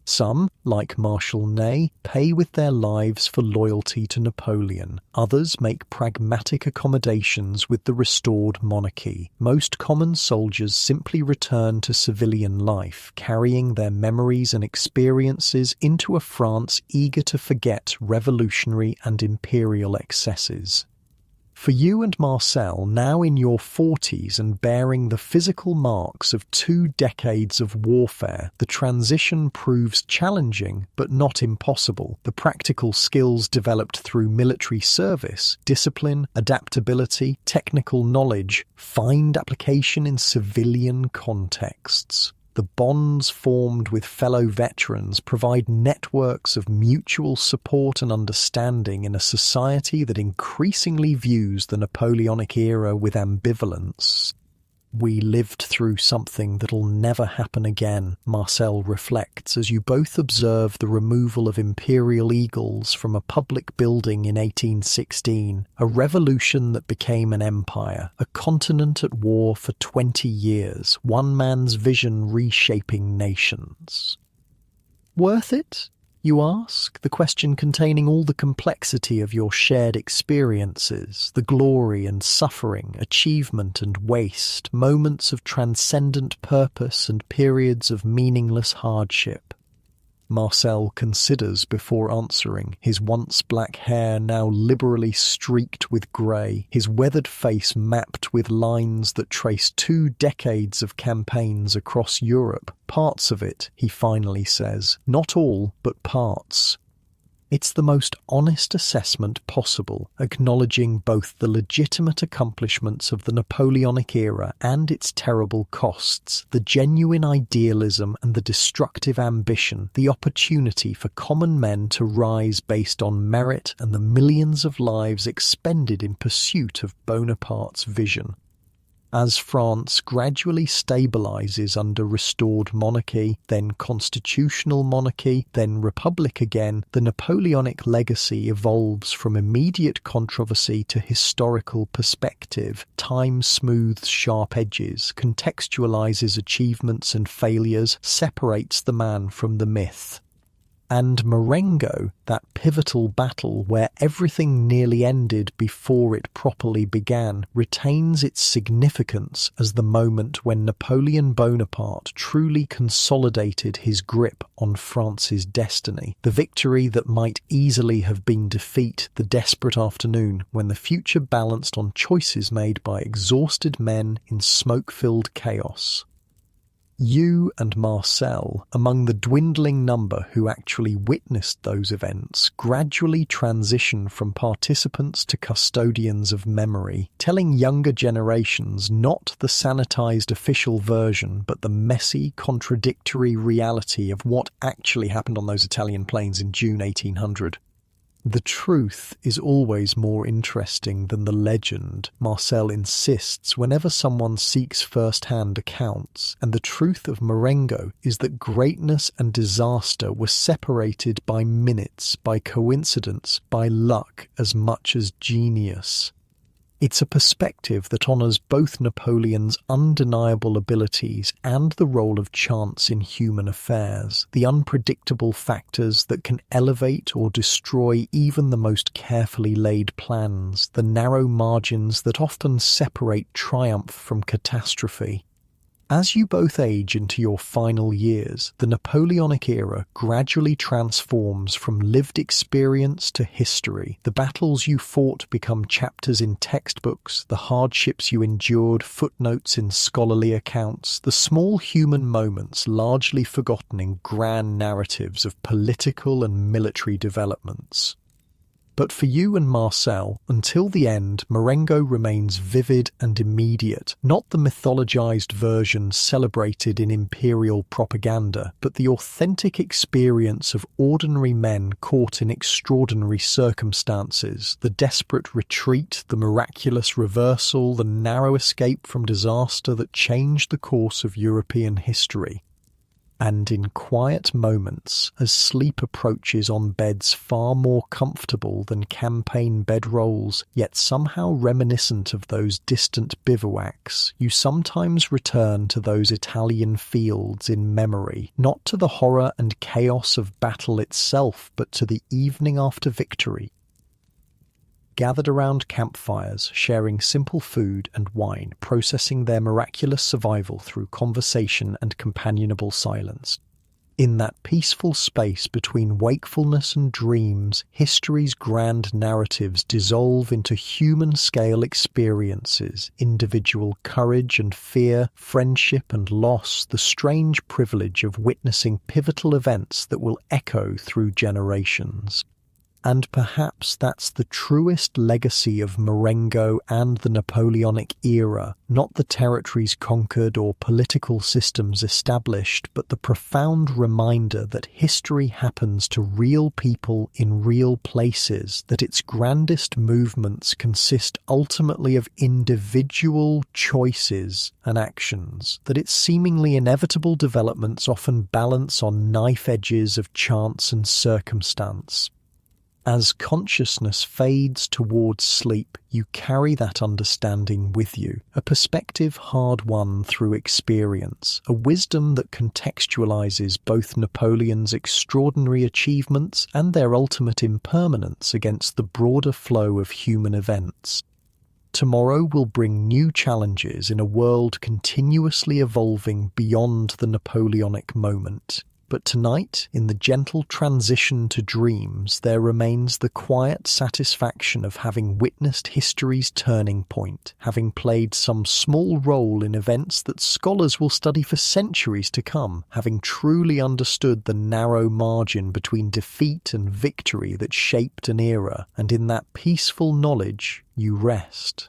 Some, like Marshal Ney, pay with their lives for loyalty to Napoleon. Others make pragmatic accommodations with the restored monarchy. Most common soldiers simply return to civilian life, carrying their memories and experiences into a France eager to forget revolutionary and imperial excesses. For you and Marcel, now in your 40s and bearing the physical marks of 2 decades of warfare, the transition proves challenging but not impossible. The practical skills developed through military service, discipline, adaptability, technical knowledge, find application in civilian contexts. The bonds formed with fellow veterans provide networks of mutual support and understanding in a society that increasingly views the Napoleonic era with ambivalence. We lived through something that'll never happen again, Marcel reflects as you both observe the removal of imperial eagles from a public building in 1816, a revolution that became an empire, a continent at war for 20 years, one man's vision reshaping nations. Worth it? You ask, the question containing all the complexity of your shared experiences, the glory and suffering, achievement and waste, moments of transcendent purpose and periods of meaningless hardship. Marcel considers before answering, his once black hair now liberally streaked with grey, his weathered face mapped with lines that trace 2 decades of campaigns across Europe. Parts of it, he finally says. Not all, but parts. It's the most honest assessment possible, acknowledging both the legitimate accomplishments of the Napoleonic era and its terrible costs, the genuine idealism and the destructive ambition, the opportunity for common men to rise based on merit and the millions of lives expended in pursuit of Bonaparte's vision. As France gradually stabilizes under restored monarchy, then constitutional monarchy, then republic again, the Napoleonic legacy evolves from immediate controversy to historical perspective. Time smooths sharp edges, contextualizes achievements and failures, separates the man from the myth. And Marengo, that pivotal battle where everything nearly ended before it properly began, retains its significance as the moment when Napoleon Bonaparte truly consolidated his grip on France's destiny. The victory that might easily have been defeat, the desperate afternoon when the future balanced on choices made by exhausted men in smoke-filled chaos. You and Marcel, among the dwindling number who actually witnessed those events, gradually transition from participants to custodians of memory, telling younger generations not the sanitized official version, but the messy, contradictory reality of what actually happened on those Italian plains in June 1800. The truth is always more interesting than the legend, Marcel insists whenever someone seeks first-hand accounts, and the truth of Marengo is that greatness and disaster were separated by minutes, by coincidence, by luck as much as genius. It's a perspective that honours both Napoleon's undeniable abilities and the role of chance in human affairs, the unpredictable factors that can elevate or destroy even the most carefully laid plans, the narrow margins that often separate triumph from catastrophe. As you both age into your final years, the Napoleonic era gradually transforms from lived experience to history. The battles you fought become chapters in textbooks, the hardships you endured footnotes in scholarly accounts, the small human moments largely forgotten in grand narratives of political and military developments. But for you and Marcel, until the end, Marengo remains vivid and immediate, not the mythologized version celebrated in imperial propaganda, but the authentic experience of ordinary men caught in extraordinary circumstances, the desperate retreat, the miraculous reversal, the narrow escape from disaster that changed the course of European history. And in quiet moments, as sleep approaches on beds far more comfortable than campaign bedrolls, yet somehow reminiscent of those distant bivouacs, you sometimes return to those Italian fields in memory, not to the horror and chaos of battle itself, but to the evening after victory. Gathered around campfires, sharing simple food and wine, processing their miraculous survival through conversation and companionable silence. In that peaceful space between wakefulness and dreams, history's grand narratives dissolve into human-scale experiences, individual courage and fear, friendship and loss, the strange privilege of witnessing pivotal events that will echo through generations. And perhaps that's the truest legacy of Marengo and the Napoleonic era, not the territories conquered or political systems established, but the profound reminder that history happens to real people in real places, that its grandest movements consist ultimately of individual choices and actions, that its seemingly inevitable developments often balance on knife edges of chance and circumstance. As consciousness fades towards sleep, you carry that understanding with you, a perspective hard-won through experience, a wisdom that contextualizes both Napoleon's extraordinary achievements and their ultimate impermanence against the broader flow of human events. Tomorrow will bring new challenges in a world continuously evolving beyond the Napoleonic moment. But tonight, in the gentle transition to dreams, there remains the quiet satisfaction of having witnessed history's turning point, having played some small role in events that scholars will study for centuries to come, having truly understood the narrow margin between defeat and victory that shaped an era, and in that peaceful knowledge you rest.